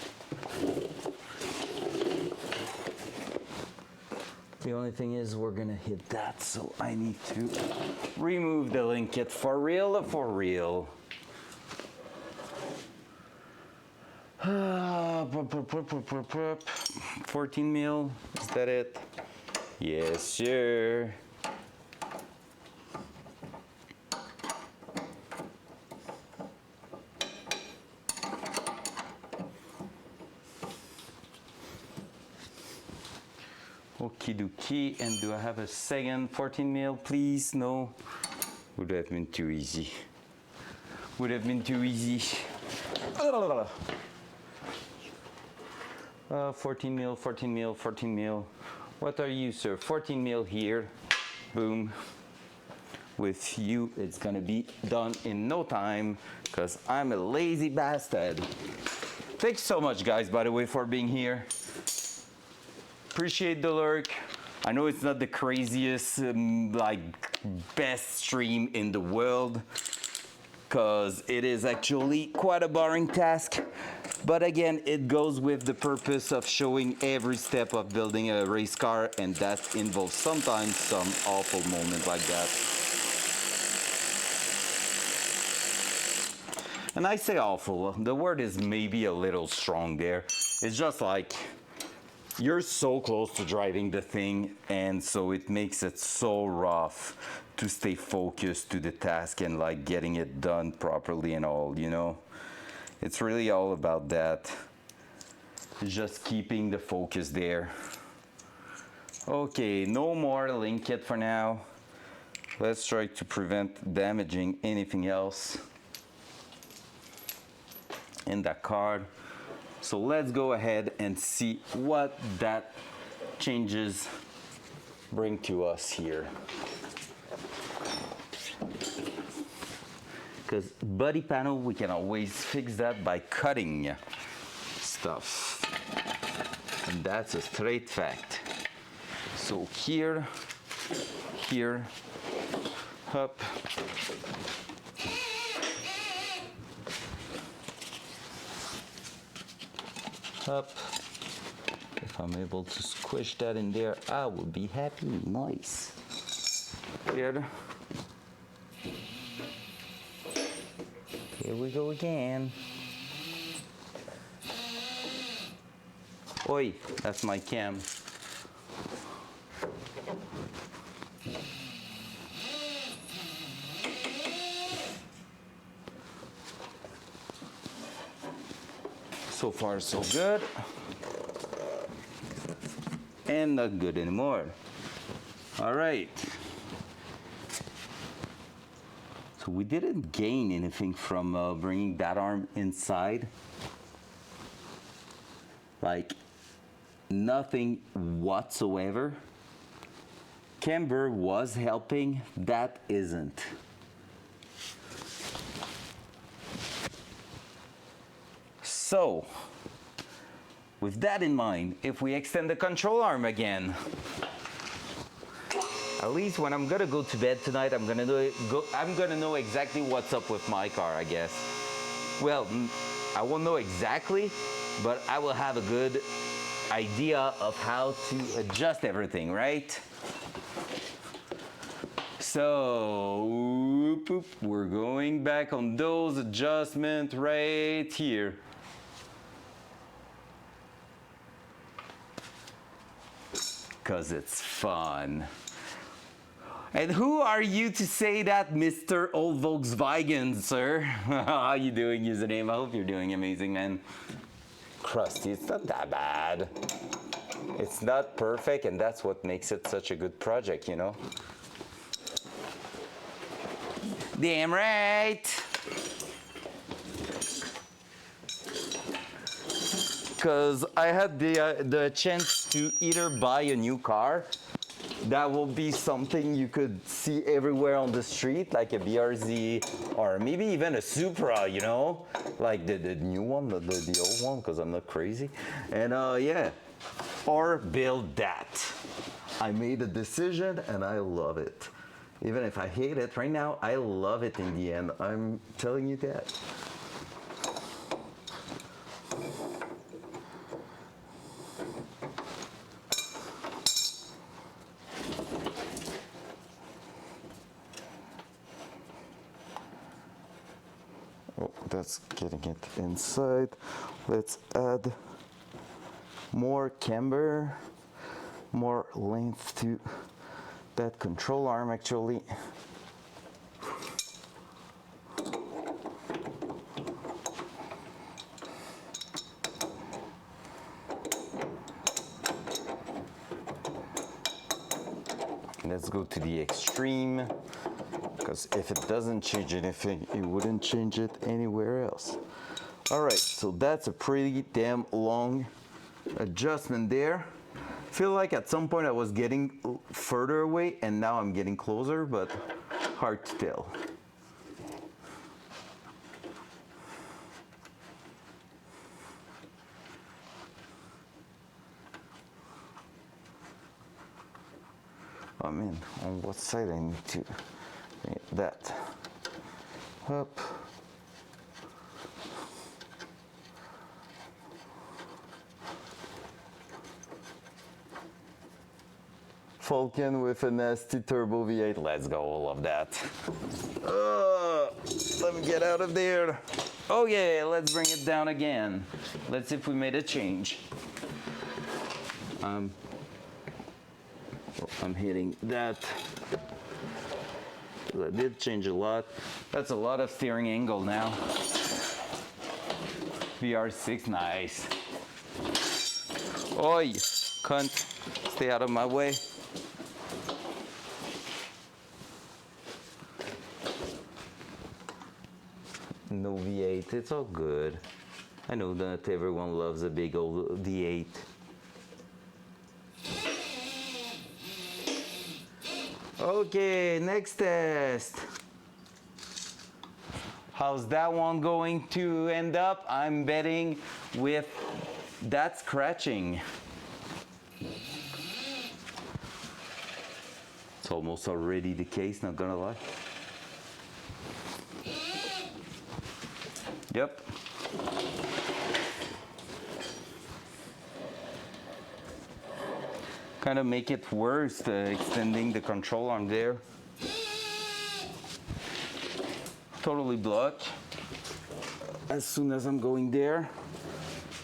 Speaker 1: The only thing is we're gonna hit that, so I need to remove the link kit for real, for real. 14 mil, is that it? Yes, sir. Okie dokie, and do I have a second 14 mil, please? No, would have been too easy. Would have been too easy. 14 mil, 14 mil, 14 mil. What are you, sir? 14 mil here. Boom. With you, it's gonna be done in no time, because I'm a lazy bastard. Thanks so much, guys, by the way, for being here. Appreciate the lurk. I know it's not the craziest, best stream in the world, because it is actually quite a boring task. But again, it goes with the purpose of showing every step of building a race car, and that involves sometimes some awful moments like that. And I say awful, the word is maybe a little strong there. It's just like, you're so close to driving the thing, and so it makes it so rough to stay focused to the task and like getting it done properly and all, you know? It's really all about that. Just keeping the focus there. Okay, no more link kit for now. Let's try to prevent damaging anything else in that card. So let's go ahead and see what that changes bring to us here. Because body panel, we can always fix that by cutting stuff. And that's a straight fact. So here, here, up. Up. If I'm able to squish that in there, I will be happy. Nice. Here. Here we go again. Oi, that's my cam. So far, so good. And not good anymore. All right. So we didn't gain anything from bringing that arm inside. Like nothing whatsoever. Camber was helping, that isn't. So, with that in mind, if we extend the control arm again, at least when I'm gonna go to bed tonight, I'm gonna know exactly what's up with my car, I guess. Well, I won't know exactly, but I will have a good idea of how to adjust everything, right? So, we're going back on those adjustments right here. Because it's fun. And who are you to say that, Mr. Old Volkswagen, sir? How you doing, username? I hope you're doing amazing, man. Crusty, it's not that bad. It's not perfect, and that's what makes it such a good project, you know? Damn right! Because I had the chance to either buy a new car, that will be something you could see everywhere on the street, like a BRZ, or maybe even a Supra, you know? Like the new one, the old one, because I'm not crazy. And yeah, or build that. I made a decision and I love it. Even if I hate it right now, I love it in the end. I'm telling you that. Oh, that's getting it inside. Let's add more camber, more length to that control arm actually. Let's go to the extreme, because if it doesn't change anything, it wouldn't change it anywhere else. All right, so that's a pretty damn long adjustment there. Feel like at some point I was getting further away and now I'm getting closer, but hard to tell. Oh man, on what side I need to make that up. Falcon with a nasty turbo V8. Let's go, all of that. Let me get out of there. Oh yeah, let's bring it down again. Let's see if we made a change. I'm hitting that. That did change a lot. That's a lot of steering angle now. VR6, nice. Oi, cunt, stay out of my way. No V8, it's all good. I know that everyone loves a big old V8. Okay, next test. How's that one going to end up? I'm betting with that scratching. It's almost already the case, not gonna lie. Yep. Kind of make it worse, extending the control arm there. Totally blocked. As soon as I'm going there,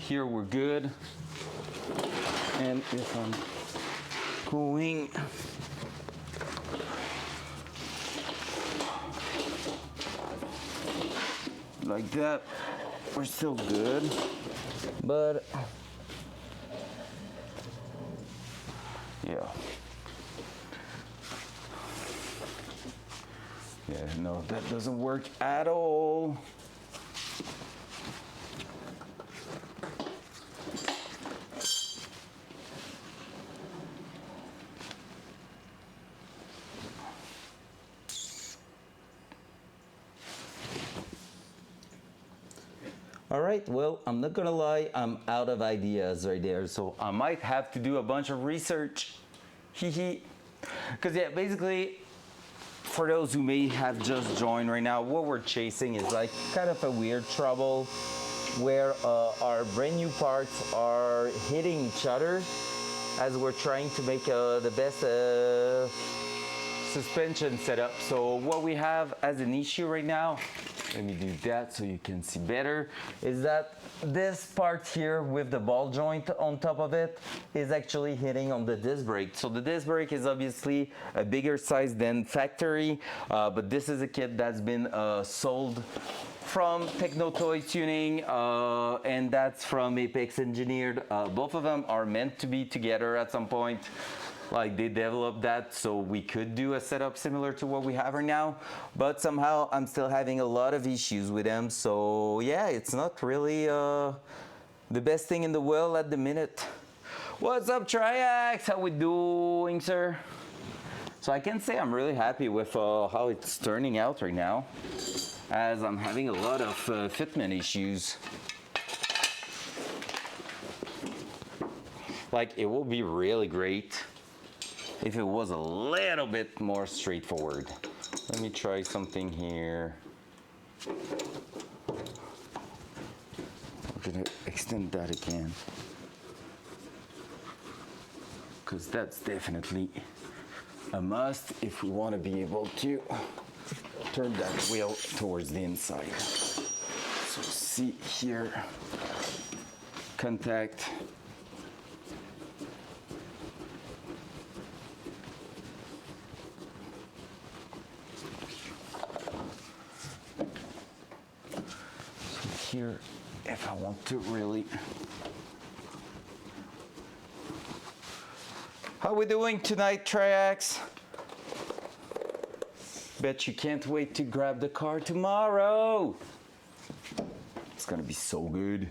Speaker 1: here we're good. And if I'm going like that, we're still good. But yeah. Yeah, no, that doesn't work at all. All right, well, I'm not gonna lie, I'm out of ideas right there, so I might have to do a bunch of research. Hee hee. Because, yeah, basically, for those who may have just joined right now, what we're chasing is like kind of a weird trouble where our brand new parts are hitting each other as we're trying to make the best suspension setup. So what we have as an issue right now, let me do that so you can see better, is that this part here with the ball joint on top of it is actually hitting on the disc brake. So the disc brake is obviously a bigger size than factory, but this is a kit that's been sold from Techno Toy Tuning, and that's from Apex Engineered. Both of them are meant to be together at some point. Like, they developed that so we could do a setup similar to what we have right now, but somehow I'm still having a lot of issues with them. So yeah, it's not really the best thing in the world at the minute. What's up, Triax? How we doing, sir? So I can say I'm really happy with how it's turning out right now, as I'm having a lot of fitment issues. Like, it will be really great if it was a little bit more straightforward. Let me try something here. I'm gonna extend that again, because that's definitely a must if we want to be able to turn that wheel towards the inside. So see here, contact. Here, if I want to really. How we doing tonight, Triax? Bet you can't wait to grab the car tomorrow. It's gonna be so good.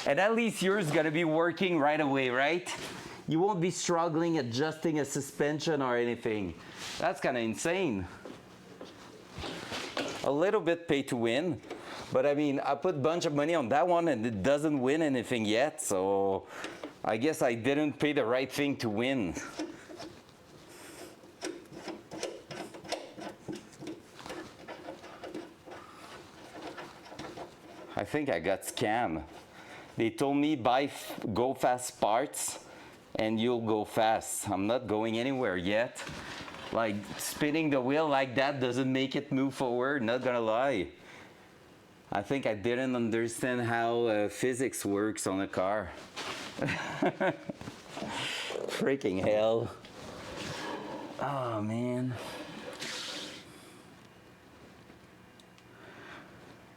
Speaker 1: And at least yours is gonna be working right away, right? You won't be struggling adjusting a suspension or anything. That's kind of insane. A little bit pay to win. But I mean, I put a bunch of money on that one and it doesn't win anything yet, so I guess I didn't pay the right thing to win. I think I got scammed. They told me buy go fast parts and you'll go fast. I'm not going anywhere yet. Like, spinning the wheel like that doesn't make it move forward, not gonna lie. I think I didn't understand how physics works on a car. Freaking hell. Oh, man.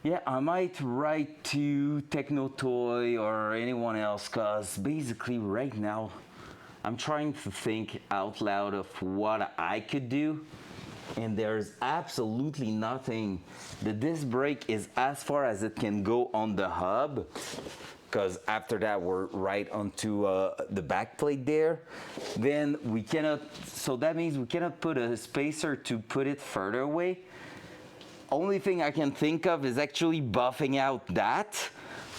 Speaker 1: Yeah, I might write to Techno Toy or anyone else, because basically right now I'm trying to think out loud of what I could do. And there's absolutely nothing. The disc brake is as far as it can go on the hub, because after that we're right onto the back plate there. Then we cannot, so that means we cannot put a spacer to put it further away. Only thing I can think of is actually buffing out that,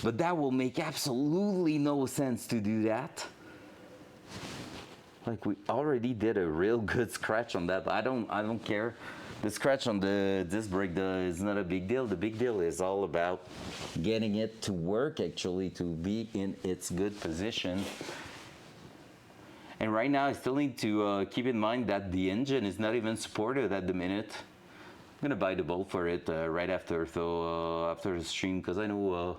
Speaker 1: but that will make absolutely no sense to do that. Like, we already did a real good scratch on that. I don't care. The scratch on the disc brake is not a big deal. The big deal is all about getting it to work, actually, to be in its good position. And right now I still need to keep in mind that the engine is not even supported at the minute. I'm gonna buy the bolt for it right after, so after the stream, because I know,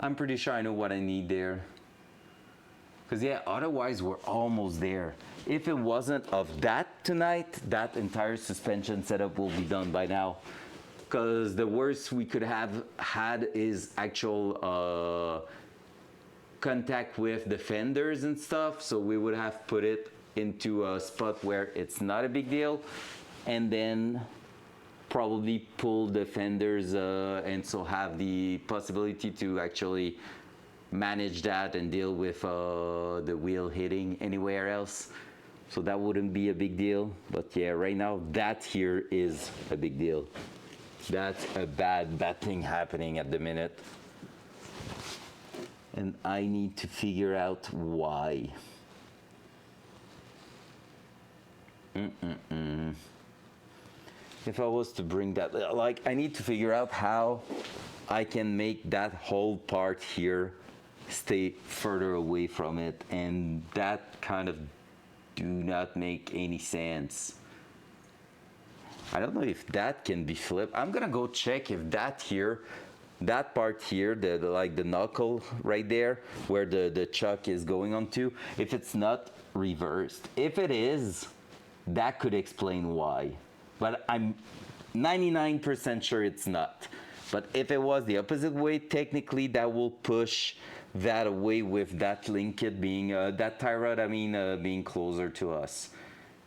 Speaker 1: I'm pretty sure I know what I need there. Because yeah, otherwise we're almost there. If it wasn't of that tonight, that entire suspension setup will be done by now. Because the worst we could have had is actual contact with the fenders and stuff, so we would have put it into a spot where it's not a big deal, and then probably pull the fenders and so have the possibility to actually manage that and deal with the wheel hitting anywhere else. So that wouldn't be a big deal. But yeah, right now that here is a big deal. That's a bad thing happening at the minute. And I need to figure out why. If I was to bring that, like, I need to figure out how I can make that whole part here stay further away from it, and that kind of do not make any sense. I don't know if that can be flipped. I'm gonna go check if that here, that part here, the like the knuckle right there where the chuck is going onto, if it's not reversed. If it is, that could explain why. But I'm 99% sure it's not. But if it was the opposite way, technically that will push that away with that link kit being, that tie rod, I mean, being closer to us.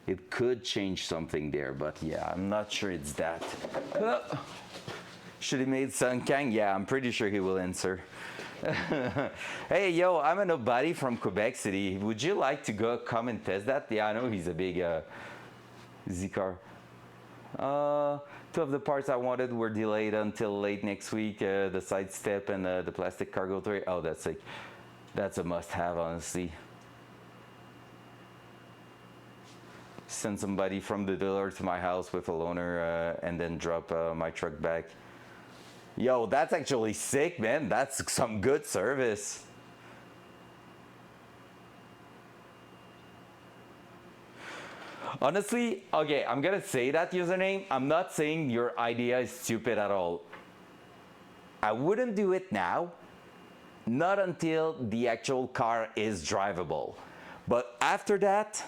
Speaker 1: It could change something there, but yeah, I'm not sure it's that. Should he made Sun Kang? Yeah, I'm pretty sure he will answer. Hey, yo, I'm a nobody from Quebec City. Would you like to come and test that? Yeah, I know he's a big Z-car. Two of the parts I wanted were delayed until late next week. The side step and the plastic cargo tray. Oh, that's a must-have, honestly. Send somebody from the dealer to my house with a loaner and then drop my truck back. Yo, that's actually sick, man. That's some good service. Honestly, okay, I'm gonna say that username. I'm not saying your idea is stupid at all. I wouldn't do it now, not until the actual car is drivable. But after that,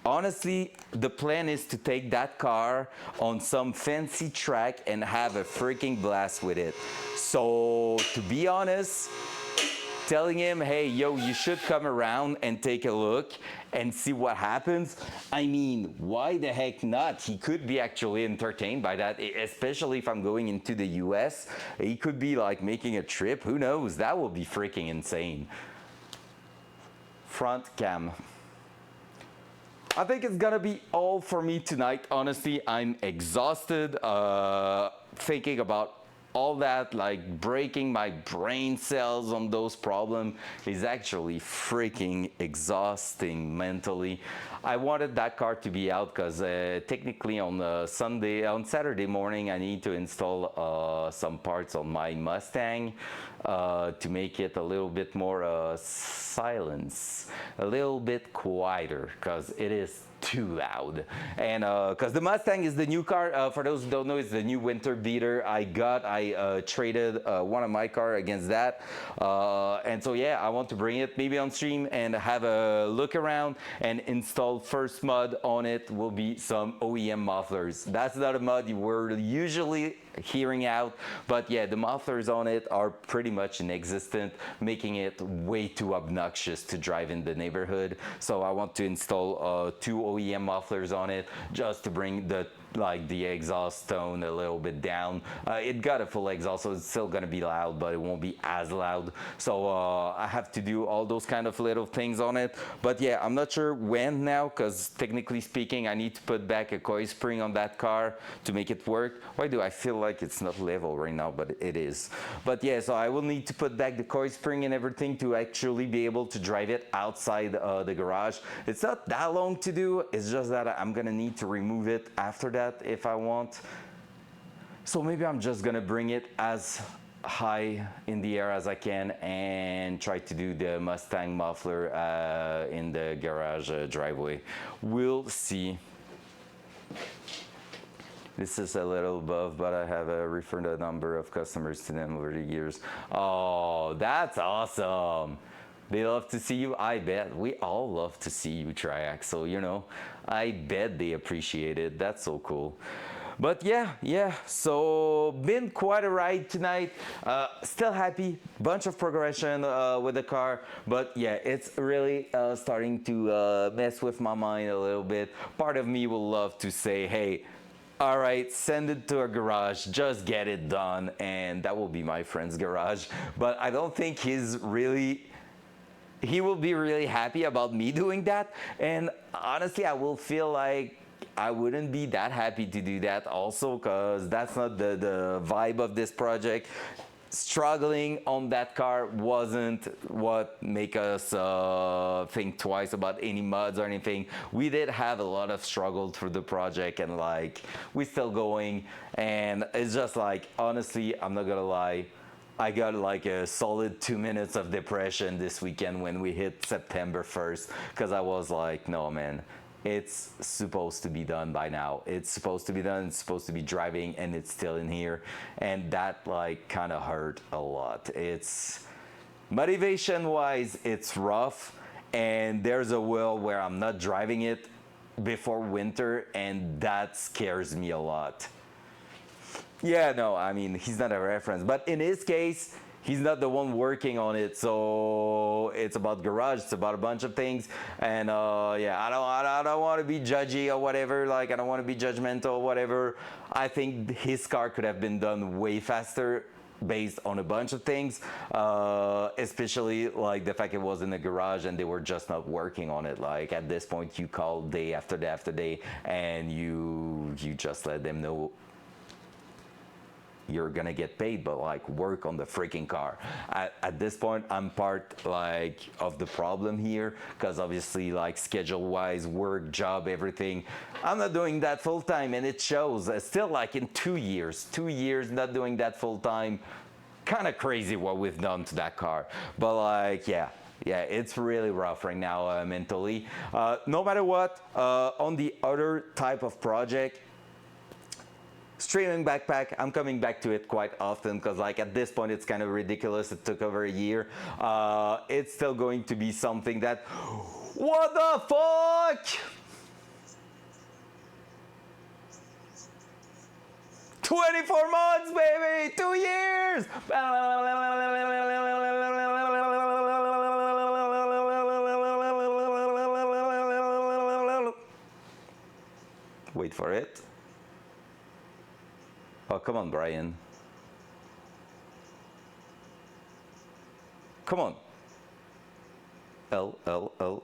Speaker 1: honestly, the plan is to take that car on some fancy track and have a freaking blast with it. So, to be honest, telling him, hey, yo, you should come around and take a look and see what happens. I mean, why the heck not? He could be actually entertained by that, especially if I'm going into the US. He could be like making a trip. Who knows? That will be freaking insane. Front cam. I think it's gonna be all for me tonight. Honestly, I'm exhausted thinking about all that, like breaking my brain cells on those problems is actually freaking exhausting mentally. I wanted that car to be out because technically on Saturday morning, I need to install some parts on my Mustang to make it a little bit more silence, a little bit quieter, because it is too loud. And because the Mustang is the new car, for those who don't know, it's the new winter beater I traded one of my car against that, and so yeah, I want to bring it maybe on stream and have a look around and install. First mod on it will be some OEM mufflers. That's not a mod you were usually hearing out, but yeah, the mufflers on it are pretty much inexistent, making it way too obnoxious to drive in the neighborhood. So I want to install two OEM mufflers on it just to bring the exhaust tone a little bit down. It got a full exhaust, so it's still gonna be loud, but it won't be as loud. So I have to do all those kind of little things on it. But yeah, I'm not sure when now, because technically speaking, I need to put back a coil spring on that car to make it work. Why do I feel like it's not level right now? But it is. But yeah, so I will need to put back the coil spring and everything to actually be able to drive it outside the garage. It's not that long to do. It's just that I'm gonna need to remove it after that if I want. So maybe I'm just gonna bring it as high in the air as I can and try to do the Mustang muffler in the garage driveway. We'll see. This is a little above, but I have referred a number of customers to them over the years. Oh, that's awesome. They love to see you. I bet we all love to see you, Triaxle. You know, I bet they appreciate it. That's so cool. But yeah, so been quite a ride tonight. Still happy, bunch of progression with the car, but yeah, it's really starting to mess with my mind a little bit. Part of me will love to say, hey, all right, send it to a garage, just get it done, and that will be my friend's garage. But I don't think he will be really happy about me doing that. And honestly, I will feel like I wouldn't be that happy to do that also, because that's not the vibe of this project. Struggling on that car wasn't what make us think twice about any mods or anything. We did have a lot of struggle through the project, and like we're still going, and it's just like, honestly, I'm not gonna lie, I got like a solid 2 minutes of depression this weekend when we hit September 1st, because I was like, no man, it's supposed to be done by now. It's supposed to be done, it's supposed to be driving, and it's still in here. And that like kind of hurt a lot. It's motivation wise, it's rough. And there's a world where I'm not driving it before winter, and that scares me a lot. Yeah, no, I mean, he's not a reference, but in his case, he's not the one working on it. So it's about garage, it's about a bunch of things, and yeah, I don't want to be judgy or whatever. Like, I don't want to be judgmental or whatever. I think his car could have been done way faster based on a bunch of things, especially like the fact it was in the garage and they were just not working on it. Like at this point, you call day after day after day, and you just let them know you're gonna get paid, but like work on the freaking car. At this point, I'm part like of the problem here, because obviously like schedule wise, work, job, everything, I'm not doing that full time, and it shows. Still like in 2 years not doing that full time, kind of crazy what we've done to that car. But like yeah, it's really rough right now mentally. No matter what, on the other type of project, streaming backpack, I'm coming back to it quite often, because like at this point it's kind of ridiculous. It took over a year. It's still going to be something that, what the fuck? 24 months, baby, 2 years. Wait for it. Oh, come on, Brian. Come on. L, L, L.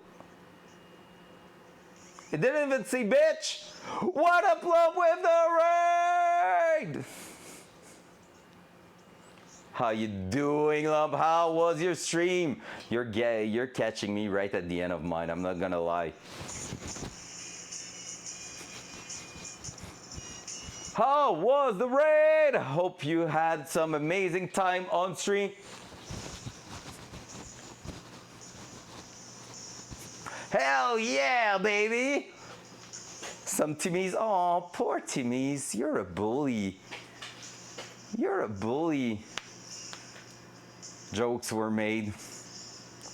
Speaker 1: It didn't even say bitch. What up, love with the raid? How you doing, love? How was your stream? You're gay. You're catching me right at the end of mine. I'm not gonna lie. How was the raid? Hope you had some amazing time on stream. Hell yeah, baby! Some Timmy's. Oh, poor Timmy's. You're a bully. You're a bully. Jokes were made.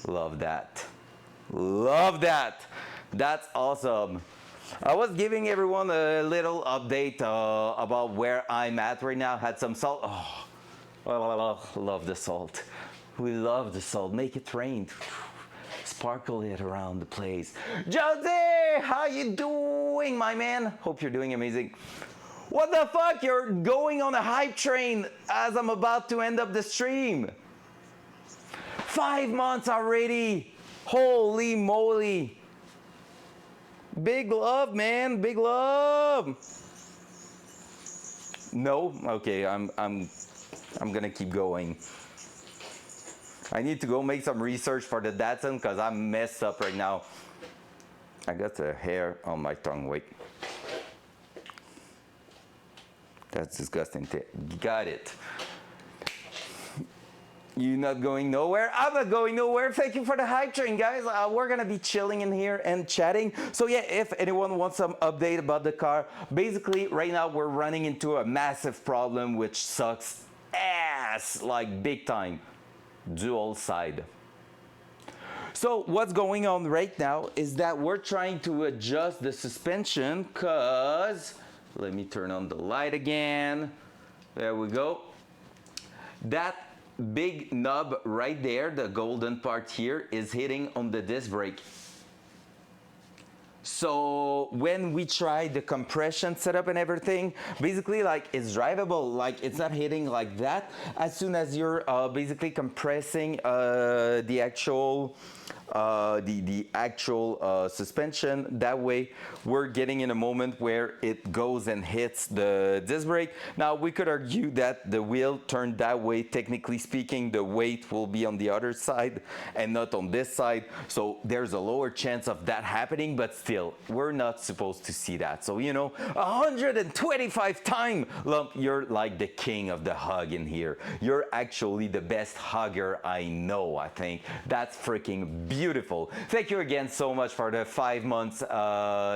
Speaker 1: Love that. Love that. That's awesome. I was giving everyone a little update about where I'm at right now. Had some salt. Oh, love the salt. We love the salt. Make it rain. Sparkle it around the place. Jose, how you doing, my man? Hope you're doing amazing. What the fuck? You're going on a hype train as I'm about to end up the stream. 5 months already. Holy moly. Big love, man. Big love. No? Okay, I'm gonna keep going. I need to go make some research for the Datsun, because I'm messed up right now. I got the hair on my tongue. Wait. That's disgusting. Got it. You not going nowhere? I'm not going nowhere. Thank you for the hype train, guys. We're gonna be chilling in here and chatting. So yeah, if anyone wants some update about the car, basically right now we're running into a massive problem which sucks ass, like big time. Dual side. So what's going on right now is that we're trying to adjust the suspension, because Let me turn on the light again. There we go. That big knob right there, the golden part here, is hitting on the disc brake. So when we try the compression setup and everything, basically like it's drivable, like it's not hitting like that. As soon as you're basically compressing the actual suspension, that way we're getting in a moment where it goes and hits the disc brake. Now we could argue that the wheel turned that way, technically speaking the weight will be on the other side and not on this side, so there's a lower chance of that happening, but still we're not supposed to see that. So 125 time lump, you're like the king of the hug in here. You're actually the best hugger I know. I think that's freaking beautiful. Thank you again so much for the 5 months,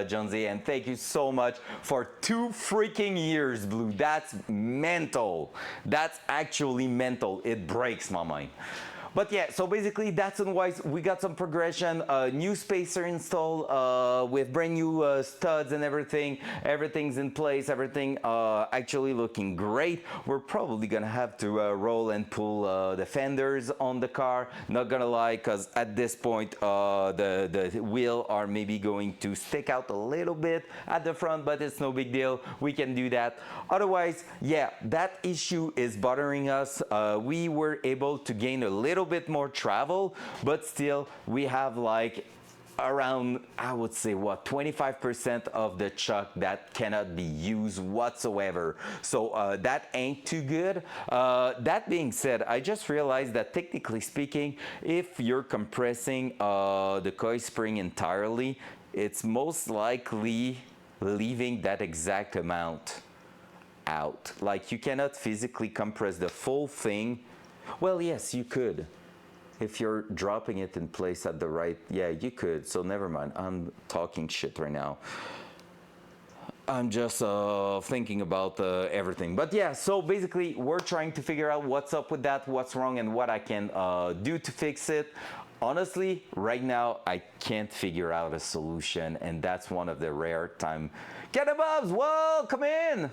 Speaker 1: Jonesy, and thank you so much for 2 freaking years, Blue. That's mental. That's actually mental. It breaks my mind. But yeah, so basically Datsun wise, we got some progression, new spacer installed with brand new studs and everything. Everything's in place, everything actually looking great. We're probably gonna have to roll and pull the fenders on the car, not gonna lie, because at this point the wheel are maybe going to stick out a little bit at the front, but it's no big deal. We can do that. Otherwise, yeah, that issue is bothering us. We were able to gain a little bit more travel, but still we have like around, I would say, what, 25% of the chuck that cannot be used whatsoever. So that ain't too good. That being said, I just realized that technically speaking, if you're compressing the coil spring entirely, it's most likely leaving that exact amount out. Like you cannot physically compress the full thing. Well, yes, you could. If you're dropping it in place at the right, yeah, you could. So never mind. I'm talking shit right now. I'm just thinking about everything. But yeah, so basically we're trying to figure out what's up with that, what's wrong, and what I can do to fix it. Honestly, right now, I can't figure out a solution, and that's one of the rare time. Get above, well, come in.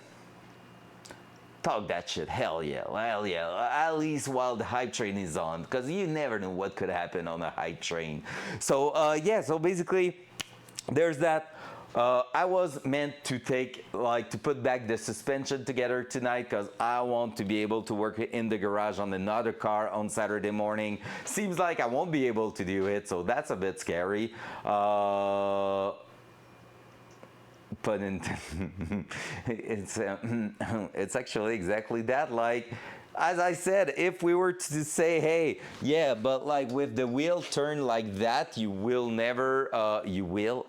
Speaker 1: Talk that shit, hell yeah, at least while the hype train is on, because you never know what could happen on a hype train. So yeah, so basically, there's that. I was meant to to put back the suspension together tonight because I want to be able to work in the garage on another car on Saturday morning. Seems like I won't be able to do it, so that's a bit scary. But it's actually exactly that. Like, as I said, if we were to say, hey, yeah, but like with the wheel turned like that, you will never, you will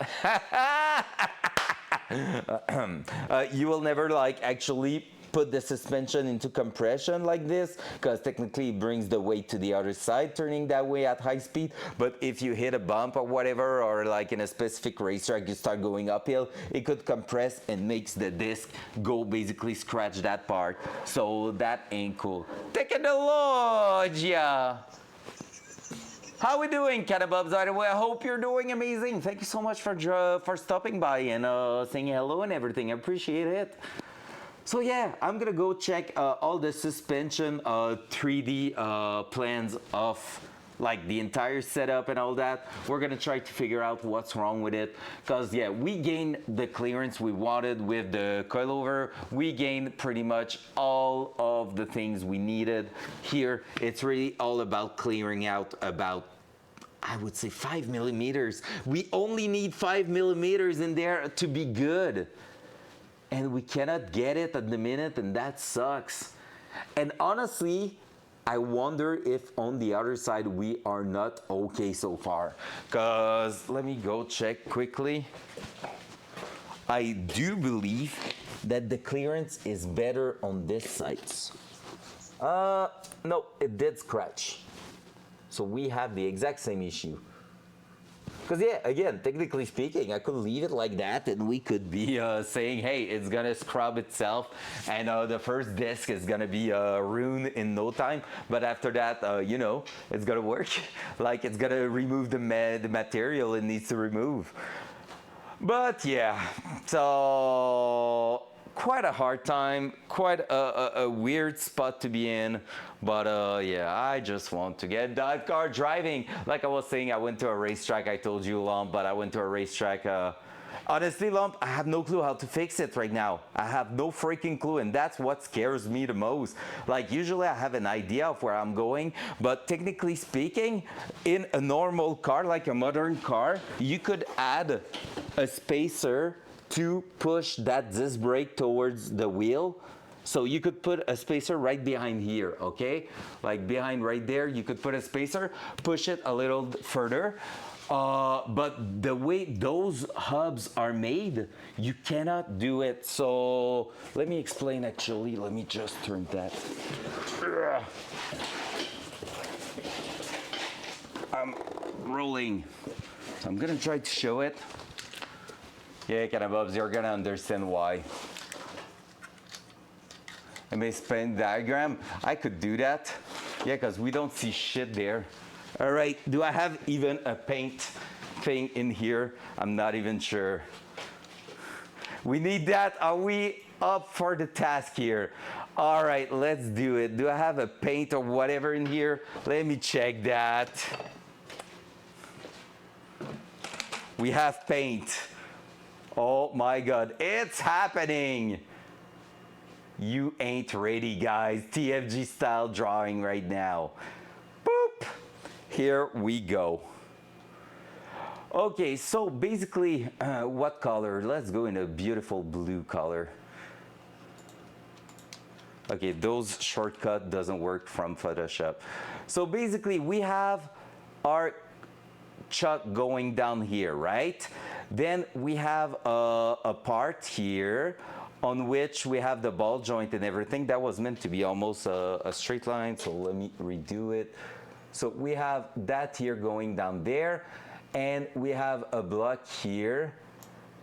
Speaker 1: never like actually put the suspension into compression like this, because technically it brings the weight to the other side, turning that way at high speed. But if you hit a bump or whatever, or like in a specific racetrack, you start going uphill, it could compress and makes the disc go basically scratch that part. So that ain't cool. Technologia. How we doing, Catabubs? I hope you're doing amazing. Thank you so much for stopping by and saying hello and everything. I appreciate it. So yeah, I'm gonna go check all the suspension 3D plans of like the entire setup and all that. We're gonna try to figure out what's wrong with it, because yeah, we gained the clearance we wanted with the coilover. We gained pretty much all of the things we needed here. It's really all about clearing out about, I would say, 5 millimeters. We only need 5 millimeters in there to be good. And we cannot get it at the minute, and that sucks. And honestly, I wonder if on the other side we are not okay so far. Because let me go check quickly. I do believe that the clearance is better on this side. No, it did scratch. So we have the exact same issue. Because yeah, again, technically speaking, I could leave it like that and we could be saying, hey, it's gonna scrub itself and the first disc is gonna be ruined in no time. But after that, it's gonna work. Like it's gonna remove the material it needs to remove. But yeah, so quite a hard time, quite a weird spot to be in. But yeah, I just want to get that car driving. Like I was saying, I went to a racetrack. I told you, Lump, but I went to a racetrack. Honestly, Lump, I have no clue how to fix it right now. I have no freaking clue, and that's what scares me the most. Like, usually I have an idea of where I'm going, but technically speaking, in a normal car, like a modern car, you could add a spacer to push that disc brake towards the wheel. So you could put a spacer right behind here, okay? Like behind right there, you could put a spacer, push it a little further. But the way those hubs are made, you cannot do it. So let me explain actually. Let me just turn that. I'm rolling. So I'm gonna try to show it. Yeah, kind of Bubs, you're gonna understand why. I may explain diagram. I could do that. Yeah, because we don't see shit there. All right, do I have even a paint thing in here? I'm not even sure. We need that. Are we up for the task here? All right, let's do it. Do I have a paint or whatever in here? Let me check that. We have paint. Oh my God, it's happening. You ain't ready, guys. TFG style drawing right now. Boop. Here we go. Okay, so basically, what color? Let's go in a beautiful blue color. Okay, those shortcut doesn't work from Photoshop. So basically, we have our chuck going down here, right? Then we have a part here on which we have the ball joint and everything. That was meant to be almost a straight line, so let me redo it. So we have that here going down there, and we have a block here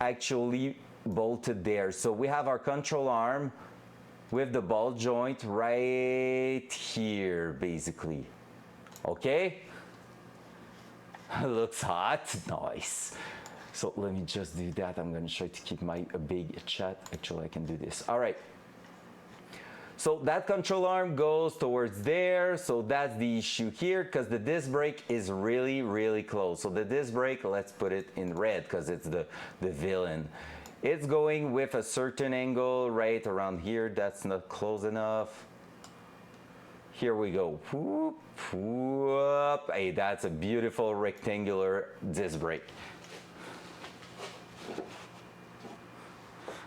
Speaker 1: actually bolted there. So we have our control arm with the ball joint right here, basically. Okay? Looks hot. Nice. So let me just do that. I'm going to try to keep my big chat. Actually, I can do this. All right. So that control arm goes towards there. So that's the issue here because the disc brake is really, really close. So the disc brake, let's put it in red because it's the villain. It's going with a certain angle right around here. That's not close enough. Here we go. Whoop, whoop. Hey, that's a beautiful rectangular disc brake.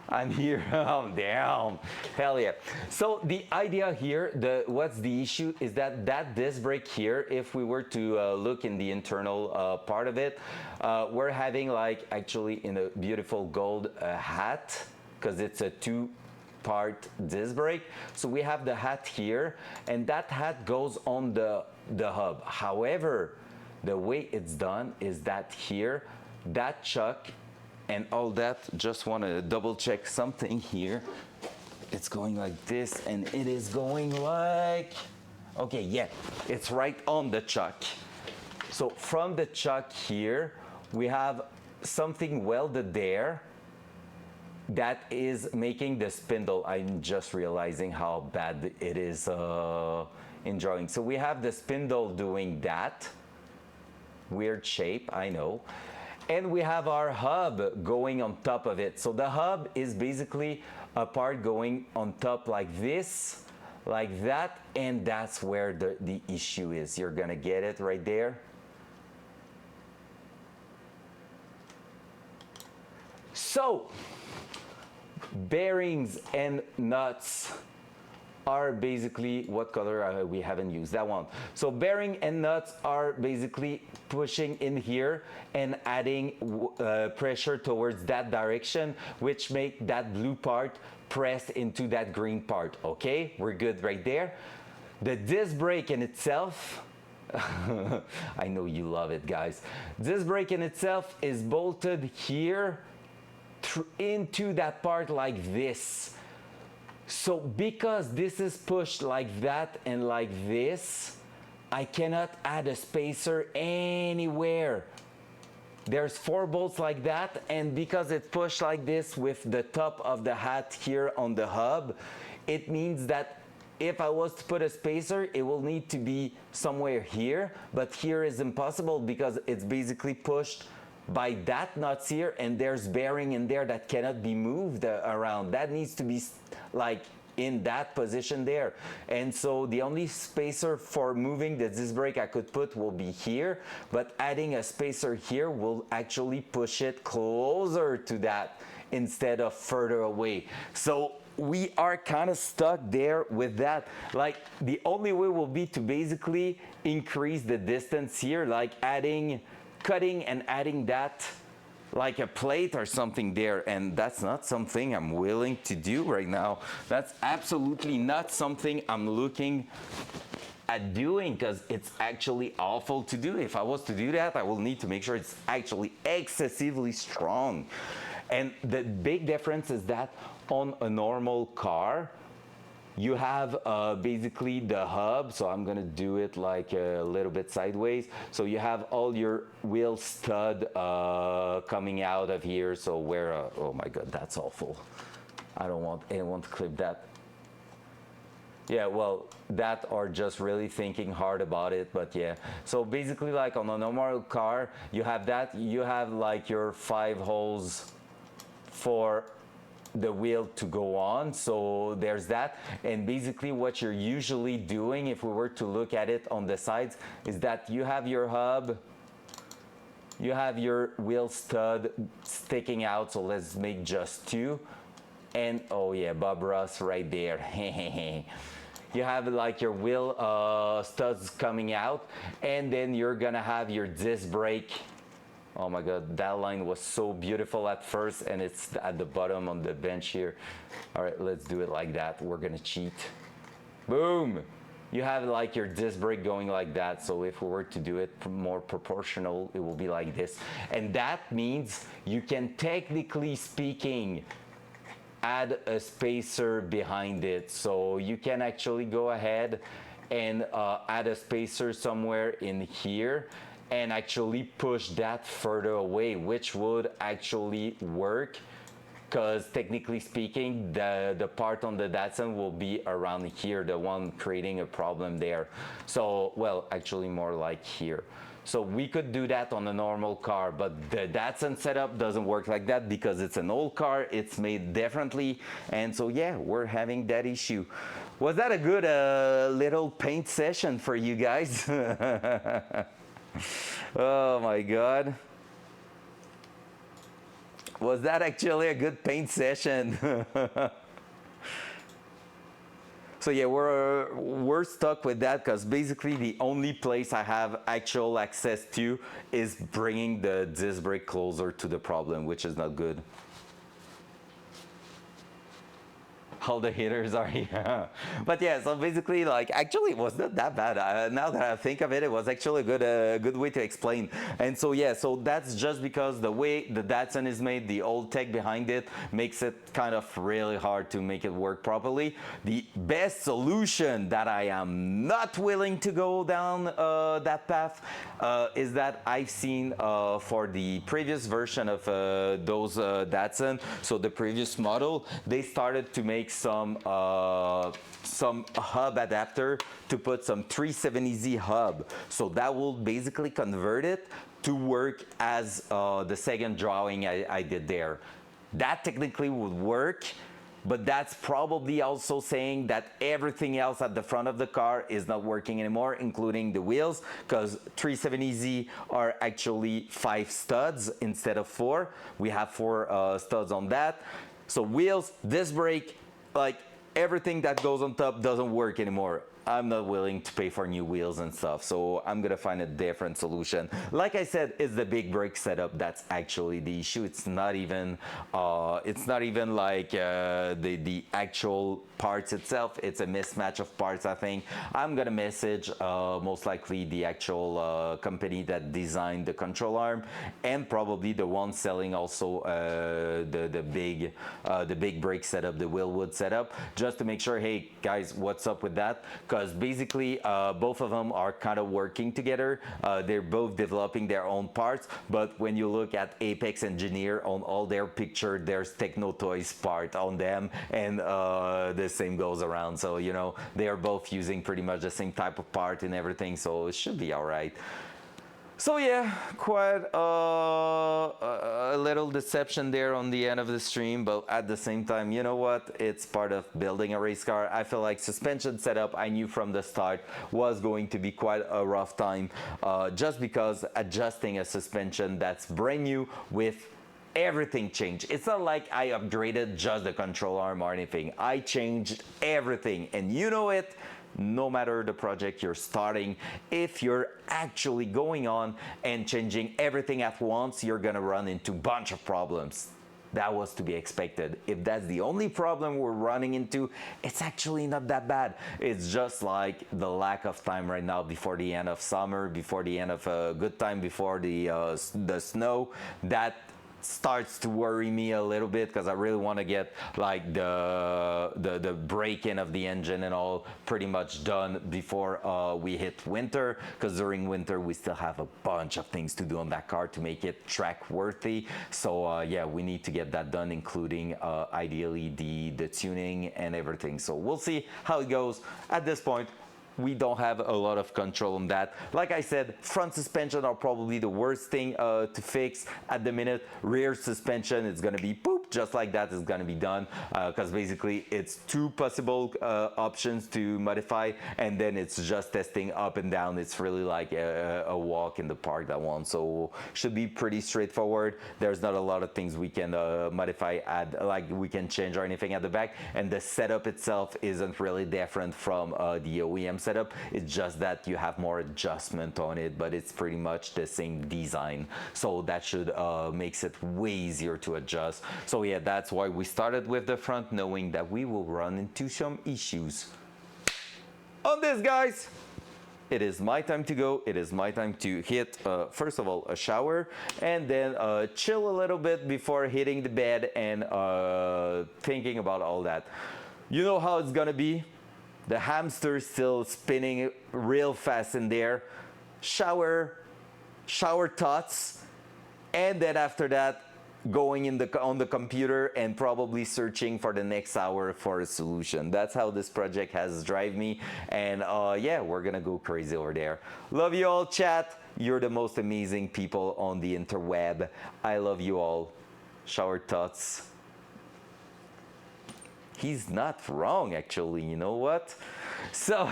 Speaker 1: I'm here, I'm down. Hell yeah. So the idea here, what's the issue is that disc brake here, if we were to look in the internal part of it, we're having like actually in a beautiful gold hat, because it's a two-part disc brake. So we have the hat here, and that hat goes on the hub. However, the way it's done is that here, that chuck and all that, just want to double check something here. It's going like this, and it is going like, okay, yeah, it's right on the chuck. So from the chuck here, we have something welded there that is making the spindle. I'm just realizing how bad it is in drawing. So we have the spindle doing that. Weird shape, I know. And we have our hub going on top of it. So the hub is basically a part going on top like this, like that, and that's where the issue is. You're gonna get it right there. So, bearings and nuts are basically, what color we haven't used? That one. So bearing and nuts are basically pushing in here and adding pressure towards that direction, which make that blue part pressed into that green part. Okay, we're good right there. The disc brake in itself, I know you love it, guys. Disc brake in itself is bolted here into that part like this. So because this is pushed like that and like this, I cannot add a spacer anywhere. there's 4 bolts like that, and because it's pushed like this with the top of the hat here on the hub, it means that if I was to put a spacer, it will need to be somewhere here, but here is impossible because it's basically pushed by that nuts here, and there's bearing in there that cannot be moved around. That needs to be like in that position there. And so the only spacer for moving the disc brake I could put will be here, but adding a spacer here will actually push it closer to that instead of further away. So we are kind of stuck there with that. Like the only way will be to basically increase the distance here, like cutting and adding that like a plate or something there, and that's not something I'm willing to do right now. That's absolutely not something I'm looking at doing, because it's actually awful to do. If I was to do that, I will need to make sure it's actually excessively strong. And the big difference is that on a normal car, you have basically the hub, so I'm gonna do it like a little bit sideways. So you have all your wheel stud coming out of here. So where, oh my God, that's awful. I don't want anyone to clip that. Yeah, well, that or just really thinking hard about it, but yeah. So basically like on a normal car, you have that, you have like your 5 holes for the wheel to go on, so there's that. And basically what you're usually doing, if we were to look at it on the sides, is that you have your hub, you have your wheel stud sticking out, so let's make just 2, and oh yeah, Bob Ross right there. You have like your wheel studs coming out, and then you're gonna have your disc brake. Oh my God, that line was so beautiful at first, and it's at the bottom on the bench here. All right, let's do it like that. We're gonna cheat. Boom! You have like your disc brake going like that, so if we were to do it more proportional, it will be like this. And that means you can, technically speaking, add a spacer behind it. So you can actually go ahead and add a spacer somewhere in here, and actually push that further away, which would actually work, because technically speaking, the part on the Datsun will be around here, the one creating a problem there. So, well, actually more like here. So we could do that on a normal car, but the Datsun setup doesn't work like that because it's an old car, it's made differently, and so yeah, we're having that issue. Was that a good little paint session for you guys? Oh my God. Was that actually a good paint session? So yeah, we're stuck with that because basically the only place I have actual access to is bringing the disc brake closer to the problem, which is not good. All the hitters are here. But yeah, so basically, like, actually it was not that bad. Now that I think of it, it was actually a good way to explain. And so yeah, so that's just because the way the Datsun is made, the old tech behind it makes it kind of really hard to make it work properly. The best solution that I am not willing to go down that path is that I've seen for the previous version of those Datsun, so the previous model, they started to make some hub adapter to put some 370Z hub. So that will basically convert it to work as the second drawing I did there. That technically would work, but that's probably also saying that everything else at the front of the car is not working anymore, including the wheels, because 370Z are actually 5 studs instead of 4. We have 4 studs on that. So wheels, disc brake, like everything that goes on top doesn't work anymore. I'm not willing to pay for new wheels and stuff, so I'm gonna find a different solution. Like I said, it's the big brake setup that's actually the issue. It's not even like the actual parts itself. It's a mismatch of parts, I think. I'm gonna message most likely the actual company that designed the control arm, and probably the one selling also the big brake setup, the Willwood setup, just to make sure, hey guys, what's up with that? because basically both of them are kind of working together. They're both developing their own parts, but when you look at Apex Engineer on all their picture, there's Techno Toys part on them, and the same goes around. So you know, they are both using pretty much the same type of part and everything, so it should be all right. So yeah, quite a little deception there on the end of the stream, but at the same time, you know what? It's part of building a race car. I feel like suspension setup, I knew from the start, was going to be quite a rough time, just because adjusting a suspension that's brand new with everything changed. It's not like I upgraded just the control arm or anything. I changed everything, and you know it. No matter the project you're starting, if you're actually going on and changing everything at once, you're gonna run into a bunch of problems. That was to be expected. If that's the only problem we're running into, it's actually not that bad. It's just like the lack of time right now before the end of summer, before the end of a good time, before the snow. That starts to worry me a little bit, because I really want to get like the break-in of the engine and all pretty much done before we hit winter, because during winter we still have a bunch of things to do on that car to make it track worthy. So yeah, we need to get that done, including ideally the tuning and everything. So we'll see how it goes. At this point, we don't have a lot of control on that. Like I said, front suspension are probably the worst thing to fix at the minute. Rear suspension is gonna be poop, just like that is gonna be done, because basically it's two possible options to modify, and then it's just testing up and down. It's really like a walk in the park, that one. So should be pretty straightforward. There's not a lot of things we can modify, add, like we can change or anything at the back, and the setup itself isn't really different from the OEM setup. It's just that you have more adjustment on it, but it's pretty much the same design, so that should makes it way easier to adjust. So yeah, that's why we started with the front, knowing that we will run into some issues on this, guys. It is my time to go. It is my time to hit, first of all, a shower, and then chill a little bit before hitting the bed and thinking about all that. You know how it's gonna be. The hamster's still spinning real fast in there. Shower thoughts, and then after that, going on the computer and probably searching for the next hour for a solution. That's how this project has driven me, and yeah, we're gonna go crazy over there. Love you all, chat. You're the most amazing people on the interweb. I love you all. Shower thoughts. He's not wrong, actually. You know what? So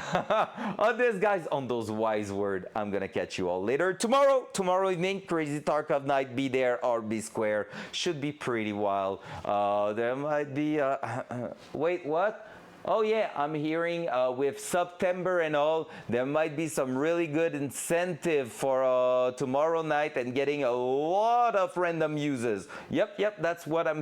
Speaker 1: on this, guys, on those wise words, I'm gonna catch you all later tomorrow evening. Crazy Tarkov night. Be there or be square. Should be pretty wild. There might be wait, what? Oh yeah, I'm hearing with September and all, there might be some really good incentive for tomorrow night and getting a lot of random users. Yep, that's what I'm hearing.